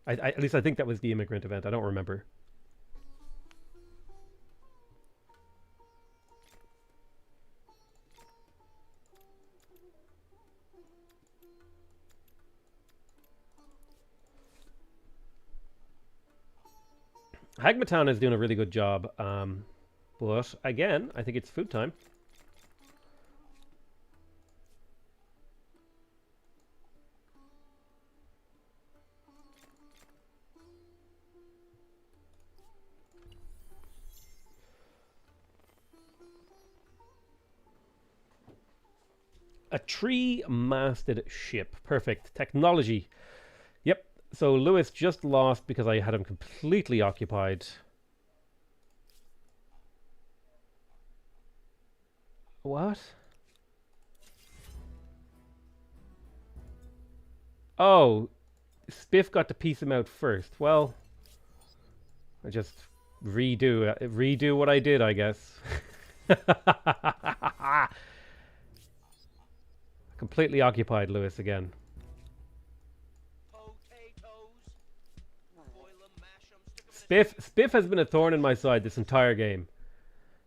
Speaker 1: At least I think that was the immigrant event. I don't remember. Hagmatown is doing a really good job. But again, I think it's food time. A tree-masted ship. Perfect. Technology. Yep. So Lewis just lost because I had him completely occupied. What? Oh, Spiff got to piece him out first. Well, I just redo what I did, I guess. Completely occupied Lewis again. Spiff has been a thorn in my side this entire game.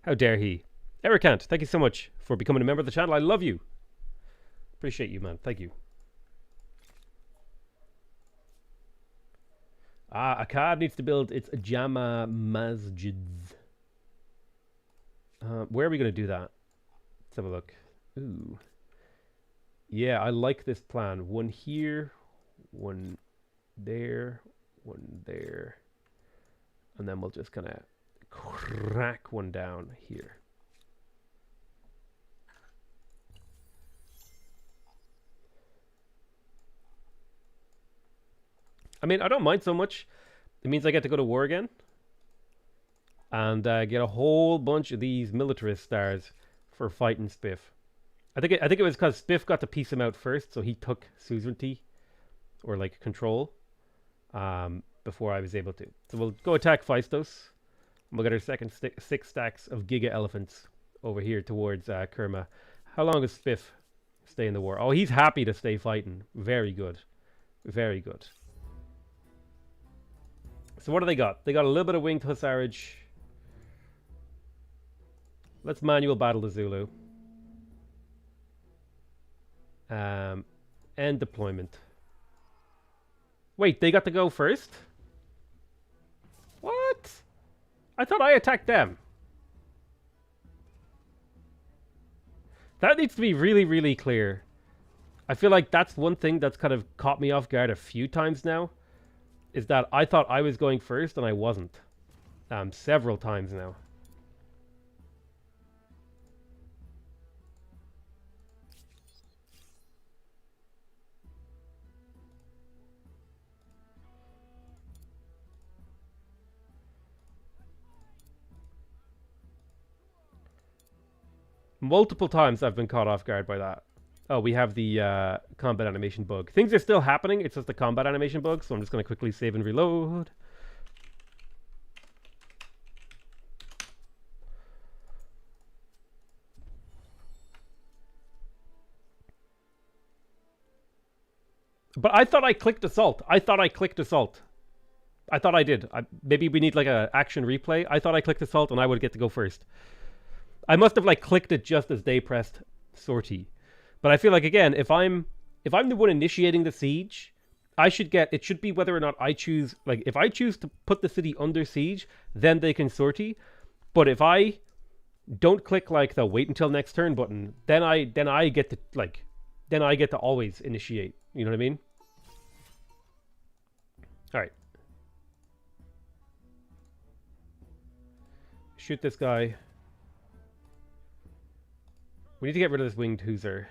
Speaker 1: How dare he? Ericant, thank you so much for becoming a member of the channel. I love you. Appreciate you, man. Thank you. Akkad needs to build its Jama Masjids. Where are we going to do that? Let's have a look. Ooh. Yeah, I like this plan. One here, one there, one there. And then we'll just kind of crack one down here. I mean, I don't mind so much. It means I get to go to war again. And get a whole bunch of these militarist stars for fighting Spiff. I think it was because Spiff got to piece him out first, so he took suzerainty or like control before I was able to. So we'll go attack Phaistos. We'll get our second 6 stacks of Giga Elephants over here towards Kerma. How long does Spiff stay in the war? Oh, he's happy to stay fighting. Very good. Very good. So what do they got? They got a little bit of winged hussarage. Let's manual battle the Zulu. End deployment. Wait, they got to go first? What? I thought I attacked them. That needs to be really, really clear. I feel like that's one thing that's kind of caught me off guard a few times now. Is that I thought I was going first and I wasn't. Several times now. Multiple times I've been caught off guard by that. Oh, we have the combat animation bug. Things are still happening, it's just the combat animation bug, so I'm just going to quickly save and reload. But I thought I clicked assault. I thought I did. Maybe we need like a action replay. I thought I clicked assault and I would get to go first. I must have like clicked it just as they pressed sortie. But I feel like again, if I'm the one initiating the siege, I should get it should be whether or not I choose like if I choose to put the city under siege, then they can sortie. But if I don't click like the wait until next turn button, then I get to always initiate. You know what I mean? Alright. Shoot this guy. We need to get rid of this winged Hussar.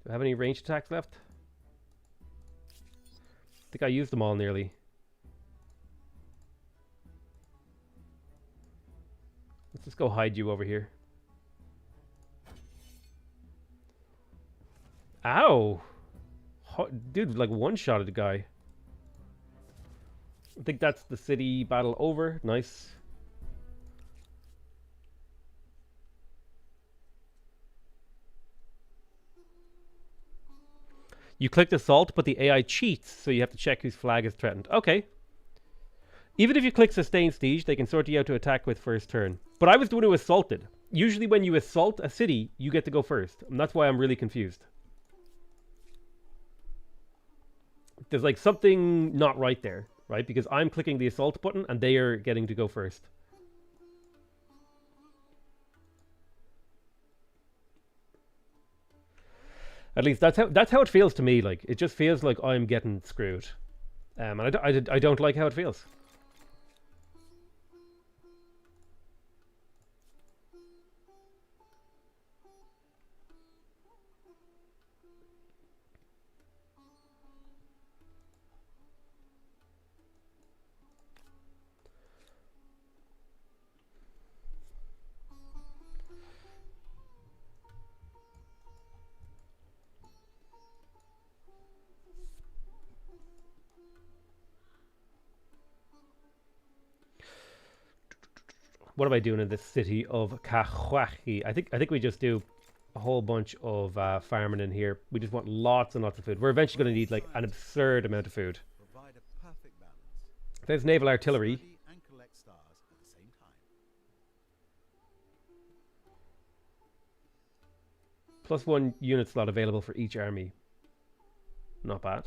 Speaker 1: Do I have any ranged attacks left? I think I used them all nearly. Let's just go hide you over here. Ow! Dude, like one-shotted the guy. I think that's the city battle over. Nice. You clicked assault, but the AI cheats, so you have to check whose flag is threatened. Okay. Even if you click sustain siege, they can sort you out to attack with first turn. But I was the one who assaulted. Usually when you assault a city, you get to go first. And that's why I'm really confused. There's like something not right there, right? Because I'm clicking the assault button and they are getting to go first. At least that's how it feels to me. Like it just feels like I'm getting screwed, and I don't like how it feels. What am I doing in this city of Kahwahi? I think we just do a whole bunch of farming in here. We just want lots and lots of food. We're eventually going to need like an absurd amount of food.
Speaker 2: Provide a perfect balance
Speaker 1: There's naval artillery.
Speaker 2: Study and collect stars at the same time.
Speaker 1: +1 unit slot available for each army. Not bad.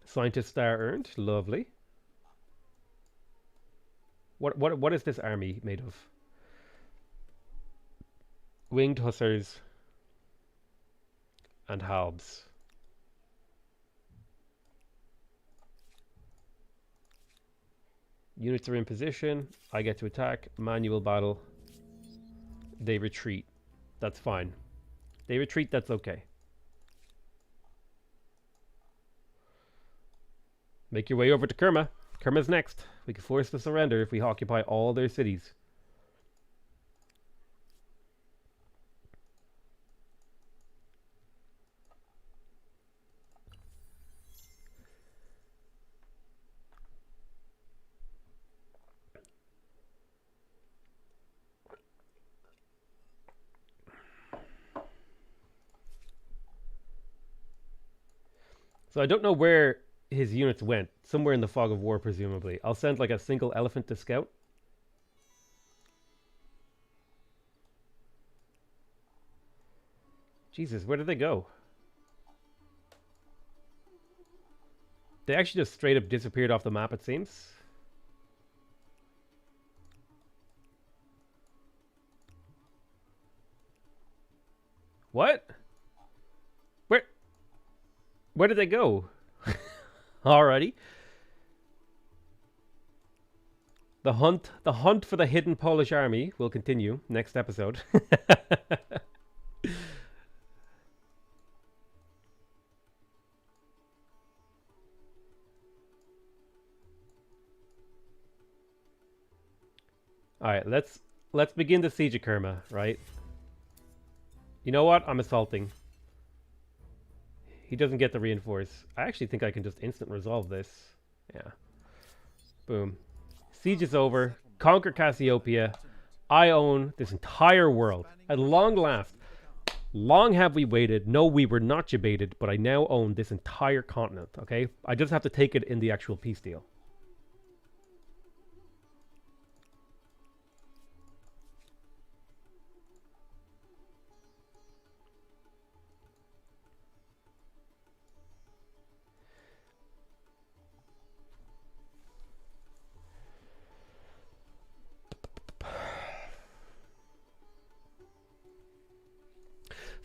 Speaker 1: Scientist star earned. Lovely. What is this army made of? Winged hussars and halbs. Units are in position. I get to attack. Manual battle. They retreat. That's fine. They retreat, that's okay. Make your way over to Kerma. Kerma's next. We can force the surrender if we occupy all their cities. So I don't know where his units went. Somewhere in the fog of war, presumably. I'll send like a single elephant to scout. Jesus, where did they go? They actually just straight up disappeared off the map, it seems. What? Where did they go? Alrighty. The hunt for the hidden Polish army will continue next episode. Alright, let's begin the siege of Kerma, right? You know what? I'm assaulting. He doesn't get the reinforce. I actually think I can just instant resolve this. Yeah. Boom. Siege is over. Conquer Cassiopeia. I own this entire world. At long last. Long have we waited. No, we were not debated, but I now own this entire continent, okay? I just have to take it in the actual peace deal.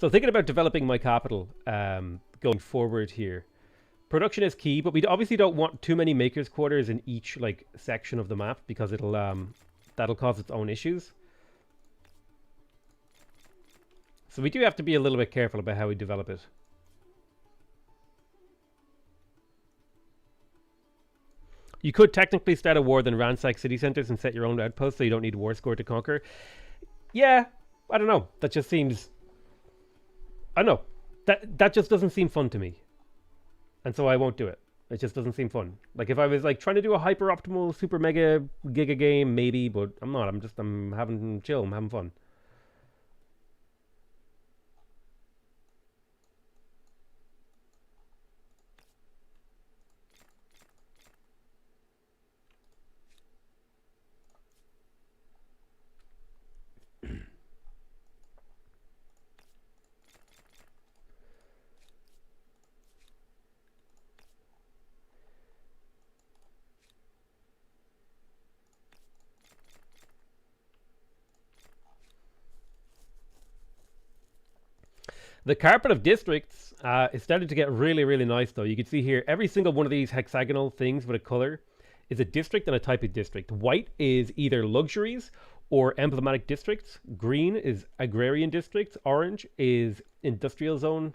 Speaker 1: So thinking about developing my capital going forward here. Production is key, but we obviously don't want too many makers quarters in each like section of the map because it'll that'll cause its own issues. So we do have to be a little bit careful about how we develop it. You could technically start a war, then ransack city centers and set your own outposts so you don't need war score to conquer. Yeah, I don't know. That just seems... I don't know. That just doesn't seem fun to me. And so I won't do it. It just doesn't seem fun. Like if I was like trying to do a hyper optimal super mega giga game, maybe, but I'm not. I'm having chill. I'm having fun. The carpet of districts is starting to get really, really nice, though. You can see here, every single one of these hexagonal things with a color is a district and a type of district. White is either luxuries or emblematic districts. Green is agrarian districts. Orange is industrial zone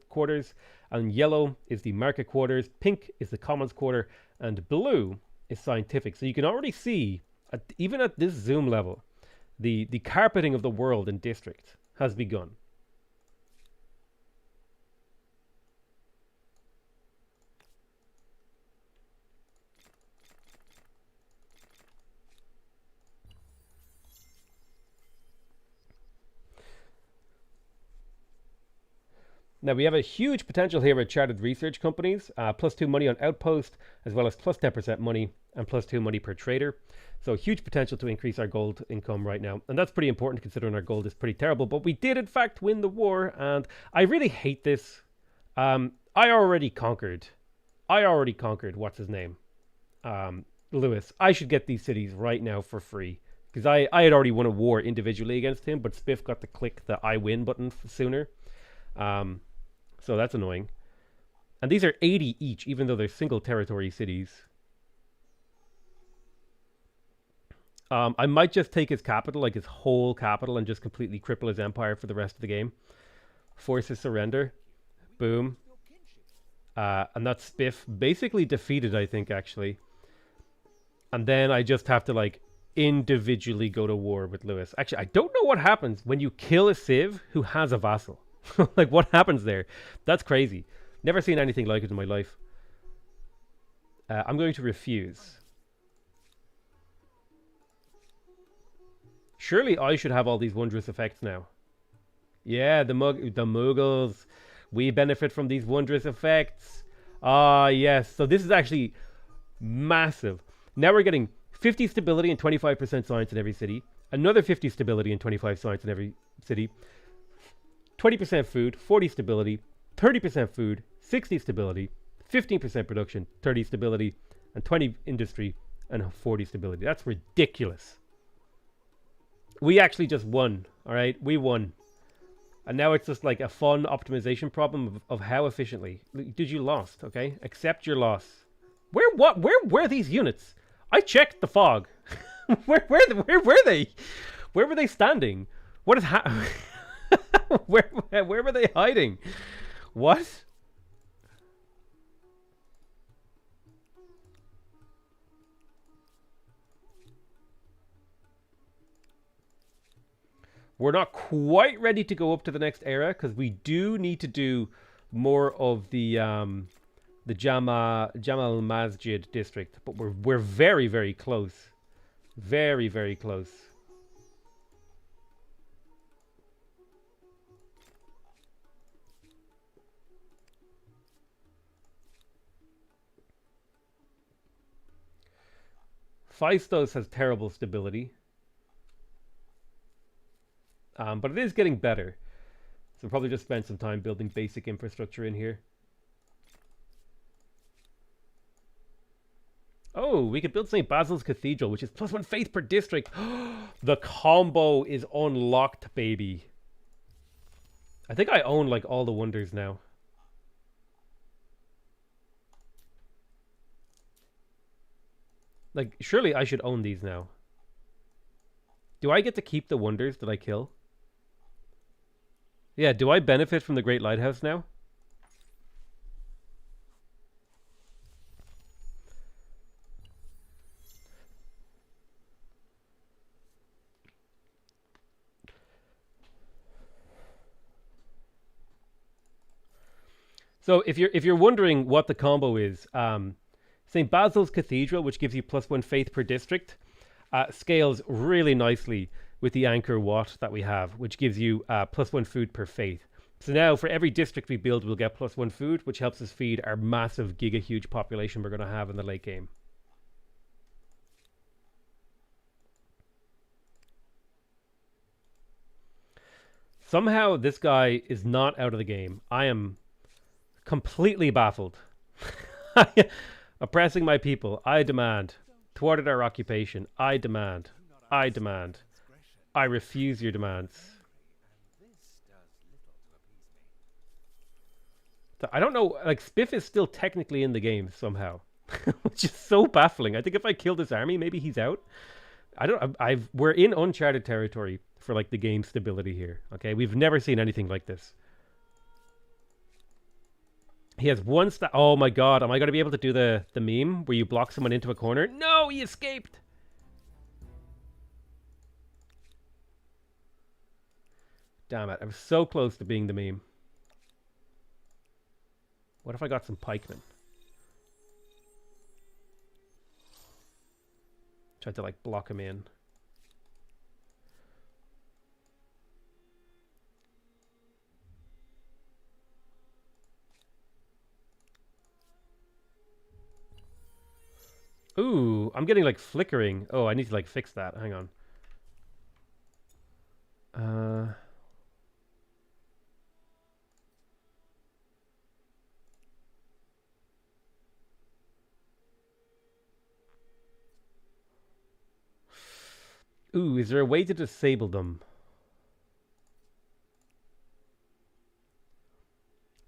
Speaker 1: quarters. And yellow is the market quarters. Pink is the commons quarter. And blue is scientific. So you can already see, even at this zoom level, the carpeting of the world in district has begun. Now, we have a huge potential here with chartered research companies, +2 money on outpost, as well as plus 10% money and +2 money per trader. So huge potential to increase our gold income right now. And that's pretty important considering our gold is pretty terrible. But we did, in fact, win the war. And I really hate this. I already conquered. What's his name? Lewis. I should get these cities right now for free. Because I had already won a war individually against him. But Spiff got to click the I win button sooner. So that's annoying. And these are 80 each, even though they're single territory cities. I might just take his capital, like his whole capital, and just completely cripple his empire for the rest of the game. Force his surrender. Boom. And that's Spiff basically defeated, I think, actually. And then I just have to, like, individually go to war with Lewis. Actually, I don't know what happens when you kill a civ who has a vassal. Like, what happens there? That's crazy. Never seen anything like it in my life. I'm going to refuse. Surely I should have all these wondrous effects now. Yeah, the Mughals. We benefit from these wondrous effects. Ah, yes. So this is actually massive. Now we're getting 50 stability and 25% science in every city. Another 50 stability and 25 science in every city. 20% food, 40 stability, 30% food, 60 stability, 15% production, 30 stability, and 20 industry, and 40 stability. That's ridiculous. We actually just won, all right? We won. And now it's just like a fun optimization problem of how efficiently. Did you lost, okay? Accept your loss. Where were these units? I checked the fog. where were they? Where were they standing? What is happening? where were they hiding? What? We're not quite ready to go up to the next era because we do need to do more of the Jamal Masjid district, but we're very, very close. Very, very close. Phaistos has terrible stability. But it is getting better. So we'll probably just spend some time building basic infrastructure in here. Oh, we could build St. Basil's Cathedral, which is +1 faith per district. The combo is unlocked, baby. I think I own like all the wonders now. Like, surely I should own these now. Do I get to keep the wonders that I kill? Yeah, do I benefit from the Great Lighthouse now? So if you're wondering what the combo is, St. Basil's Cathedral, which gives you +1 faith per district, scales really nicely with the Anchor Wat that we have, which gives you +1 food per faith. So now for every district we build, we'll get +1 food, which helps us feed our massive giga huge population we're going to have in the late game. Somehow this guy is not out of the game. I am completely baffled. Oppressing my people. I demand. Thwarted our occupation. I demand. I demand. I refuse your demands. So I don't know, like Spiff is still technically in the game somehow. Which is so baffling. I think if I kill this army, maybe he's out. I don't we're in uncharted territory for like the game stability here. Okay, we've never seen anything like this. He has one oh my god, am I going to be able to do the meme where you block someone into a corner? No, he escaped. Damn it, I was so close to being the meme. What if I got some pikemen? Tried to like block him in. Ooh, I'm getting like flickering. Oh, I need to like fix that. Hang on. Ooh, is there a way to disable them?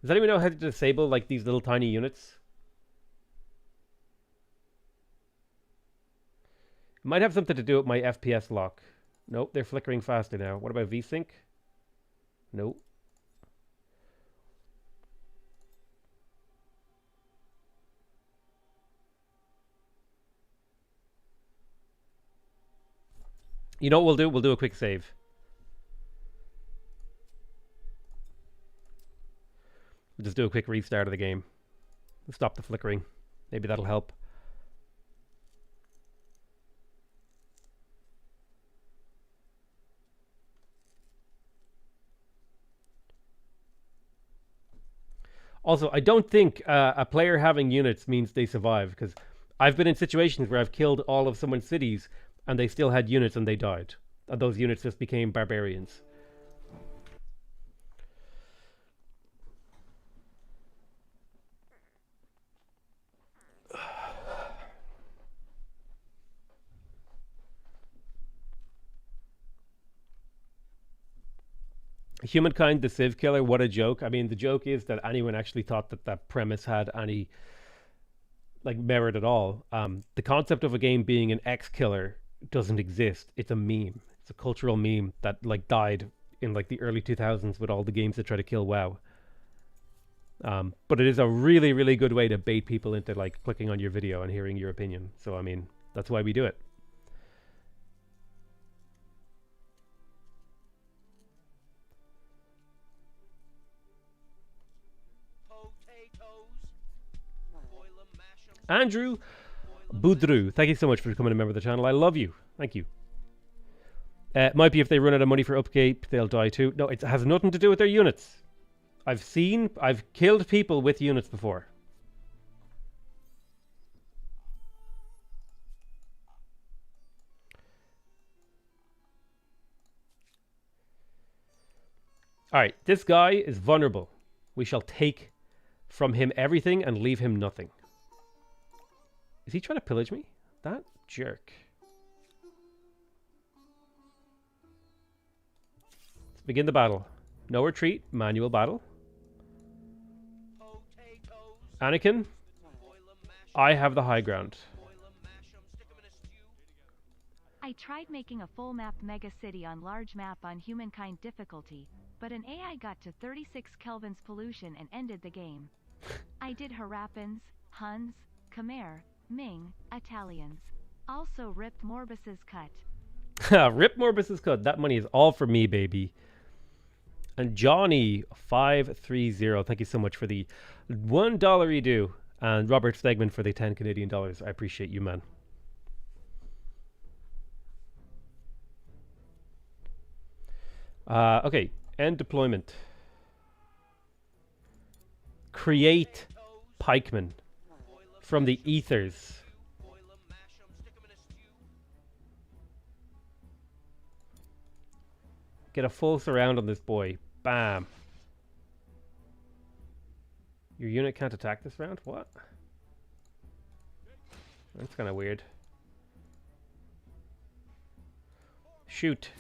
Speaker 1: Does anyone know how to disable like these little tiny units? It might have something to do with my FPS lock. Nope, they're flickering faster now. What about VSync? Nope. You know what we'll do? We'll do a quick save. We'll just do a quick restart of the game. Stop the flickering. Maybe that'll help. Also, I don't think a player having units means they survive, because I've been in situations where I've killed all of someone's cities and they still had units and they died. And those units just became barbarians. Humankind, the Civ killer, what a joke. I mean, the joke is that anyone actually thought that that premise had any like merit at all. The concept of a game being an X killer doesn't exist. It's a meme. It's a cultural meme that like died in like the early 2000s with all the games that try to kill WoW. But it is a really, really good way to bait people into like clicking on your video and hearing your opinion. So I mean, that's why we do it. Andrew Boudreau, thank you so much for becoming a member of the channel. I love you. Thank you. Might be if they run out of money for upkeep, they'll die too. No, it has nothing to do with their units. I've killed people with units before. Alright, this guy is vulnerable. We shall take from him everything and leave him nothing. Is he trying to pillage me? That jerk. Let's begin the battle. No retreat, manual battle. Anakin, I have the high ground.
Speaker 6: I tried making a full map mega city on large map on Humankind difficulty, but an AI got to 36 Kelvin's pollution and ended the game. I did Harappans, Huns, Khmer, Ming, Italians. Also ripped Morbus's cut.
Speaker 1: Rip Morbus's cut. That money is all for me, baby. And Johnny530, thank you so much for the $1 you do. And Robert Stegman for the 10 Canadian dollars. I appreciate you, man. Okay, end deployment. Create pikemen from the ethers. Get a full surround on this boy. Bam. Your unit can't attack this round? What? That's kind of weird. Shoot.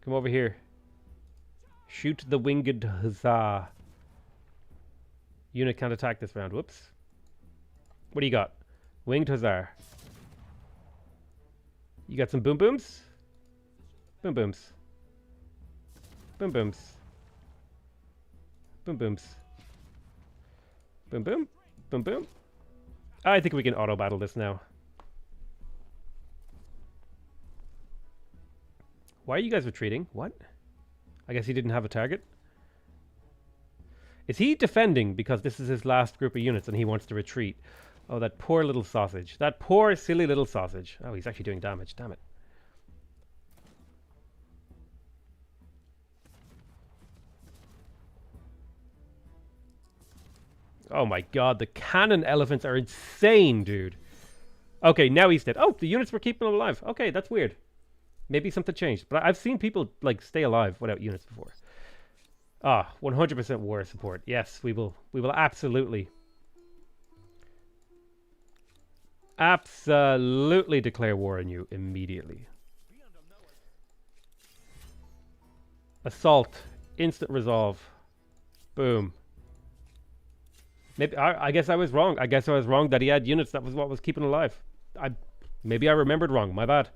Speaker 1: Come over here. Shoot the winged huzzah. Unit can't attack this round. Whoops. What do you got? Winged huzzah. You got some boom booms? Boom booms. Boom booms. Boom booms. Boom boom. Boom boom. I think we can auto battle this now. Why are you guys retreating? What? I guess he didn't have a target. Is he defending because this is his last group of units and he wants to retreat? Oh, that poor little sausage. That poor, silly little sausage. Oh, he's actually doing damage. Damn it. Oh my god, the cannon elephants are insane, dude. Okay, now he's dead. Oh, the units were keeping him alive. Okay, that's weird. Maybe something changed. But I've seen people, like, stay alive without units before. Ah, 100% war support. Yes, we will absolutely declare war on you immediately. Assault. Instant resolve. Boom. Maybe I guess I was wrong. I guess I was wrong that he had units. That was what was keeping alive. Maybe I remembered wrong. My bad.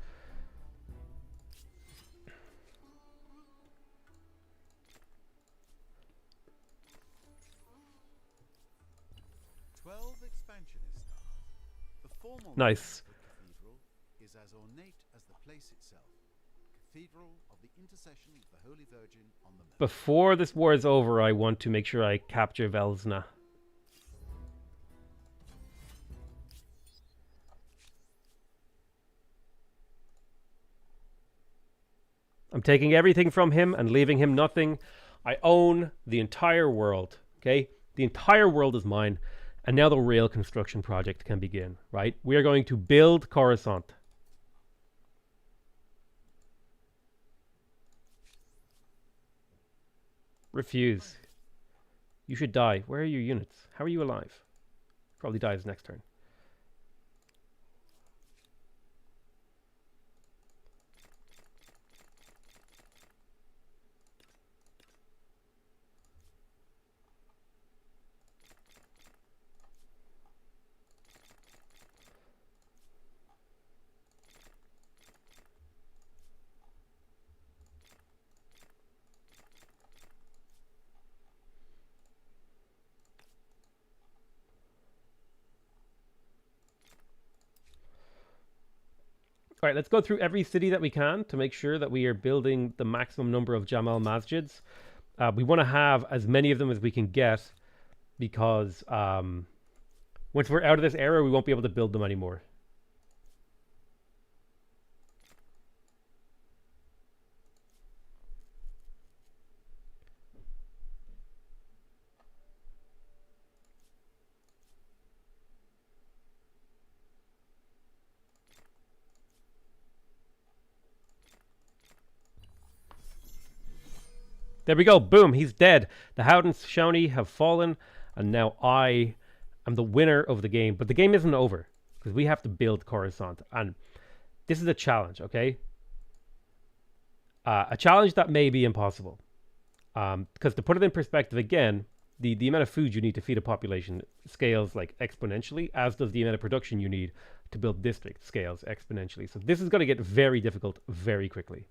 Speaker 1: Nice.
Speaker 2: Cathedral is as ornate as the place itself. Cathedral of the intercession of the Holy Virgin on the map.
Speaker 1: Before this war is over, I want to make sure I capture Velsna. I'm taking everything from him and leaving him nothing. I own the entire world, okay? The entire world is mine. And now the real construction project can begin, right? We are going to build Coruscant. Refuse. You should die. Where are your units? How are you alive? Probably dies next turn. All right, let's go through every city that we can to make sure that we are building the maximum number of Jamal Masjids. We want to have as many of them as we can get because once we're out of this era, we won't be able to build them anymore. There we go. Boom. He's dead. The Haudenosaunee have fallen, and now I am the winner of the game. But the game isn't over because we have to build Coruscant, and this is a challenge. Okay, a challenge that may be impossible. Because to put it in perspective again, the amount of food you need to feed a population scales like exponentially, as does the amount of production you need to build district scales exponentially. So this is going to get very difficult very quickly.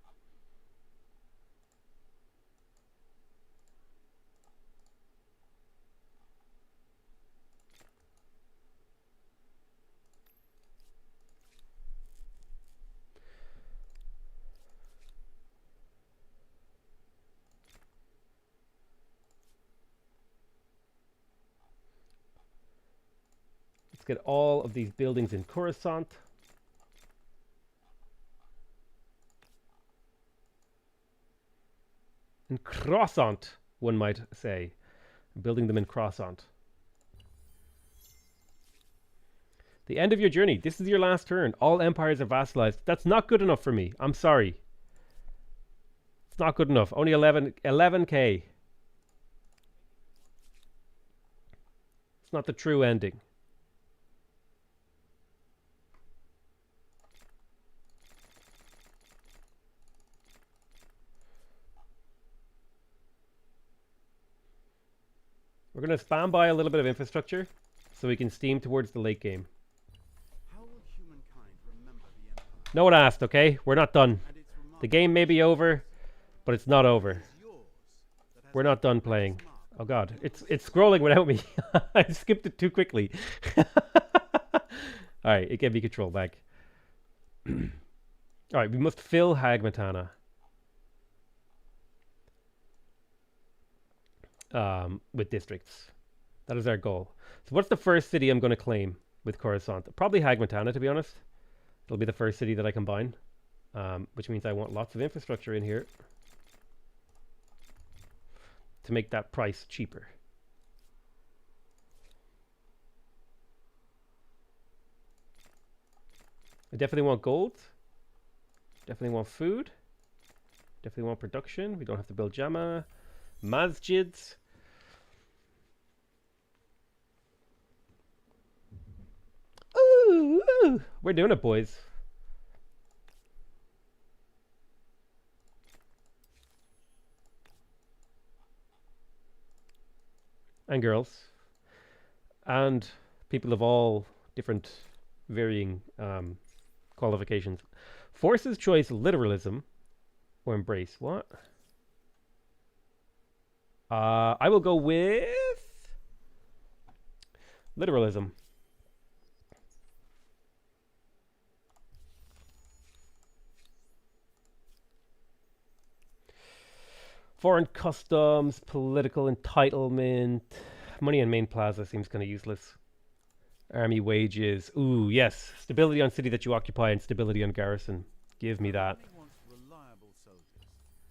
Speaker 1: Let's get all of these buildings in Coruscant. In Croissant, one might say. Building them in Croissant. The end of your journey. This is your last turn. All empires are vassalized. That's not good enough for me. I'm sorry. It's not good enough. Only 11k. It's not the true ending. We're going to spam by a little bit of infrastructure so we can steam towards the late game.
Speaker 2: How will humankind remember the Empire?
Speaker 1: No one asked, okay? We're not done.
Speaker 2: And its remarkable
Speaker 1: The game may be over, but it's not over.
Speaker 2: is yours that has
Speaker 1: We're not done playing.
Speaker 2: mark
Speaker 1: Oh god, it's scrolling without me. I skipped it too quickly. Alright, it gave me control back. Alright, we must fill Hagmatana. With districts. That is our goal. So what's the first city I'm going to claim with Coruscant? Probably Hagmatana, to be honest. It'll be the first city that I combine. Which means I want lots of infrastructure in here to make that price cheaper. I definitely want gold. Definitely want food. Definitely want production. We don't have to build Jama. Masjids. Ooh, ooh. We're doing it, boys. And girls. And people of all different varying qualifications. Forces choice literalism or embrace. What? I will go with literalism. Foreign customs, political entitlement, money in main plaza seems kind of useless. Army wages. Ooh, yes. Stability on city that you occupy and stability on garrison. Give me that.
Speaker 2: Army wants reliable soldiers.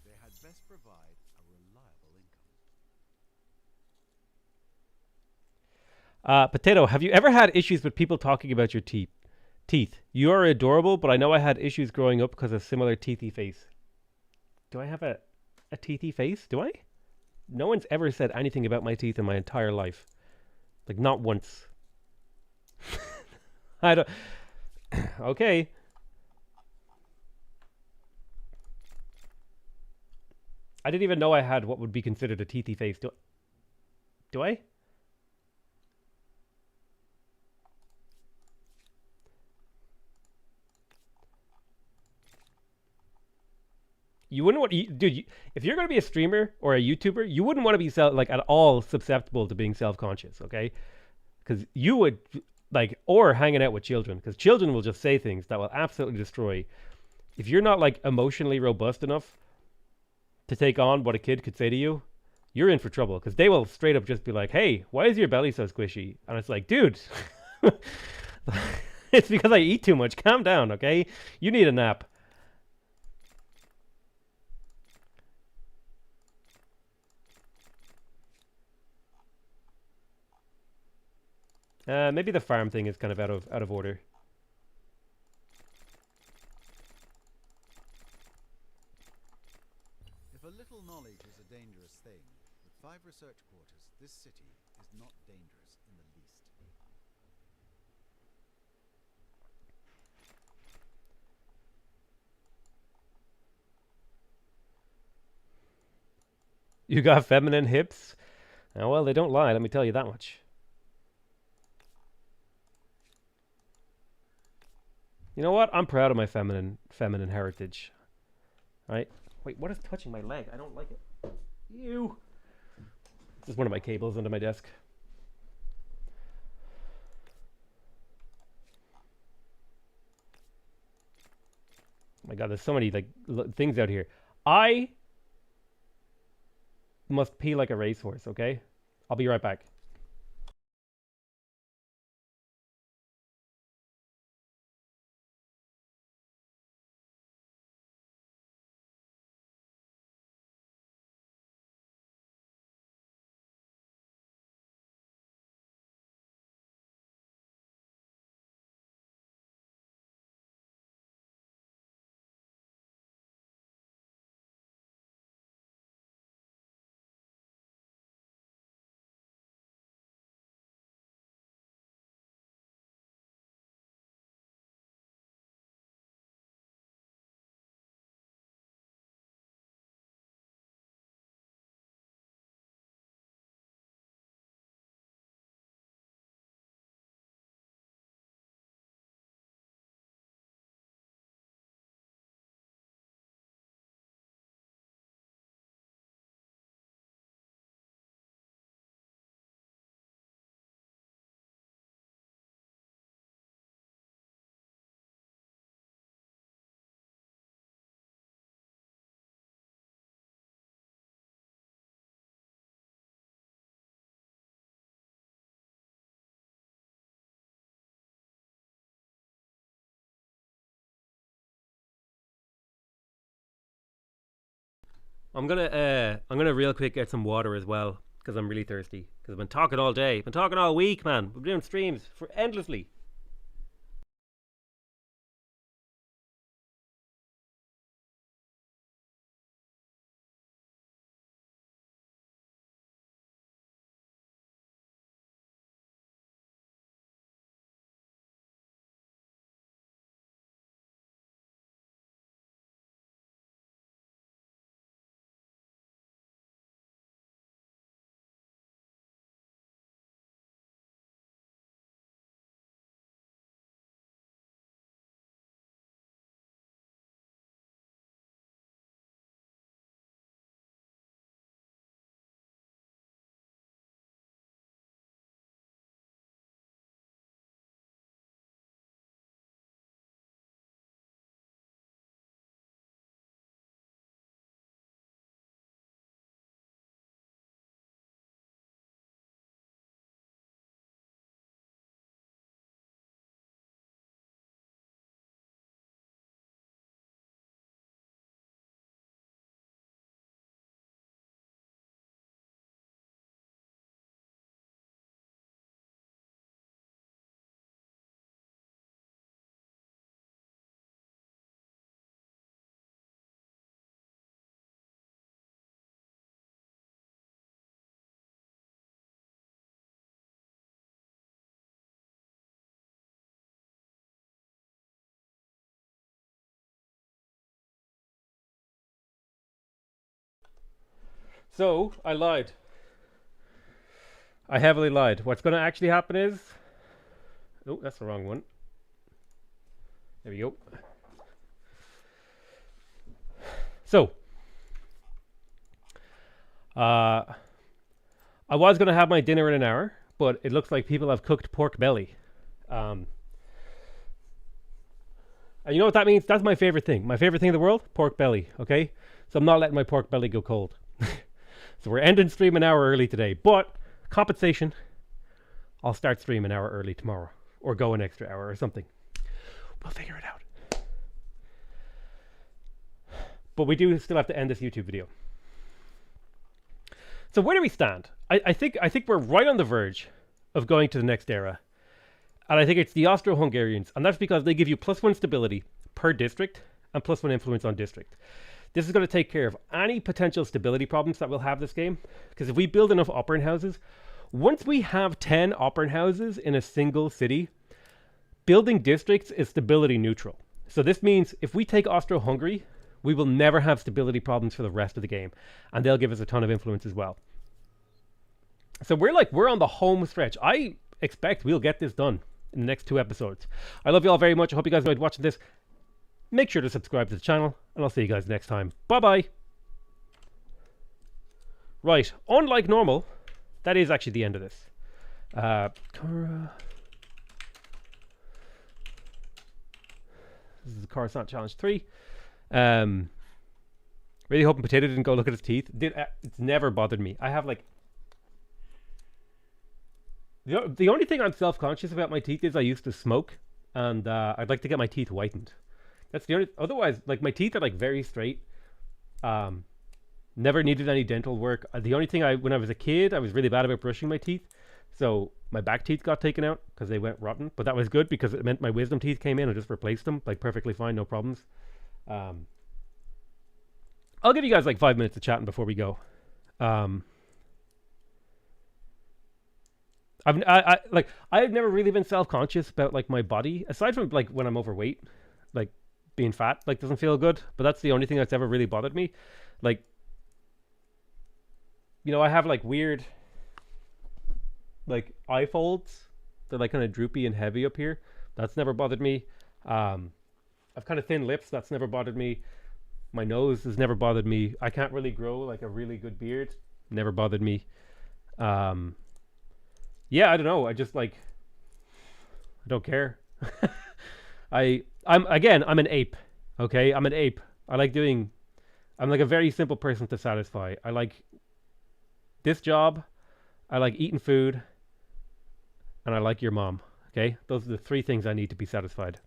Speaker 2: They had best provide a reliable income.
Speaker 1: Potato, have you ever had issues with people talking about your teeth? You are adorable, but I know I had issues growing up because of similar teethy face. Do I have a teethy face? Do I? No one's ever said anything about my teeth in my entire life. Like, not once. I don't... Okay. I didn't even know I had what would be considered a teethy face. Do I? You wouldn't want, dude. If you're gonna be a streamer or a YouTuber, you wouldn't want to be like at all susceptible to being self-conscious, okay? Because you would like, or hanging out with children, because children will just say things that will absolutely destroy. If you're not like emotionally robust enough to take on what a kid could say to you, you're in for trouble. Because they will straight up just be like, "Hey, why is your belly so squishy?" And it's like, dude, it's because I eat too much. Calm down, okay? You need a nap. Maybe the farm thing is kind of out of order.
Speaker 2: If a little knowledge is a dangerous thing, with 5 research quarters, this city is not dangerous in the least.
Speaker 1: You got feminine hips? Oh, well, they don't lie, let me tell you that much. You know what? I'm proud of my feminine heritage. Right? Wait, what is touching my leg? I don't like it. Ew. This is one of my cables under my desk. Oh my god, there's so many like things out here. I must pee like a racehorse, okay? I'll be right back. I'm gonna real quick get some water as well because I'm really thirsty. Because I've been talking all day, been talking all week, man. We're doing streams for endlessly. So, I lied. I heavily lied. What's going to actually happen is... Oh, that's the wrong one. There we go. So, I was going to have my dinner in an hour, but it looks like people have cooked pork belly. And you know what that means? That's my favorite thing. My favorite thing in the world? Pork belly, okay? So I'm not letting my pork belly go cold. So we're ending stream an hour early today. But, compensation, I'll start stream an hour early tomorrow. Or go an extra hour or something. We'll figure it out. But we do still have to end this YouTube video. So where do we stand? I think we're right on the verge of going to the next era. And I think it's the Austro-Hungarians. And that's because they give you +1 stability per district and +1 influence on district. This is going to take care of any potential stability problems that we'll have this game. Because if we build enough operating houses, once we have 10 operating houses in a single city, building districts is stability neutral. So this means if we take Austro-Hungary, we will never have stability problems for the rest of the game. And they'll give us a ton of influence as well. So we're on the home stretch. I expect we'll get this done in the next 2 episodes. I love you all very much. I hope you guys enjoyed watching this. Make sure to subscribe to the channel, and I'll see you guys next time. Bye-bye. Right, unlike normal, that is actually the end of this. This is the Coruscant Challenge 3. Really hoping Potato didn't go look at his teeth. It's never bothered me. I have like... The only thing I'm self-conscious about my teeth is I used to smoke, and I'd like to get my teeth whitened. That's the only... Otherwise, like, my teeth are like very straight. Never needed any dental work. The only thing when I was a kid, I was really bad about brushing my teeth. So my back teeth got taken out because they went rotten. But that was good because it meant my wisdom teeth came in and just replaced them. Like, perfectly fine, no problems. I'll give you guys like 5 minutes of chatting before we go. I've never really been self-conscious about like my body, aside from like when I'm overweight, like being fat, like doesn't feel good. But that's the only thing that's ever really bothered me. Like, you know, I have like weird, like eye folds. They're like kind of droopy and heavy up here. That's never bothered me. I've kind of thin lips. That's never bothered me. My nose has never bothered me. I can't really grow like a really good beard. Never bothered me. Yeah, I don't know. I just like, I don't care. I'm an ape. Okay, I'm an ape. I'm like a very simple person to satisfy. I like this job. I like eating food. And I like your mom. Okay, those are the 3 things I need to be satisfied.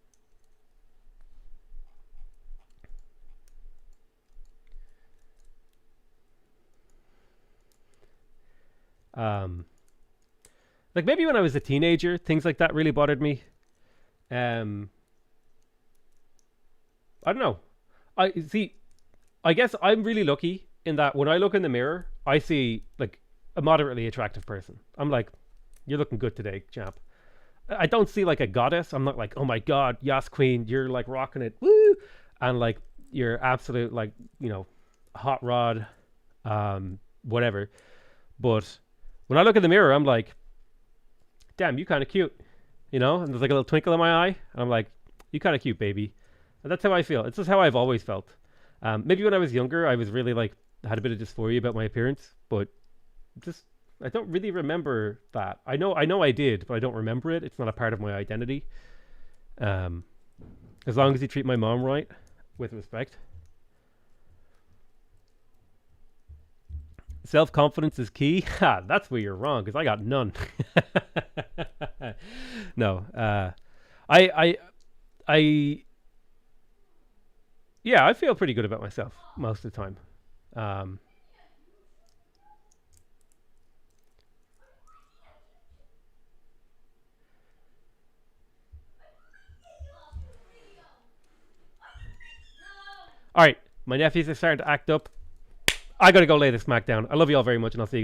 Speaker 1: Like maybe when I was a teenager, things like that really bothered me. I don't know. I guess I'm really lucky in that when I look in the mirror, I see like a moderately attractive person. I'm like, you're looking good today, champ. I don't see like a goddess. I'm not like, oh my god, yes queen, you're like rocking it, woo, and like you're absolute like, you know, hot rod, whatever. But when I look in the mirror, I'm like, damn, you kind of cute, you know? And there's like a little twinkle in my eye, and I'm like, you kind of cute, baby. And that's how I feel. It's just how I've always felt. Maybe when I was younger, I was really like, had a bit of dysphoria about my appearance, but just, I don't really remember that. I know I did, but I don't remember it. It's not a part of my identity. As long as you treat my mom right, with respect. Self-confidence is key. Ha, that's where you're wrong, because I got none. No. Yeah, I feel pretty good about myself most of the time. All right, my nephews are starting to act up. I gotta go lay the smack down. I love you all very much, and I'll see you.